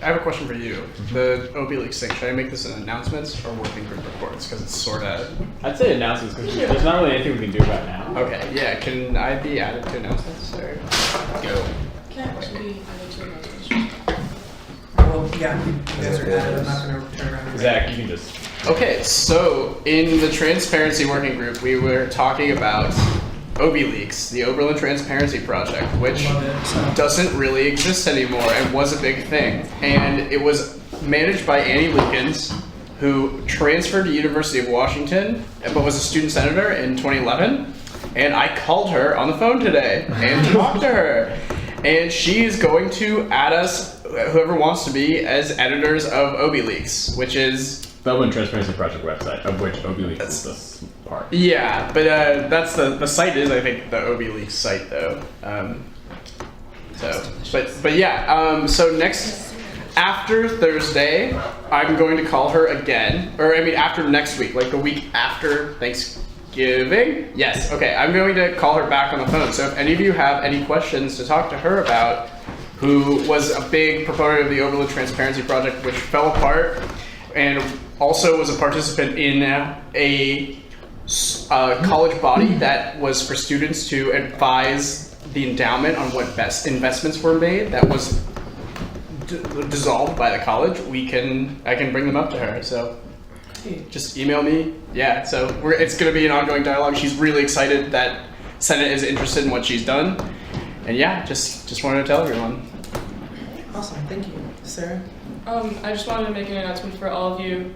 I have a question for you. The OB Leaks thing, should I make this an announcements or working group reports? Because it's sort of. I'd say announcements because there's not really anything we can do right now. Okay, yeah. Can I be added to announcements? Or go. Can I actually be added to announcements? Well, yeah, you guys are added. I'm not gonna turn around. and- Zach, you can just. Okay, so in the transparency working group, we were talking about OB Leaks, the Oberlin Transparency Project, which doesn't really exist anymore and was a big thing. And it was managed by Annie Leakins, who transferred to University of Washington, but was a student senator in 2011. And I called her on the phone today and talked to her. And she is going to add us, whoever wants to be, as editors of OB Leaks, which is The Oberlin Transparency Project website, of which OB Leaks is this part. yeah, but that's the site is I think the OB Leaks site though. But yeah. So next after Thursday, I'm going to call her again, or I mean after next week, the week after Thanksgiving. Yes. Okay. I'm going to call her back on the phone. So if any of you have any questions to talk to her about, who was a big proponent of the Oberlin Transparency Project, which fell apart, and also was a participant in a college body that was for students to advise the endowment on what best investments were made, that was dissolved by the college. I can bring them up to her. So just email me. Yeah. So it's going to be an ongoing dialogue. She's really excited that Senate is interested in what she's done, and yeah, just wanted to tell everyone. Awesome, thank you. Sarah? I just wanted to make an announcement for all of you.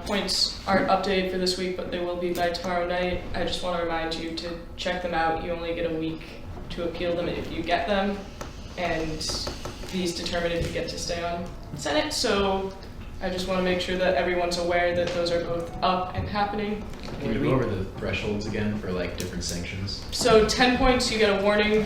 Points aren't updated for this week, but they will be by tomorrow night. I just want to remind you to check them out. You only get a week to appeal them if you get them, and these determine if you get to stay on Senate. So I just want to make sure that everyone's aware that those are both up and happening. Can you go over the thresholds again for different sanctions? So 10 points, you get a warning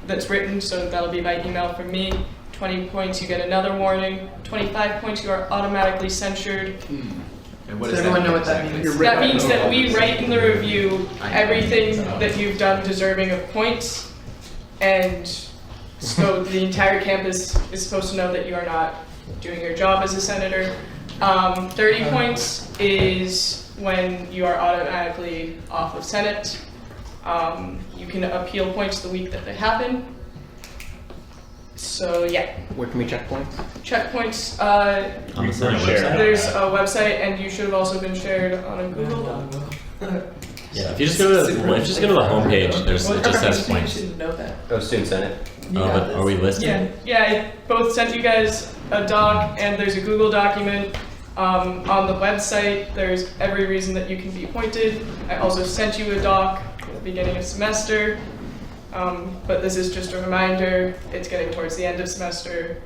that's written, so that'll be by email from me. 20 points, you get another warning. 25 points, you are automatically censured. And what Does does everyone that know mean what that exactly? means? That means that we write in the review everything that you've done deserving of points, and so the entire campus is supposed to know that you are not doing your job as a senator. 30 points is when you are automatically off of Senate. You can appeal points the week that they happen. So yeah. Where can we check points? Checkpoints. On the Senate website. There's a website, and you should have also been shared on a Google Doc. Yeah, if you just go to the homepage, it just says points. You should know that. Oh, Student Senate. Oh, but are we listed? Yeah, I both sent you guys a doc, and there's a Google document. On the website, there's every reason that you can be appointed. I also sent you a doc at the beginning of semester, but this is just a reminder. It's getting towards the end of semester.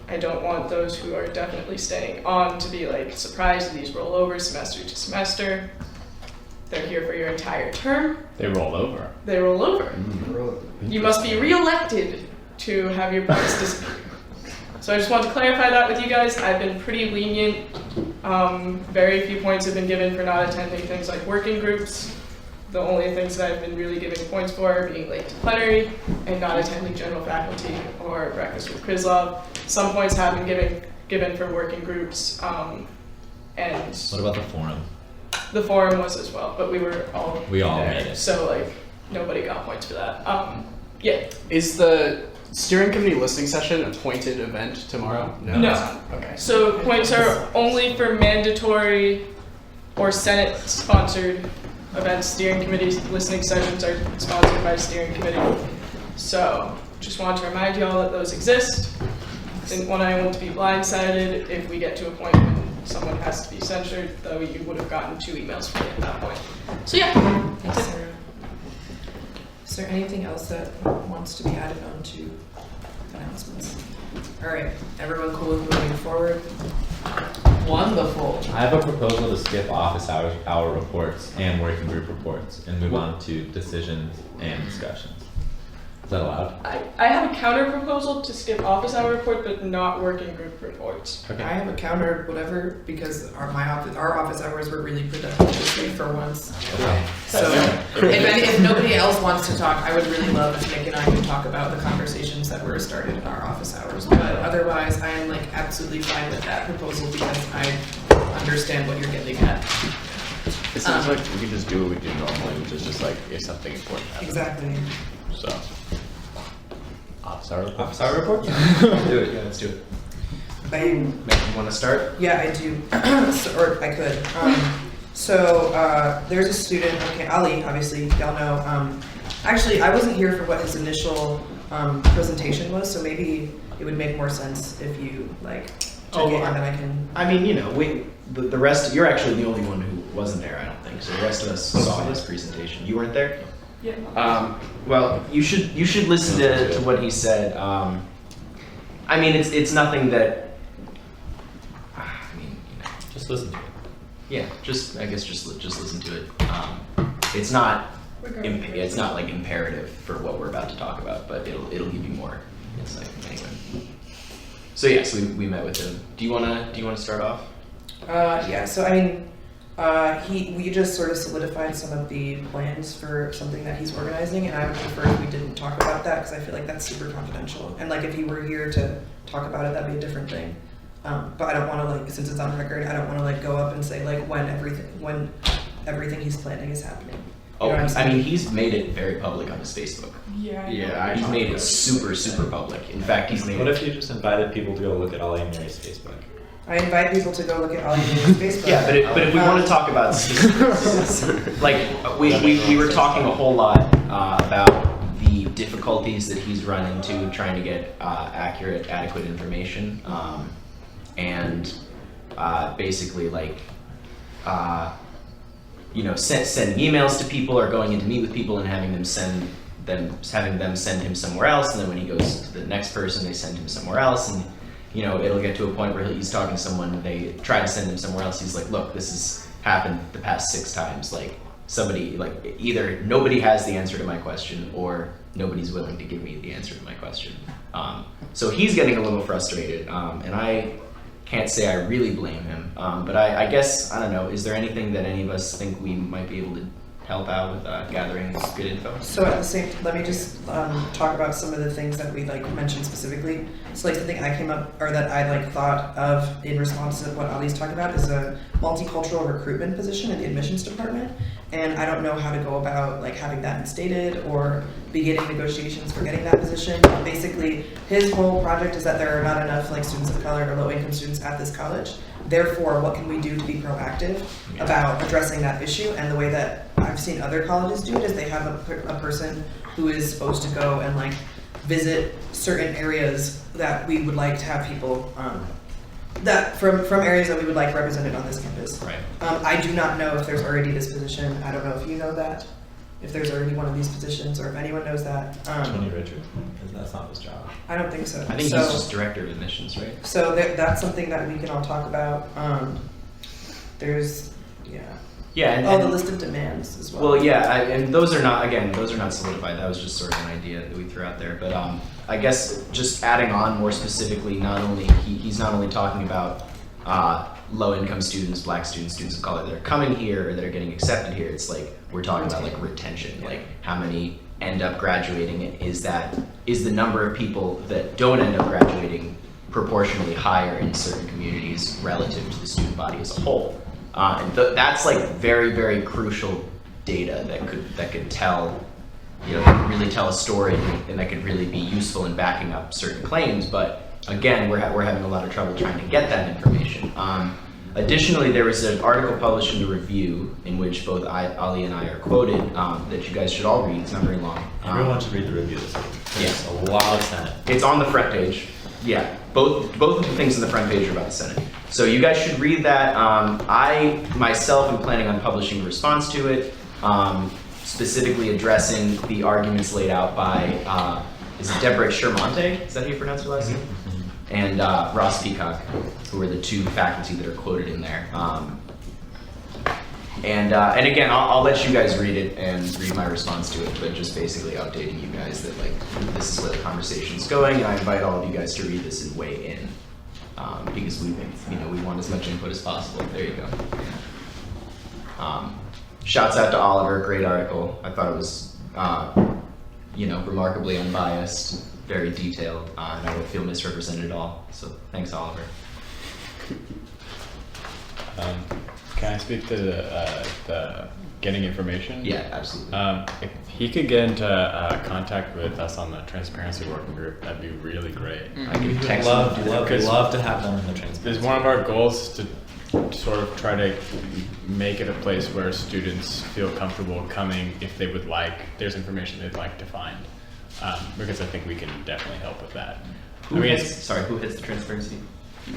I don't want those who are definitely staying on to be like surprised that these roll over semester to semester. They're here for your entire term. They roll over. They roll over. You must be re-elected to have your points disappear. So I just want to clarify that with you guys. I've been pretty lenient. Very few points have been given for not attending things like working groups. The only things that I've been really giving points for are being late to plenary and not attending general faculty or breakfast with Krizlov. Some points have been given for working groups. And What about the forum? the forum was as well, but we all all there. made it. So like nobody got points for that. Yeah. Is the steering committee listening session a pointed event tomorrow? No. Okay. So points are only for mandatory or Senate-sponsored events. Steering committee listening sessions are sponsored by steering committee. So just wanted to remind you all that those exist. Didn't want anyone to be blindsided if we get to a point when someone has to be censured, though you would have gotten 2 emails from me at that point. So yeah. Thanks, Sarah. Is there anything else that wants to be added on to announcements? All right, everyone cool with moving forward? Wonderful. I have a proposal to skip office hour reports and working group reports and move on to decisions and discussions. Is that allowed? I have a counter proposal to skip office hour report, but not working group reports. Okay. I have a counter, whatever, because our office hours were really productive this week for once. Okay. So if nobody else wants to talk, I would really love if Nick and I could talk about the conversations that were started in our office hours. But otherwise, I am like absolutely fine with that proposal because I understand what you're getting at. It sounds like we can just do what we do normally, which is just like if something important happens. Exactly. So. Office hour reports? Office hour reports? Do it. Yeah, let's do it. Bang. You want to start? Yeah, I do. Or I could. There's a student, okay, Ali, obviously, y'all know. Actually, I wasn't here for what his initial presentation was, so maybe it would make more sense if you, like, took it and then I can... I mean, you know, the rest, you're actually the only one who wasn't there, I don't think. So the rest of us saw his presentation. You weren't there? Yeah. Well, you should listen to what he said. I mean, it's nothing that. Just listen to it. Yeah, I guess just listen to it. It's not it's not like imperative for what we're about to talk about, but it'll give you more insight anyway. So yes, we met with him. Do you wanna start off? Yeah, so I mean, we just sort of solidified some of the plans for something that he's organizing, and I would prefer if we didn't talk about that because I feel like that's super confidential. And like if he were here to talk about it, that'd be a different thing. But I don't want to like, since it's on record, I don't want to like go up and say like when everything he's planning is happening. You know what I'm I saying? mean, he's made it very public on his Facebook. Yeah. He's made it super public. In fact, he's made What it. if you just invited people to go look at Ollie and Mary's Facebook? I invite people to go look at Ollie Davis' Facebook. Yeah, but if we want to talk about specifics, like we were talking a whole lot about the difficulties that he's run into trying to get adequate information, and basically like sending emails to people or going in to meet with people and having them send him somewhere else, and then when he goes to the next person, they send him somewhere else, and it'll get to a point where he's talking to someone, they try to send him somewhere else. He's like, look, this has happened the past 6 times. Like somebody, like either nobody has the answer to my question or nobody's willing to give me the answer to my question. So he's getting a little frustrated, and I can't say I really blame him. But I guess, I don't know, is there anything that any of us think we might be able to help out with gathering good info? So at the same, let me just talk about some of the things that we like mentioned specifically. So like the thing I came up, or that I like thought of in response to what Ali's talking about is a multicultural recruitment position in the admissions department. And I don't know how to go about like having that instated or beginning negotiations for getting that position. Basically, his whole project is that there are not enough like students of color or low income students at this college. Therefore, what can we do to be proactive about addressing that issue? And the way that I've seen other colleges do it, is they have a person who is supposed to go and like visit certain areas that we would like to have people, that from areas that we would like represented on this campus. Right. I do not know if there's already this position. I don't know if you know that, if there's already one of these positions, or if anyone knows that. Tony Richard, because that's not his job. I don't think so. I think he's just director of admissions, right? So that's something that we can all talk about. There's, Yeah, and, the list of demands as well. Well, yeah, and those are not solidified. That was just sort of an idea that we threw out there. But I guess just adding on more specifically, he's not only talking about low-income students, black students, students of color that are coming here or that are getting accepted here. It's like we're talking about like retention, like how many end up graduating. Is the number of people that don't end up graduating proportionally higher in certain communities relative to the student body as a whole? And that's like very, very crucial data that could tell, really tell a story, and that could really be useful in backing up certain claims. But again, we're having a lot of trouble trying to get that information. Additionally, there was an article published in the Review in which both Ali and I are quoted that you guys should all read. It's not very long. Everyone should read the Review this week. Yes, a lot of Senate. It's on the front page. Yeah, both of the things on the front page are about the Senate. So you guys should read that. I myself am planning on publishing a response to it, specifically addressing the arguments laid out by, is it Deborah Shermonte? Is that how you pronounce her last name? And Ross Peacock, who are the two faculty that are quoted in there. And again, I'll let you guys read it and read my response to it, but just basically updating you guys that like this is where the conversation's going, and I invite all of you guys to read this and weigh in, because we want as much input as possible. There you go. Shouts out to Oliver, great article. I thought it was, remarkably unbiased, very detailed, and I don't feel misrepresented at all. So thanks, Oliver. Can I speak to the getting information? Yeah, absolutely. If he could get into contact with us on the transparency working group, that'd be really great. I could text love to have them in the transparency. Is one of our goals to sort of try to make it a place where students feel comfortable coming if they would like. There's information they'd like to find, because I think we can definitely help with that. Who hits the transparency?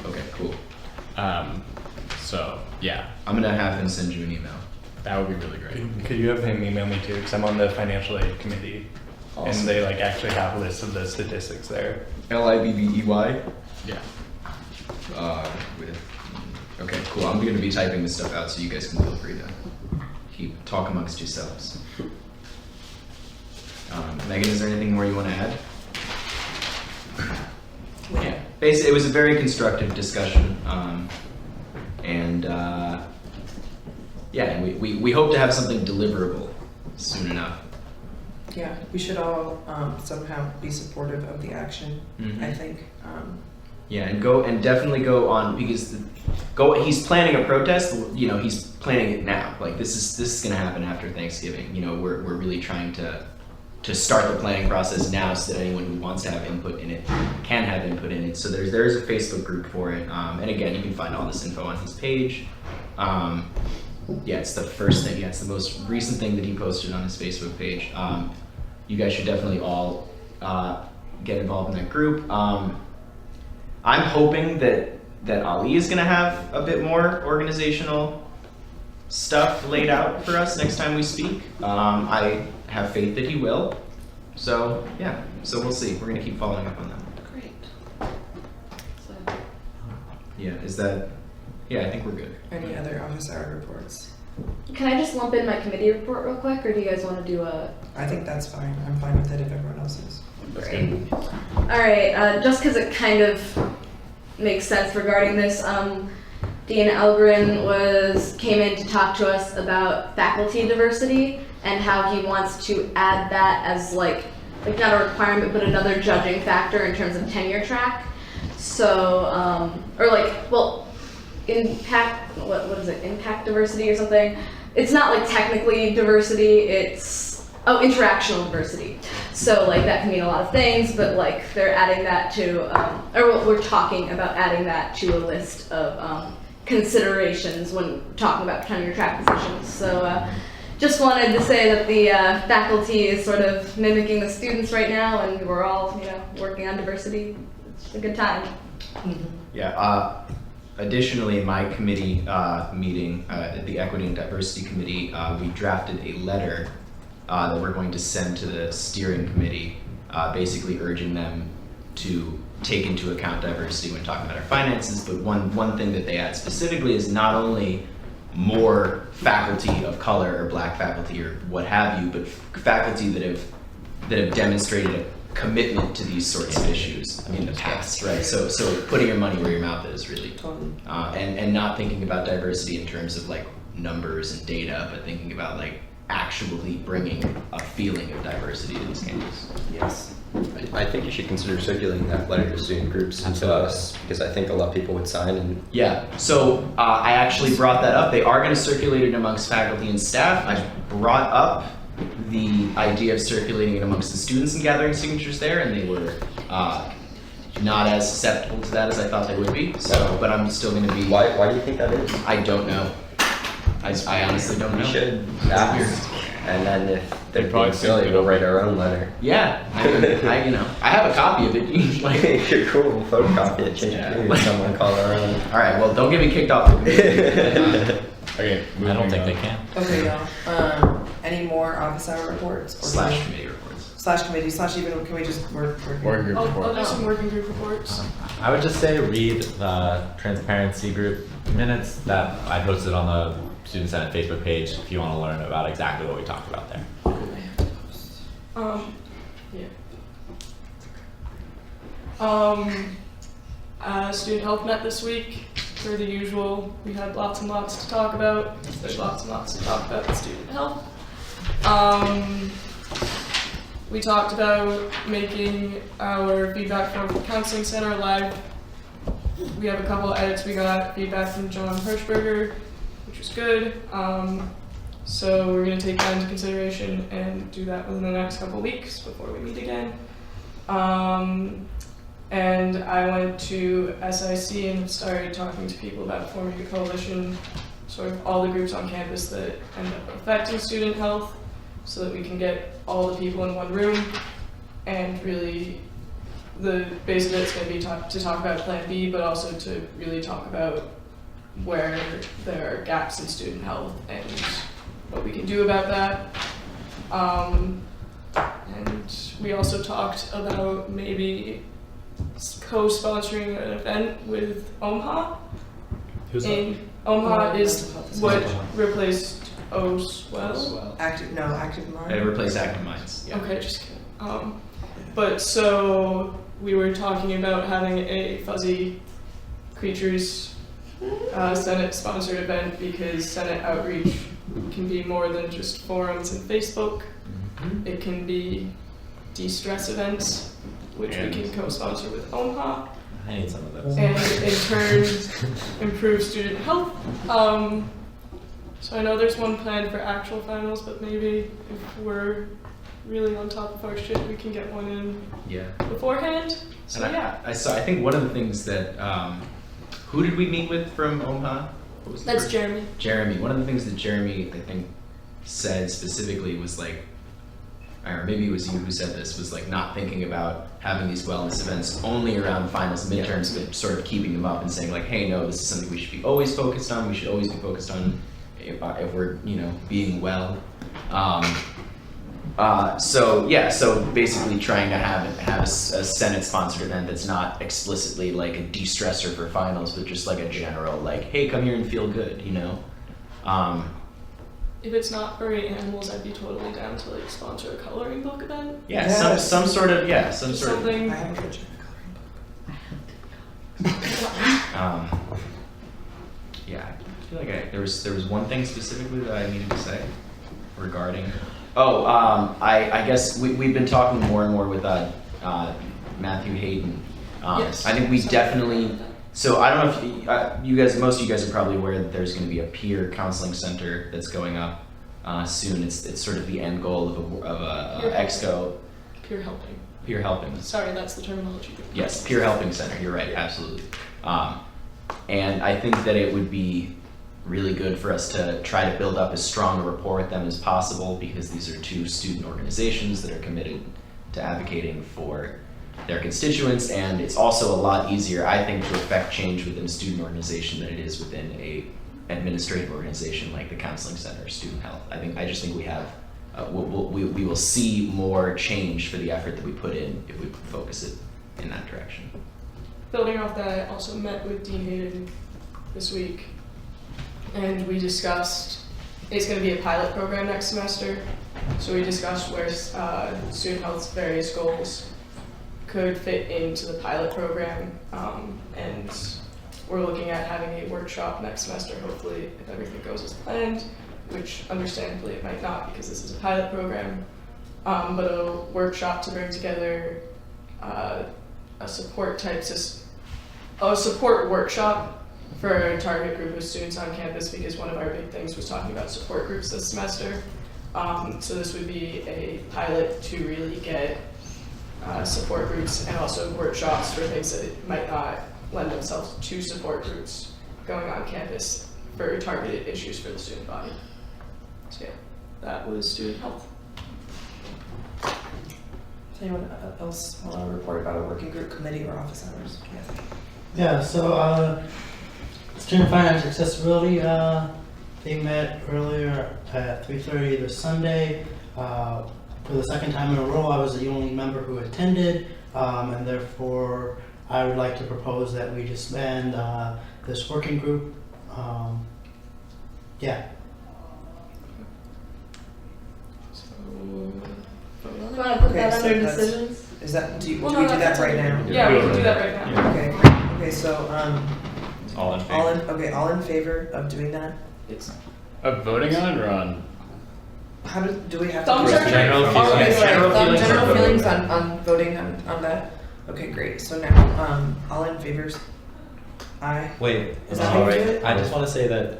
Okay, cool. So yeah, I'm gonna have him send you an email. That would be really great. Could you have him email me too? Because I'm on the financial aid committee, Awesome. and they like actually have lists of the statistics there. LIBBEY? Yeah. Okay, cool. I'm gonna be typing this stuff out, so you guys can feel free to talk amongst yourselves. Megan, is there anything more you want to add? Yeah. Basically, it was a very constructive discussion, and we hope to have something deliverable soon enough. Yeah, we should all somehow be supportive of the action. I think. Yeah, and definitely go on, because he's planning a protest. He's planning it now. Like this is going to happen after Thanksgiving. We're really trying to start the planning process now, so that anyone who wants to have input in it can have input in it. So there's a Facebook group for it, and again, you can find all this info on his page. It's the first thing. Yeah, it's the most recent thing that he posted on his Facebook page. You guys should definitely all get involved in that group. I'm hoping that Ali is going to have a bit more organizational stuff laid out for us next time we speak. I have faith that he will. So yeah, so we'll see. We're going to keep following up on that. Great. I think we're good. Any other office hour reports? Can I just lump in my committee report real quick, or do you guys want to do a... I think that's fine. I'm fine with it if everyone else is. Great. All right, just because it kind of makes sense regarding this, Dean Elgren came in to talk to us about faculty diversity and how he wants to add that as like not a requirement, but another judging factor in terms of tenure track. So, impact, what is it, impact diversity or something? It's not like technically diversity, it's, interactional diversity. So like that can mean a lot of things, but like they're adding that to, we're talking about adding that to a list of considerations when talking about tenure track positions. So just wanted to say that the faculty is sort of mimicking the students right now, and we're all, working on diversity. It's a good time. Yeah. Additionally, in my committee meeting, the Equity and Diversity Committee, we drafted a letter that we're going to send to the steering committee, basically urging them to take into account diversity when talking about our finances. But one thing that they add specifically is not only more faculty of color or black faculty or what have you, but faculty that have demonstrated a commitment to these sorts of issues in the past, right? So putting your money where your mouth is, really, and not thinking about diversity in terms of like numbers and data, but thinking about like actually bringing a feeling of diversity to this campus. Yes. I think you should consider circulating that letter to student groups and to us, because I think a lot of people would sign. And yeah, so I actually brought that up. They are going to circulate it amongst faculty and staff. I brought up the idea of circulating it amongst the students and gathering signatures there, and they were not as susceptible to that as I thought they would be. So, but I'm still going to be. Why do you think that is? I don't know. I honestly don't know. We should ask, and then if they're being silly, we'll write our own letter. Yeah, I have a copy of it. Like, you're cool. We'll photocopy it, change it to someone call our own. All right. Well, don't get me kicked off the committee. Okay, I don't think they can. Okay, y'all. Any more office hour reports? Or Committee reports. Committee even, can we just work Working group I'll do some working group reports. I would just say read the transparency group minutes that I posted on the Student Senate Facebook page if you want to learn about exactly what we talked about there. Student health met this week. Per the usual, we had lots and lots to talk about. There's lots and lots to talk about with student health. We talked about making our feedback from the counseling center live. We have a couple of edits. We got feedback from John Hirschberger, which was good. So we're going to take that into consideration and do that within the next couple of weeks before we meet again. And I went to SIC and started talking to people about forming a coalition, sort of all the groups on campus that end up affecting student health, so that we can get all the people in one room. And really, the base of it's going to be to talk about Plan B, but also to really talk about where there are gaps in student health and what we can do about that. And we also talked about maybe co-sponsoring an event with OMHA. Who's that? OMHA is what replaced OSWEL. Active Minds. It replaced Active Minds. Yeah. Okay, just kidding. But so we were talking about having a Fuzzy Creatures Senate-sponsored event, because Senate outreach can be more than just forums and Facebook. It can be de-stress events, which we can co-sponsor with OMHA. I need some of those. And in turn, improve student health. So I know there's one planned for actual finals, but maybe if we're really on top of our shit, we can get one in beforehand. So And yeah. I think one of the things that, who did we meet with from OMHA? What was the That's first? Jeremy. Jeremy. One of the things that Jeremy, I think, said specifically was like, or maybe it was you who said this, was like not thinking about having these wellness events only around finals and midterms, but sort of keeping them up and saying like, hey, no, this is something we should be always focused on. We should always be focused on if we're, being well. So basically trying to have a Senate-sponsored event that's not explicitly like a de-stressor for finals, but just like a general like, hey, come here and feel good, If it's not furry animals, I'd be totally down to like sponsor a coloring book event. Yeah, some sort of something. I have a picture. I feel like there was one thing specifically that I needed to say regarding. I guess we've been talking more and more with Matthew Hayden. Yes. I think we definitely. So I don't know if most of you guys are probably aware that there's going to be a peer counseling center that's going up soon. It's sort of the end goal of a EXCO. Peer helping. Peer helping. Sorry, that's the terminology. Yes, peer helping center. You're right, absolutely. And I think that it would be really good for us to try to build up as strong a rapport with them as possible, because these are two student organizations that are committed to advocating for their constituents, and it's also a lot easier, I think, to affect change within a student organization than it is within a administrative organization like the Counseling Center or Student Health. I just think we have, we will see more change for the effort that we put in if we focus it in that direction. Building off that, I also met with Dean Hayden this week, and we discussed, it's going to be a pilot program next semester, so we discussed where Student Health's various goals could fit into the pilot program, and we're looking at having a workshop next semester, hopefully, if everything goes as planned, which understandably it might not because this is a pilot program, but a workshop to bring together a support workshop for a target group of students on campus, because one of our big things was talking about support groups this semester. So this would be a pilot to really get support groups and also workshops for things that might not lend themselves to support groups going on campus for targeted issues for the student body. So yeah, that was Student Health. Does anyone else want to report about a working group, committee, or office hours? Yeah, so student finance accessibility, they met earlier at 3:30 this Sunday. For the second time in a row, I was the only member who attended, and therefore I would like to propose that we disband this working group. Yeah. Want to put that under decisions? Is that, do Well, we no, do that that's right okay. now? Yeah, we can do that right now. Okay, great. Okay, so, All in favor? all in favor of doing that? It's Of voting on it or on? How do we have Thumbs to? are general Oh, okay, feelings. sorry. General General feelings. feelings on voting on that? Okay, great. So now, all in favor? Aye. Wait, Is that how you do it? I just want to say that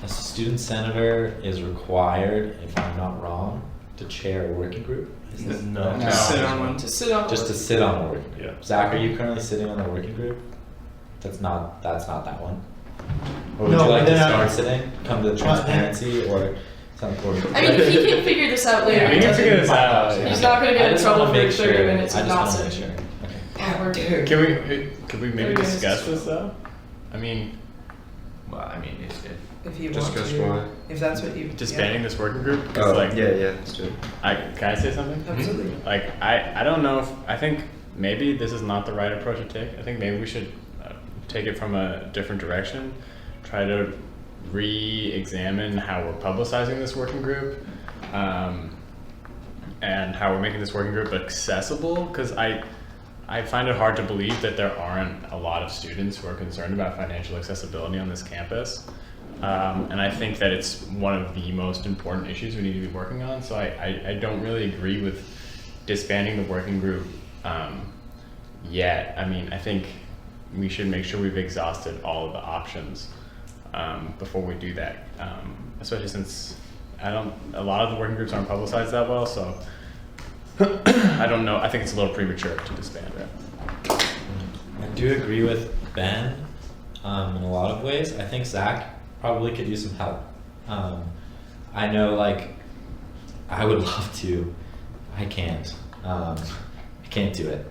a student senator is required, if I'm not wrong, to chair a working group. Is this- No. To sit on one. To sit on Just to sit on a working group. Yeah. Zach, are you currently sitting on the working group? That's not that one. Or would No, you like but to then start sitting? Come to transparency or something? I mean, he can figure this out later. Yeah, we He can doesn't- figure this out. He's not going to get I in just trouble wanna for make 30 sure. minutes I of just not wanna make sitting. sure. Could we maybe discuss this though? I mean, Well, I mean, If you Just want go to, forward. if that's what you. disbanding this working group? 'Cause, Oh, like, yeah, let's do it. can I say something? Absolutely. Like, I don't know if, I think maybe this is not the right approach to take. I think maybe we should take it from a different direction, try to re-examine how we're publicizing this working group, and how we're making this working group accessible, because I find it hard to believe that there aren't a lot of students who are concerned about financial accessibility on this campus. And I think that it's one of the most important issues we need to be working on. So I don't really agree with disbanding the working group yet. I mean, I think we should make sure we've exhausted all of the options before we do that. Especially since a lot of the working groups aren't publicized that well, so I don't know. I think it's a little premature to disband it. I do agree with Ben in a lot of ways. I think Zach probably could use some help. I know, like, I would love to. I can't. I can't do it.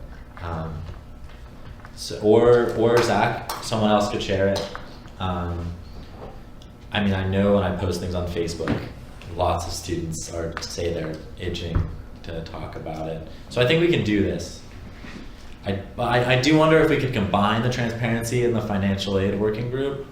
So, or Zach, someone else could share it. I mean, I know when I post things on Facebook, lots of students say they're itching to talk about it. So I think we can do this. I do wonder if we could combine the transparency and the financial aid working group.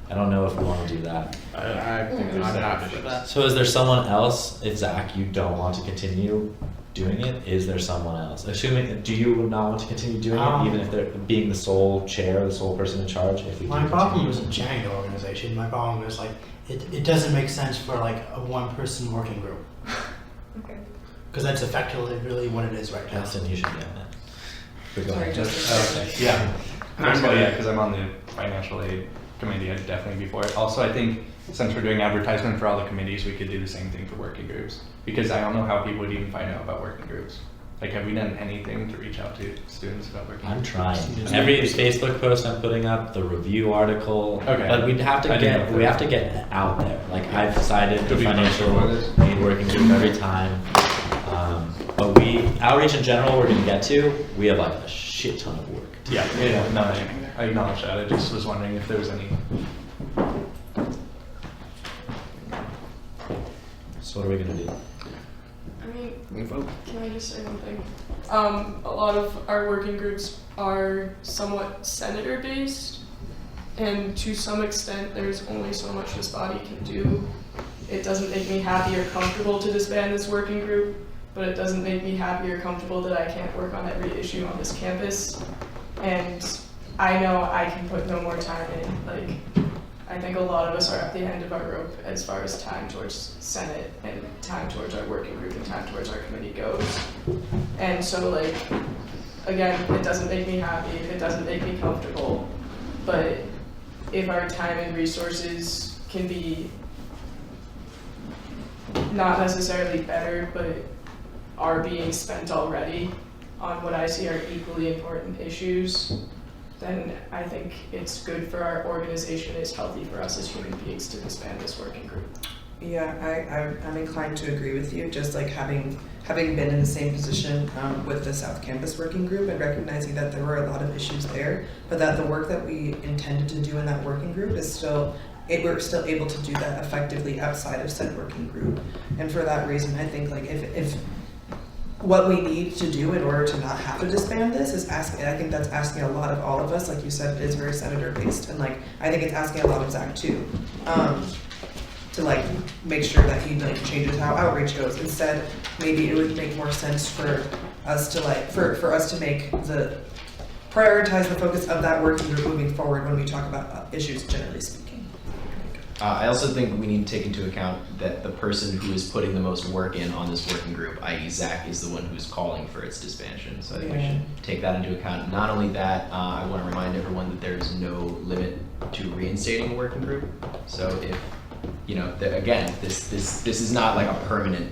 I don't know if we want to do that. I think there's I'm happy issues. for that. So is there someone else, if Zach, you don't want to continue doing it, is there someone else? Assuming, do you not want to continue doing it, even if they're being the sole chair, the sole person in charge? If we My do problem continue? isn't chairing the organization. My problem is like it doesn't make sense for like a one-person working group. Okay. Because that's effectively really what it is right now. Justin, you should be on that. But go Sorry, ahead. Justin. Okay, yeah. Well, yeah, because I'm on the financial aid committee, I'd definitely be for it. Also, I think since we're doing advertisement for all the committees, we could do the same thing for working groups. Because I don't know how people would even find out about working groups. Like, have we done anything to reach out to students about working? I'm trying. Every Facebook post I'm putting up, the review article. Okay. But we'd have to I didn't know we that. have to get out there. Like I've cited the Could be financial financial aid working group every time. But outreach in general we're gonna get to. We have like a shit ton of work. Yeah, no, I acknowledge that. I just was wondering if there was any. So what are we gonna do? I mean, can I just say one thing? A lot of our working groups are somewhat senator based, and to some extent there's only so much this body can do. It doesn't make me happy or comfortable to disband this working group, but it doesn't make me happy or comfortable that I can't work on every issue on this campus. And I know I can put no more time in. Like, I think a lot of us are at the end of our rope as far as time towards Senate and time towards our working group and time towards our committee goes. And so, like, again, it doesn't make me happy, it doesn't make me comfortable, but if our time and resources can be not necessarily better, but are being spent already on what I see are equally important issues, then I think it's good for our organization, it's healthy for us as human beings to disband this working group. Yeah, I'm inclined to agree with you, just like having been in the same position with the South Campus Working Group and recognizing that there were a lot of issues there, but that the work that we intended to do in that working group is we're still able to do that effectively outside of said working group. And for that reason, I think like if what we need to do in order to not have to disband this is I think that's asking a lot of all of us. Like you said, it is very senator based, and like I think it's asking a lot of Zach too, to like make sure that he like changes how outreach goes. Instead, maybe it would make more sense for us to like for us to make prioritize the focus of that working group moving forward when we talk about issues generally speaking. I also think we need to take into account that the person who is putting the most work in on this working group, i.e. Zach, is the one who's calling for its disbandment. So I think we should take that into account. Not only that, I want to remind everyone that there's no limit to reinstating a working group. So if, again, this is not like a permanent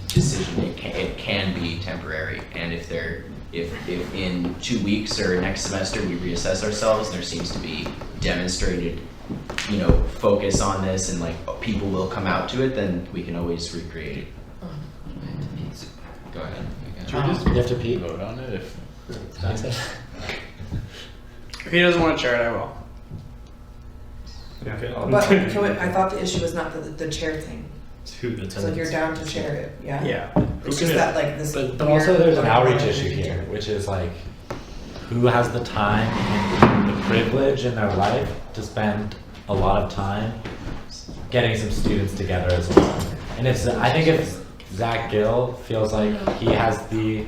decision. It can be temporary. And if in 2 weeks or next semester we reassess ourselves, there seems to be demonstrated focus on this and like people will come out to it, then we can always recreate it. Go ahead. You have to pee. Vote on it if If he doesn't want to chair it, I will. Okay. But I thought the issue was not the chair thing. It's like you're down to chair it, yeah? Yeah. It's just that like this. But also there's an outreach issue here, which is like who has the time and the privilege in their life to spend a lot of time getting some students together as well. And I think if Zach Gill feels like he has the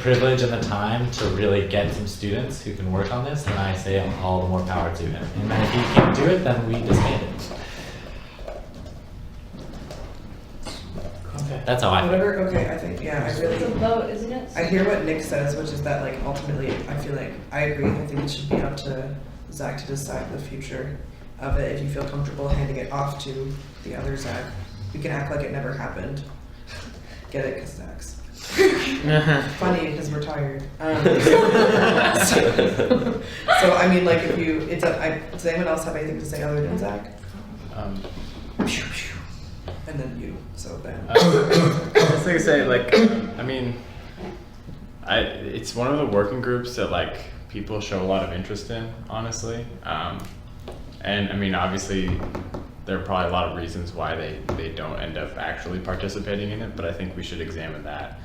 privilege and the time to really get some students who can work on this, then I say all the more power to him. And then if he can't do it, then we disband it. Okay. That's how I feel. Whatever, okay, I think, yeah, I really. It's a vote, isn't it? I hear what Nick says, which is that like ultimately, I feel like, I agree, I think it should be up to Zach to decide the future of it. If you feel comfortable handing it off to the other Zach, we can act like it never happened. Get it, cause Zach's. Funny, because we're tired. So I mean, like if you, does anyone else have anything to say other than Zach? And then you, so Ben. I was gonna say, like, I mean, it's one of the working groups that like people show a lot of interest in, honestly. And I mean, obviously, there are probably a lot of reasons why they don't end up actually participating in it, but I think we should examine that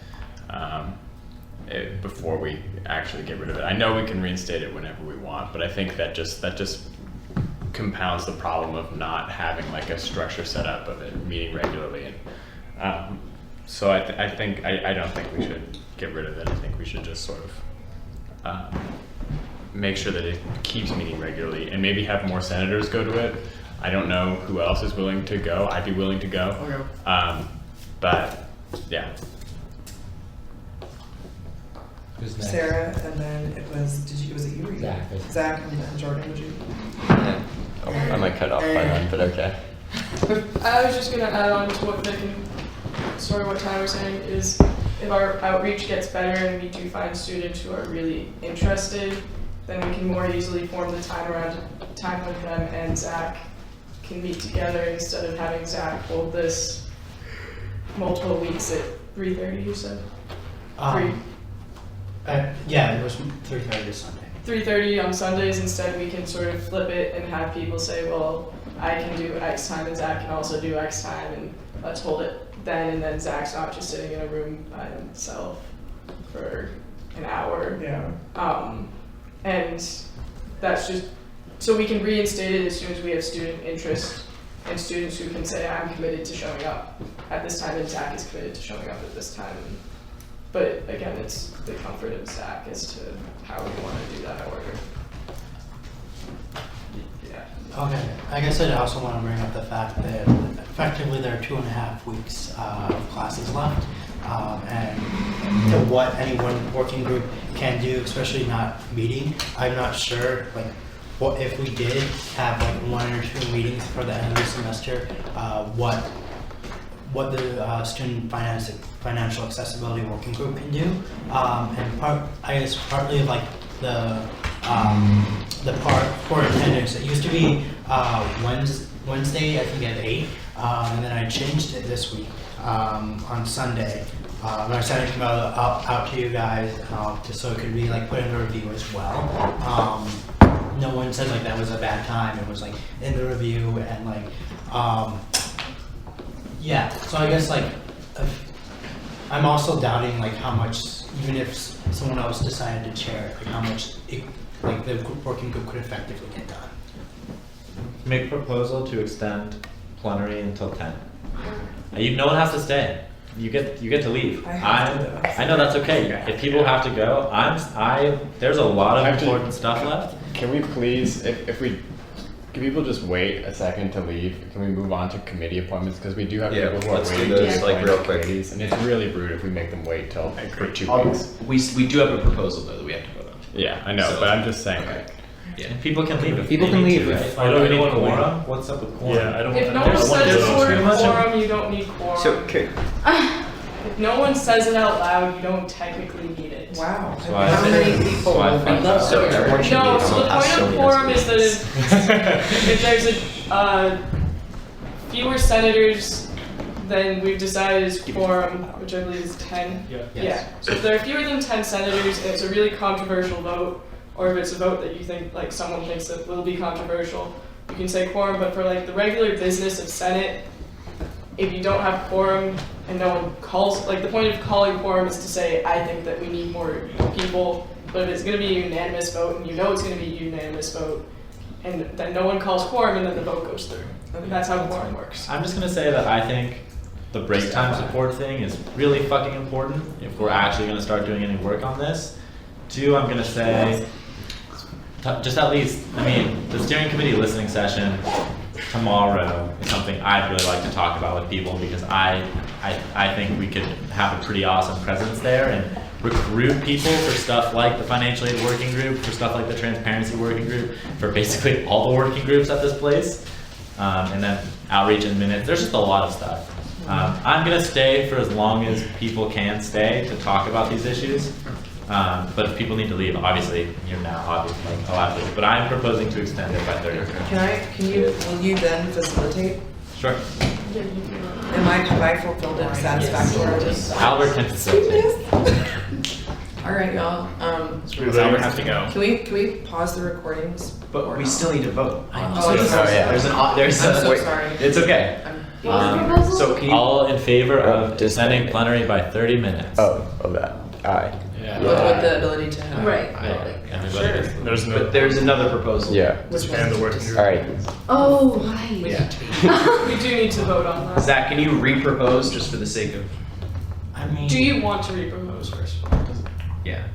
before we actually get rid of it. I know we can reinstate it whenever we want, but I think that just compounds the problem of not having like a structure set up of it meeting regularly. And so I don't think we should get rid of it. I think we should just sort of make sure that it keeps meeting regularly and maybe have more senators go to it. I don't know who else is willing to go. I'd be willing to go. Okay. But yeah. Who's next? Sarah, and then was it you or you? Zach. Zach, and then Jordan, would you? Oh, I might cut off by then, but okay. I was just gonna add on to what Nick and what Ty were saying is if our outreach gets better and we do find students who are really interested, then we can more easily form the time with them, and Zach can meet together instead of having Zach hold this multiple weeks at 3:30, you said? Yeah, it was 3:30 this Sunday. 3:30 on Sundays. Instead, we can sort of flip it and have people say, well, I can do X time and Zach can also do X time, and let's hold it then, and then Zach's not just sitting in a room by himself for an hour. Yeah. And that's just, so we can reinstate it as soon as we have student interest and students who can say, I'm committed to showing up at this time, and Zach is committed to showing up at this time. But again, it's the comfort of Zach as to how we want to do that order. Yeah. Okay, I guess I'd also want to bring up the fact that effectively there are 2.5 weeks of classes left, and to what any one working group can do, especially not meeting, I'm not sure, like, what if we did have like 1 or 2 meetings for the end of the semester, what the student financial accessibility working group can do, and I guess partly like the part for attendance. It used to be Wednesday, I think at 8, and then I changed it this week on Sunday. And I sent it out to you guys just so it could be like put in the review as well. No one said like that was a bad time. It was like in the review and like. Yeah, so I guess like I'm also doubting like how much, even if someone else decided to chair it, like how much like the working group could effectively get done. Make a proposal to extend plenary until 10. No one has to stay. You get to leave. I know that's okay. If people have to go, there's a lot of important stuff left. Can we please, can people just wait a second to leave? Can we move on to committee appointments? Because we do have people who are let's do waiting those, to like, appoint real quick. committees, and it's really rude if we make them wait till for 2 weeks. We do have a proposal though that we have to vote on. Yeah, I know, So- but I'm just saying, Okay. like, Yeah. And people can leave if People they can need leave to, if- right? I don't we need wanna wait. quorum. What's up with quorum? Yeah, I don't. If no I one don't want to says do the those. word quorum, you don't need quorum. So, okay. If no one says it out loud, you don't technically need it. Wow. So I How think- many people? so I think- So everyone should No, be so the on point of quorum is that if there's a fewer senators than we've decided is quorum, which I believe is 10. Yeah. Yeah. So if there are fewer than 10 senators and it's a really controversial vote, or if it's a vote that you think like someone thinks that will be controversial, you can say quorum. But for like the regular business of Senate, if you don't have quorum and no one calls, like the point of calling quorum is to say, I think that we need more people. But if it's going to be a unanimous vote, and you know it's going to be a unanimous vote, and then no one calls quorum, and then the vote goes through. And that's how quorum works. I'm just gonna say that I think the break time support thing is really fucking important if we're actually gonna start doing any work on this. 2, I'm gonna say, just at least, I mean, the steering committee listening session tomorrow is something I'd really like to talk about with people, because I think we could have a pretty awesome presence there and recruit people for stuff like the financial aid working group, for stuff like the transparency working group, for basically all the working groups at this place. And then outreach and minutes, there's just a lot of stuff. I'm gonna stay for as long as people can stay to talk about these issues. But if people need to leave, obviously, you're now obviously like allowed to leave. But I'm proposing to extend it by 30 minutes. Will you then facilitate? Sure. Have I fulfilled it satisfactorily? Albert can facilitate. All right, y'all. Albert has to go. Can we pause the recordings? But we still need to vote. Oh, I'm so sorry. There's I'm so wait, sorry. It's okay. So can you, All in favor of extending plenary by 30 minutes? Oh, that. Aye. With the ability to have. Right. Everybody is. There's no. but there's another proposal. Yeah. Expand the working group. All right. Oh, right. Yeah. We do need to vote on that. Zach, can you re-propose just for the sake of? I mean, Do you want to re-propose first? Yeah.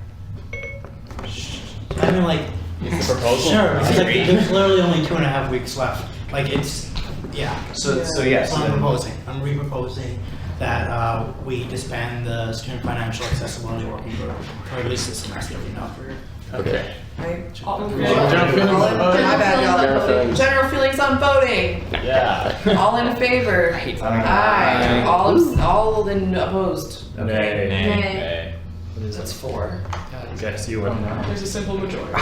I mean, like, It's the proposal. sure, because like, there's literally only 2.5 weeks left. Like, it's, yeah. So yes. That's what I'm proposing. I'm re-proposing that we disband the student financial accessibility working group for at least this semester, you know. Okay. My bad, y'all. General feelings on voting. Yeah. All in favor? Aye. All in opposed? Nay. That's 4. Guess you win. There's a simple majority.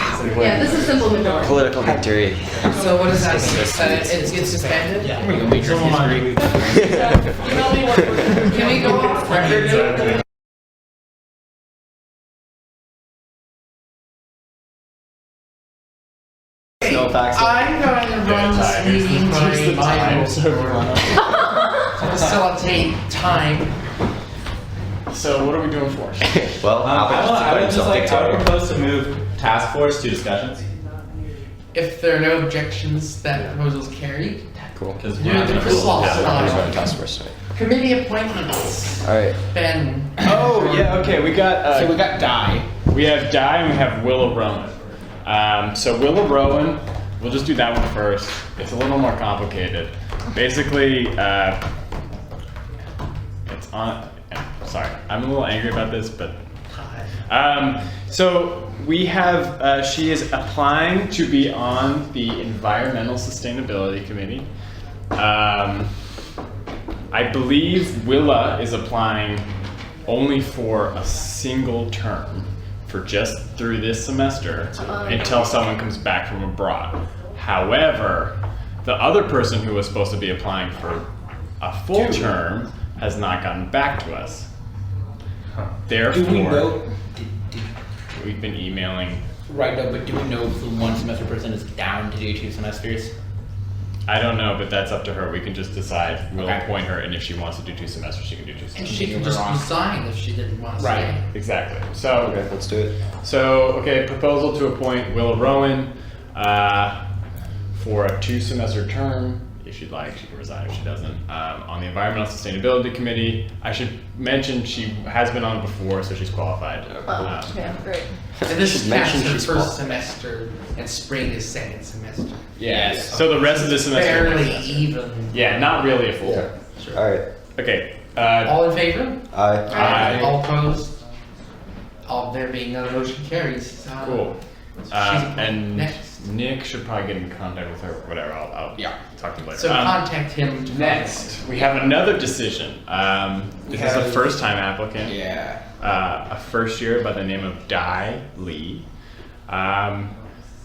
Yeah, this is simple majority. Political victory. So what does that mean? It gets disbanded? Yeah, we're gonna make sure history. Can we go off record? No facts. I'm going to run this meeting by my rules to facilitate time. So what are we doing for? Well, I would propose to move task force to discussions. If there are no objections, that proposal is carried. Cool. Because You're the Chrysalis time. Task force. Committee appointments. All right. Ben. Oh yeah, okay. We got So we got Di. We have Di and we have Willow Rowan. So Willow Rowan, we'll just do that one first. It's a little more complicated. Basically, it's on. Sorry, I'm a little angry about this, but so we have. She is applying to be on the Environmental Sustainability Committee. I believe Willa is applying only for a single term for just through this semester until someone comes back from abroad. However, the other person who was supposed to be applying for a full term has not gotten back to us. Therefore, Do we know? we've been emailing. Right, no, but do we know if the 1 semester person is down to do 2 semesters? I don't know, but that's up to her. We can just decide. We'll Okay. appoint her, and if she wants to do 2 semesters, she can do 2 semesters. And she can just resign if she didn't want to Right, stay. exactly. So, Okay, let's do it. So, okay, proposal to appoint Willow Rowan for a 2-semester term. If she'd like, she can resign if she doesn't. On the Environmental Sustainability Committee, I should mention she has been on before, so she's qualified. Okay, great. And this is mentioned past her she's first qual- semester, and spring is second semester. Yes. So the rest of the semester. Barely even. Yeah, not really a full. Yeah. All right. Okay. All in favor? Aye. All opposed? All there being no motion carries. Cool. She's And next. Nick should probably get in contact with her. Whatever. I'll talk to him later. So contact him. Next, we have another decision. This is a first-time applicant. Yeah. A first year by the name of Di Lee.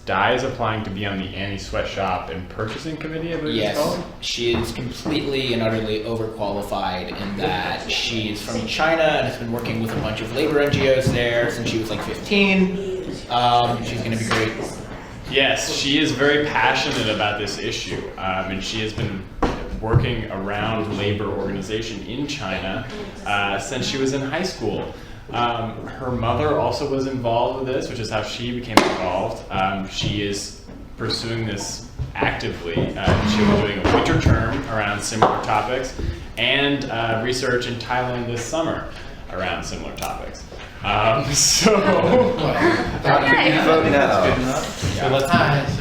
Di is applying to be on the Anti-Sweatshop and Purchasing Committee, I believe it's Yes, called. she is completely and utterly overqualified in that she is from China and has been working with a bunch of labor NGOs there since she was like 15. She's going to be great. Yes, she is very passionate about this issue, and she has been working around labor organization in China since she was in high school. Her mother also was involved with this, which is how she became involved. She is pursuing this actively. She'll be doing a winter term around similar topics and research in Thailand this summer around similar topics.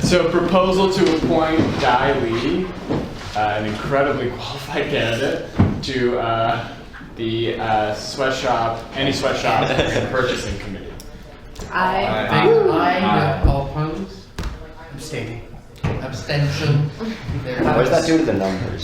So proposal to appoint Di Lee, an incredibly qualified candidate, to the Anti-Sweatshop and Purchasing Committee. Aye. All opposed? Abstaining. Abstention. What does that do to the numbers?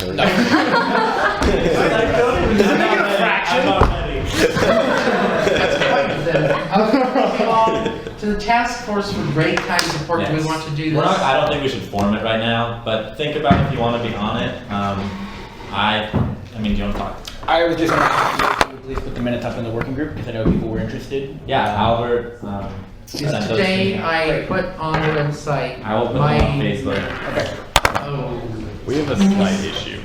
To the task force for break time support, do we want to do this? I don't think we should form it right now, but think about if you want to be on it. I mean, do you want to talk? I was just going to please put the minutes up in the working group because I know people were interested. Yeah, Albert. Today I put on the website. I will put them on Facebook. Okay. Oh. We have a slight issue.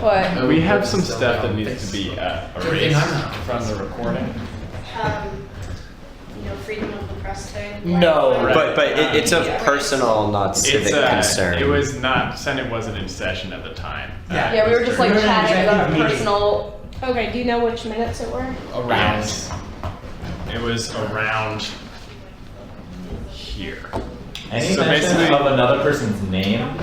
What? We have some stuff that needs to be erased from the recording. Freedom of the press thing. No, but it's of personal, not civic concern. It was not. Senate wasn't in session at the time. Yeah, we were just like chatting about our meeting. personal. Okay, do you know which minutes it were? Around. It was around here. Any So mention basically- of another person's name?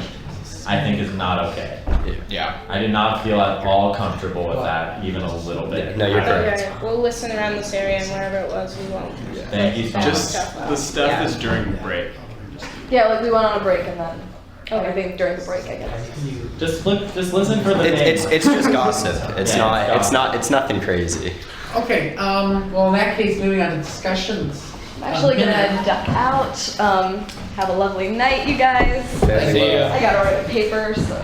I think is not okay. Yeah. I did not feel at all comfortable with that, even a little bit. No, you're correct. Yeah, we'll listen around this area and wherever it was, we won't. Thank you so much. Just the stuff Yeah. is during the break. Yeah, like we went on a break and then, I think during the break, I guess. Just listen for the It's just gossip. It's Yeah, it's nothing crazy. Okay, well, in that case, moving on to discussions. I'm actually gonna duck out. Have a lovely night, you guys. See ya. I gotta write a paper, so.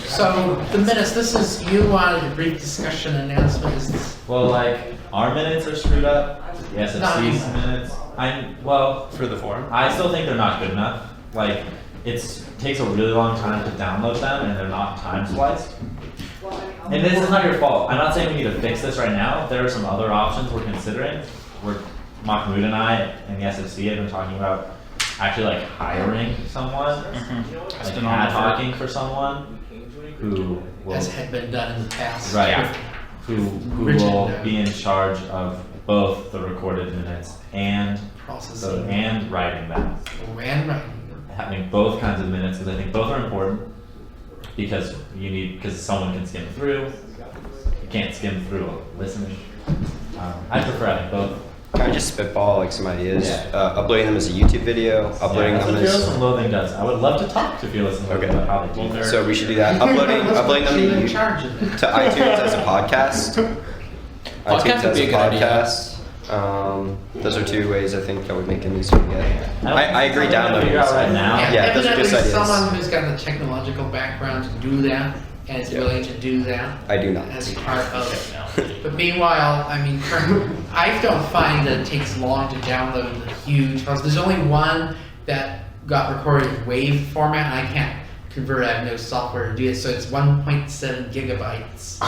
So, the minutes, this is, you wanted a brief discussion announcement, is this? Well, like, our minutes are screwed up. The SFC's minutes. For the forum? I still think they're not good enough. Like, takes a really long time to download them and they're not time spliced. And this is not your fault. I'm not saying we need to fix this right now. There are some other options we're considering. Mahmoud and I and the SFC have been talking about actually like hiring someone, like ad hocing for someone who will, As had been done in the past. right, who Richard, will be in charge of both the recorded minutes and Processing. and writing them. And right. Having both kinds of minutes because I think both are important because because someone can skim through. You can't skim through listening. I prefer having both. Can I just spitball like some ideas? Uploading them as a YouTube video, uploading that's them what as. Fearless and Loathing does. I would love to talk to Fearless and Loathing about how they do that. So we should do that. Uploading them in charge of it. to iTunes as a podcast. Podcast iTunes would as be a a good idea. podcast. Those are two ways I think that would make them easier to get. I agree downloading. Figure out right now. Yeah, those are just Evidently, ideas. someone who's got the technological background to do that and is willing to do that. I do not. As part of it. But meanwhile, I mean, I don't find that it takes long to download the huge files. There's only one that got recorded in WAV format, and I can't convert. I have no software to do it, so it's 1.7 gigabytes.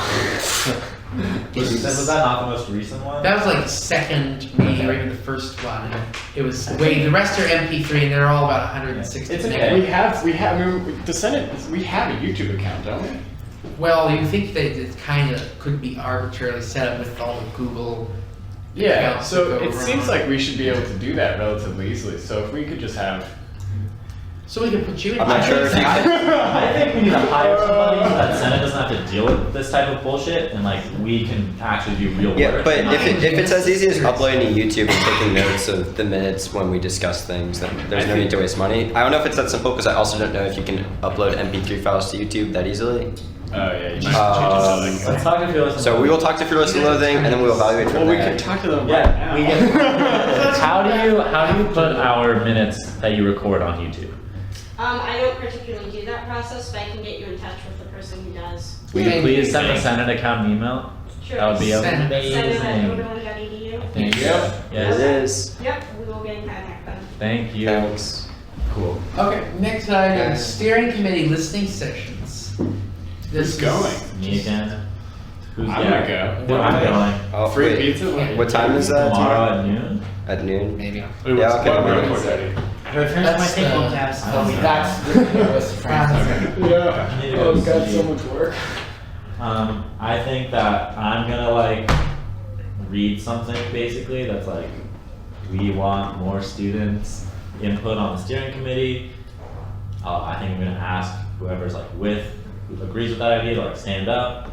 Was that not the most recent one? That was like the second, maybe, or even the first one. And it was WAV. The rest are MP3, and they're all about 160 It's megabytes. okay. I mean, the Senate, we have a YouTube account, don't we? Well, you think that it kind of could be arbitrarily set up with all the Google. Yeah, accounts so that go it seems around. like we should be able to do that relatively easily. So if we could just have. So we can put you in. I'm not sure if you I think we need to hire somebody so that Senate doesn't have to deal with this type of bullshit and like we can actually do real work. Yeah, but if it's as easy as uploading to YouTube and taking notes of the minutes when we discuss things, then there's no need to waste money. I don't know if it's that simple because I also don't know if you can upload MP3 files to YouTube that easily. Oh yeah, you might Let's talk to Fearless and So we will talk to Fearless and Loathing, and then we'll evaluate from Well, we there. could talk to them Yeah, right we now. get. How do you put our minutes that you record on YouTube? I don't particularly do that process, but I can get you in touch with the person who does. Will you please send the Senate account an email? Sure. That would be Senate. amazing. Senate@illinois.edu. Thank you. Yep. Yes. It is. Yep, we will get in contact then. Thank you. Thanks. Cool. Okay, next item, steering committee listening sessions. Who's going? Me again. Who's I'm gonna go. Well, I'm going. Oh, Free wait. pizza? What time is that? Tomorrow at noon. At noon? Maybe. Yeah, okay. What we're room gonna- was that? Do I finish my That's take-home the- tabs? I don't know. That's the list of friends. Yeah. Need to Oh, go it's got see. so much work. I think that I'm gonna like read something basically that's like, we want more students input on the steering committee. I think I'm gonna ask whoever's like who agrees with that idea to like stand up.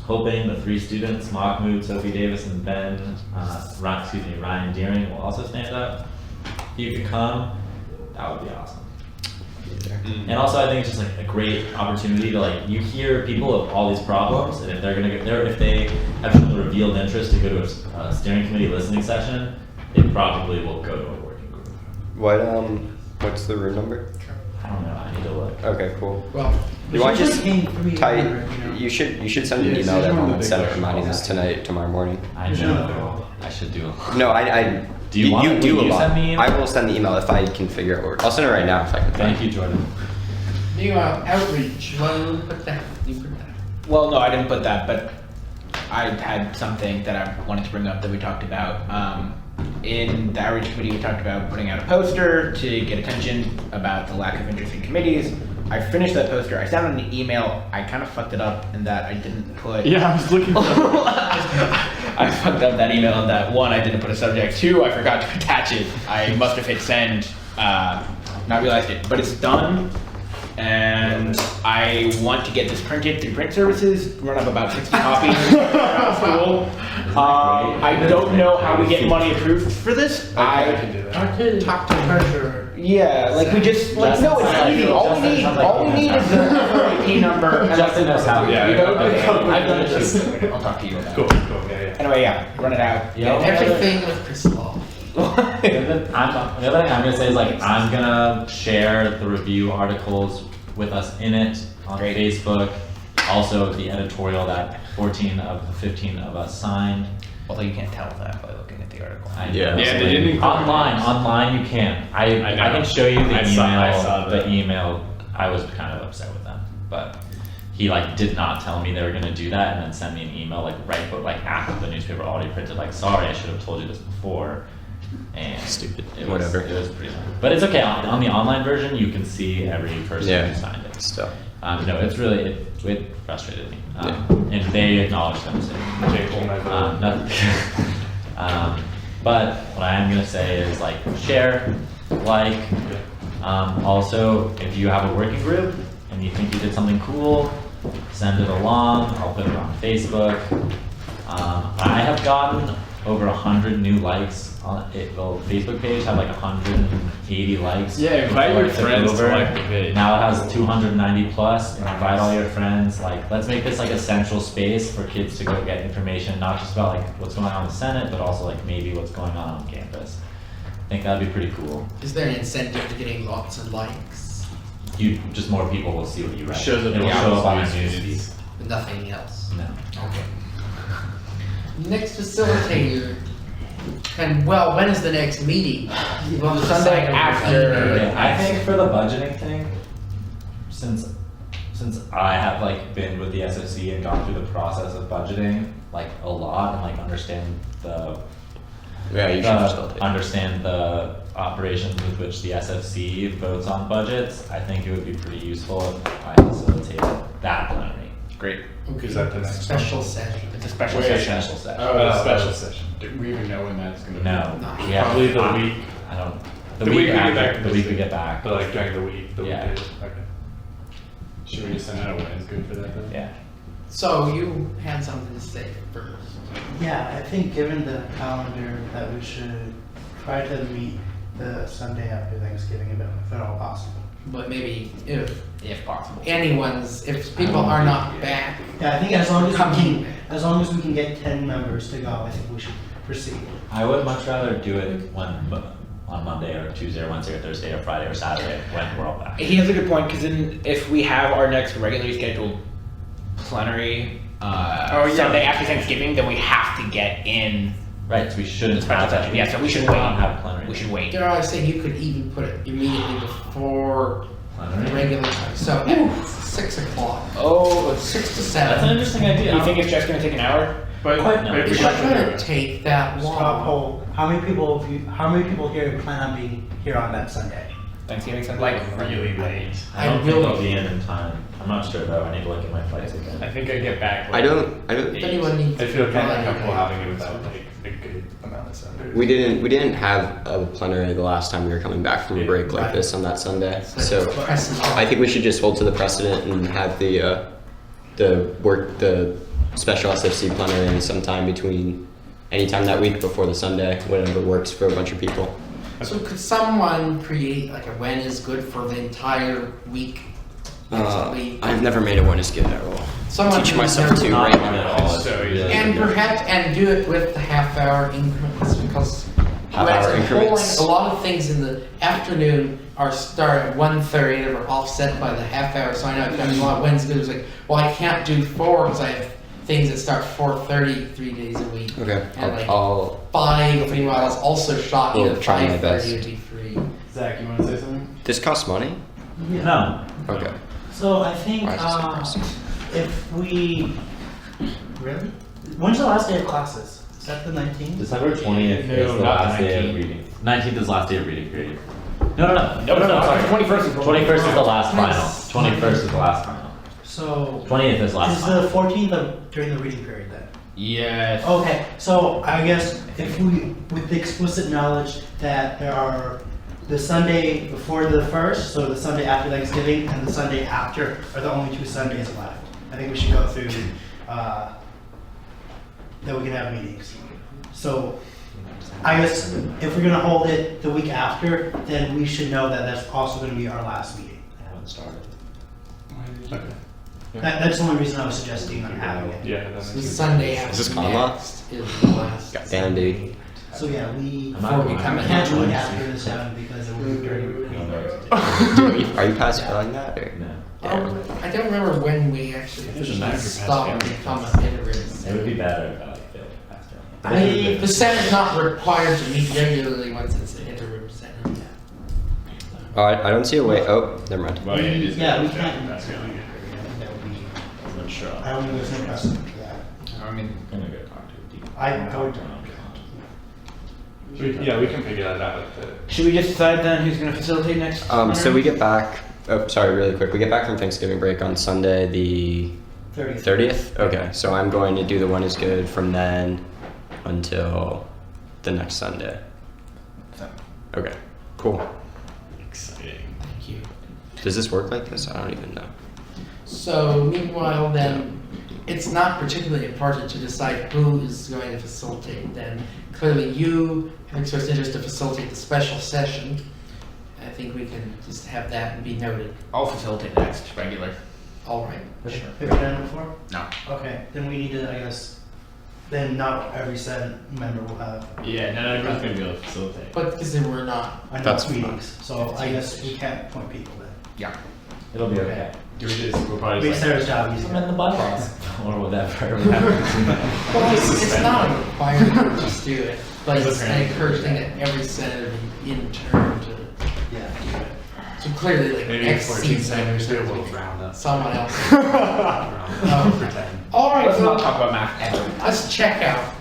Hoping the 3 students, Mahmoud, Sophie Davis, and Ryan Deering will also stand up. If you could come, that would be awesome. And also, I think it's just like a great opportunity to like, you hear people of all these problems, and if they're gonna get there, if they have shown a revealed interest to go to a steering committee listening session, they probably will go to a working group. What's the room number? I don't know, I need to look. Okay, cool. Well, You want just Came 300, type, you should send an email to everyone and send it reminding us tomorrow morning. I know, I should do it. No, I Do you want it? do Will a you lot. send me an email? I will send the email if I can figure out I'll send it right now if I can. Thank you, Jordan. Meanwhile, outreach, well, you put that. Well, no, I didn't put that, but I had something that I wanted to bring up that we talked about. In the outreach committee, we talked about putting out a poster to get attention about the lack of interest in committees. I finished that poster. I sent out an email. I kind of fucked it up in that I didn't put. Yeah, I was looking for I fucked up that email in that 1, I didn't put a subject. 2, I forgot to attach it. I must have hit send, not realized it. But it's done. and I want to get this printed through print services. Run up about 60 copies around school. I don't know how we get money approved for this. Talk to treasurer. Yeah, like we just like no, it's easy. All we need is the FRAP number. And Justin knows how. Yeah, You know, I've done it too. I'll talk to you about it. Cool, yeah. Anyway, yeah, run it out. Yeah. Everything with Chris Law. The other thing I'm gonna say is like I'm gonna share the review articles with us in it on Facebook. Also, the editorial that 14 of the 15 of us signed. Although you can't tell that by looking at the article. Yeah, they didn't online you can. I can show you the I saw the email. I was kind of upset with them, but he like did not tell me they were gonna do that and then send me an email like after the newspaper already printed, like, sorry, I should have told you this before. And stupid. It Whatever. It was pretty funny. But it's okay. On the online version, you can see every person who signed it. Still. No, it's really it frustrated me. And they acknowledged their mistake. But what I am gonna say is like share, like. Also, if you have a working group and you think you did something cool, send it along. I'll put it on Facebook. I have gotten over 100 new likes on it. The Facebook page had like 180 likes. Yeah, invite your friends to like the page. Now it has 290 plus. Invite all your friends. Like, let's make this like a central space for kids to go get information, not just about like what's going on in the Senate, but also like maybe what's going on campus. I think that'd be pretty cool. Is there an incentive to getting lots of likes? Just more people will see what you write. Shows up It'll in show up on the news news feeds. feed. Nothing else? No. Okay. Next facilitator. And well, when is the next meeting? Well, Sunday after. Yeah, I think for the budgeting thing, since I have like been with the SOC and gone through the process of budgeting like a lot and like understand the operations with which the SFC votes on budgets, I think it would be pretty useful if I facilitated that plenary. Great. Okay. Is that the next special session? It's a special Wait, session. special session. Oh, special session. Do we even know when that's gonna be? No. No. We have Probably the week. I don't. The week we get after, back. The week we get back. But like during the week. Yeah. Week okay. Should we just send out a when is good for that then? Yeah. So you had something to say first. Yeah, I think given the calendar that we should try to meet the Sunday after Thanksgiving if at all possible. But maybe if possible. If people are not back. Yeah, I think as long as we can get 10 members to go, I think we should proceed. I would much rather do it on Monday or Tuesday or Wednesday or Thursday or Friday or Saturday when we're all back. He has a good point, because then if we have our next regularly scheduled plenary Sunday after Thanksgiving, then we have to get in. Right, so we shouldn't special have that. session. Yeah, so we should not wait. have plenary. We should wait. There, I was saying you could even put it immediately before Plenary? the regular time. So at 6 o'clock. Oh, 6 to 7. That's an interesting idea. You think it's just going to take an hour? But No. it's not going to take that Straw long. poll. How many people here plan on being here on that Sunday? Thanksgiving Sunday? Like really late. I don't think I'll be in time. I'm not sure though. I need to look at my flights again. I think I get back. I don't. If anyone needs I feel kind of to comfortable having it without like a good amount of Sundays. We didn't have a plenary the last time we were coming back from a break like this on that Sunday. So I think we should just hold to the precedent and have the special SFC plenary sometime between anytime that week before the Sunday, whatever works for a bunch of people. So could someone create like a when is good for the entire week? I've never made a one is good at all. Someone Teach who's myself never to done right it. now. And perhaps do it with the half-hour increments because Half-hour increments. a lot of things in the afternoon are start at 1:30 and are offset by the half-hour. So I know a lot of Wednesdays it's like, well, I can't do 4 because I have things that start 4:30 3 days a week. Okay, And like I'll 5 meanwhile is also shot We'll either try my 5:30 best. or D3. Zach, you want to say something? This costs money? No. Okay. So I think Why is this so pricey? if we really, when's the last day of classes? Is that the 19th? December 20th No, is the not last day of 19th. reading. 19th is the last day of reading period. No. Sorry. 21st is 21st is the last final. 21st is the last final. So 20th is last is final. the 14th during the reading period then? Yes. Okay, so I guess if we, with the explicit knowledge that there are the Sunday before the 1st, so the Sunday after Thanksgiving, and the Sunday after are the only 2 Sundays left. I think we should go through that we can have meetings. So I guess if we're gonna hold it the week after, then we should know that that's also gonna be our last meeting. I haven't started. That's the only reason I was suggesting on having it. Yeah. The Sunday after. Is this Conlaw? next is the last. God damn, dude. So yeah, we Before we come can't do it in. after the 7th because it would be during. Are you pacifying that or? No. I don't remember when we actually officially stop and become an interim. It would be better if I failed faster. The Senate's not required to meet regularly once it's an interim Senate. Oh, I don't see a way. Oh, never mind. Well, yeah, it is Yeah, we better. can't. That's good. That would be. I'm not sure. I don't know there's no precedent for that. I mean, I'm gonna go talk to a I would. Yeah, we can figure that out with the. Should we just decide then who's going to facilitate next? So we get back. Oh, sorry, really quick. We get back from Thanksgiving break on Sunday, the 30th. Okay, so I'm going to do the One Is Good from then until the next Sunday. Okay, cool. Exciting. Thank you. Does this work like this? I don't even know. So meanwhile, then, it's not particularly important to decide who is going to facilitate. Then clearly you have expressed interest to facilitate the special session. I think we can just have that and be noted. I'll facilitate next, regular. All right. Have you done it before? No. Okay, then we need to, I guess, then not every Senate member will have. Yeah, not everyone's gonna be able to facilitate. But because then we're not. Enough meetings, so I guess we can't appoint people then. Yeah. It'll be okay. Do we just, we'll probably Make just Sarah's job easier. I'm in the bylaws. Or whatever. Well, it's not a requirement to just do it, but It's it's okay. an encouraged thing that every senator be in turn to Yeah. do it. So clearly, like maybe next 14 season, senators do a little someone else. pretend. All right, Let's not so talk about math ever. let's check out.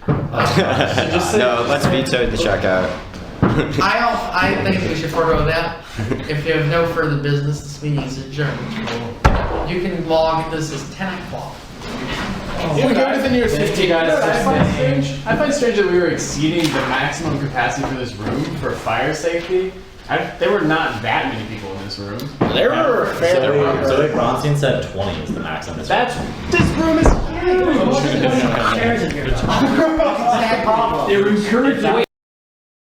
No, let's veto the checkout. I think we should forego that. If you have no further business, this meeting is adjourned. You can log this as 10 o'clock. We go to the nearest 15 I find strange that we were exceeding the maximum capacity for this room for fire safety. There were not that many people in this room. There were fairly. Zoe Bronstein said 20 is the maximum. That's this room is huge. Chairs in here. Exactly. They were encouraging.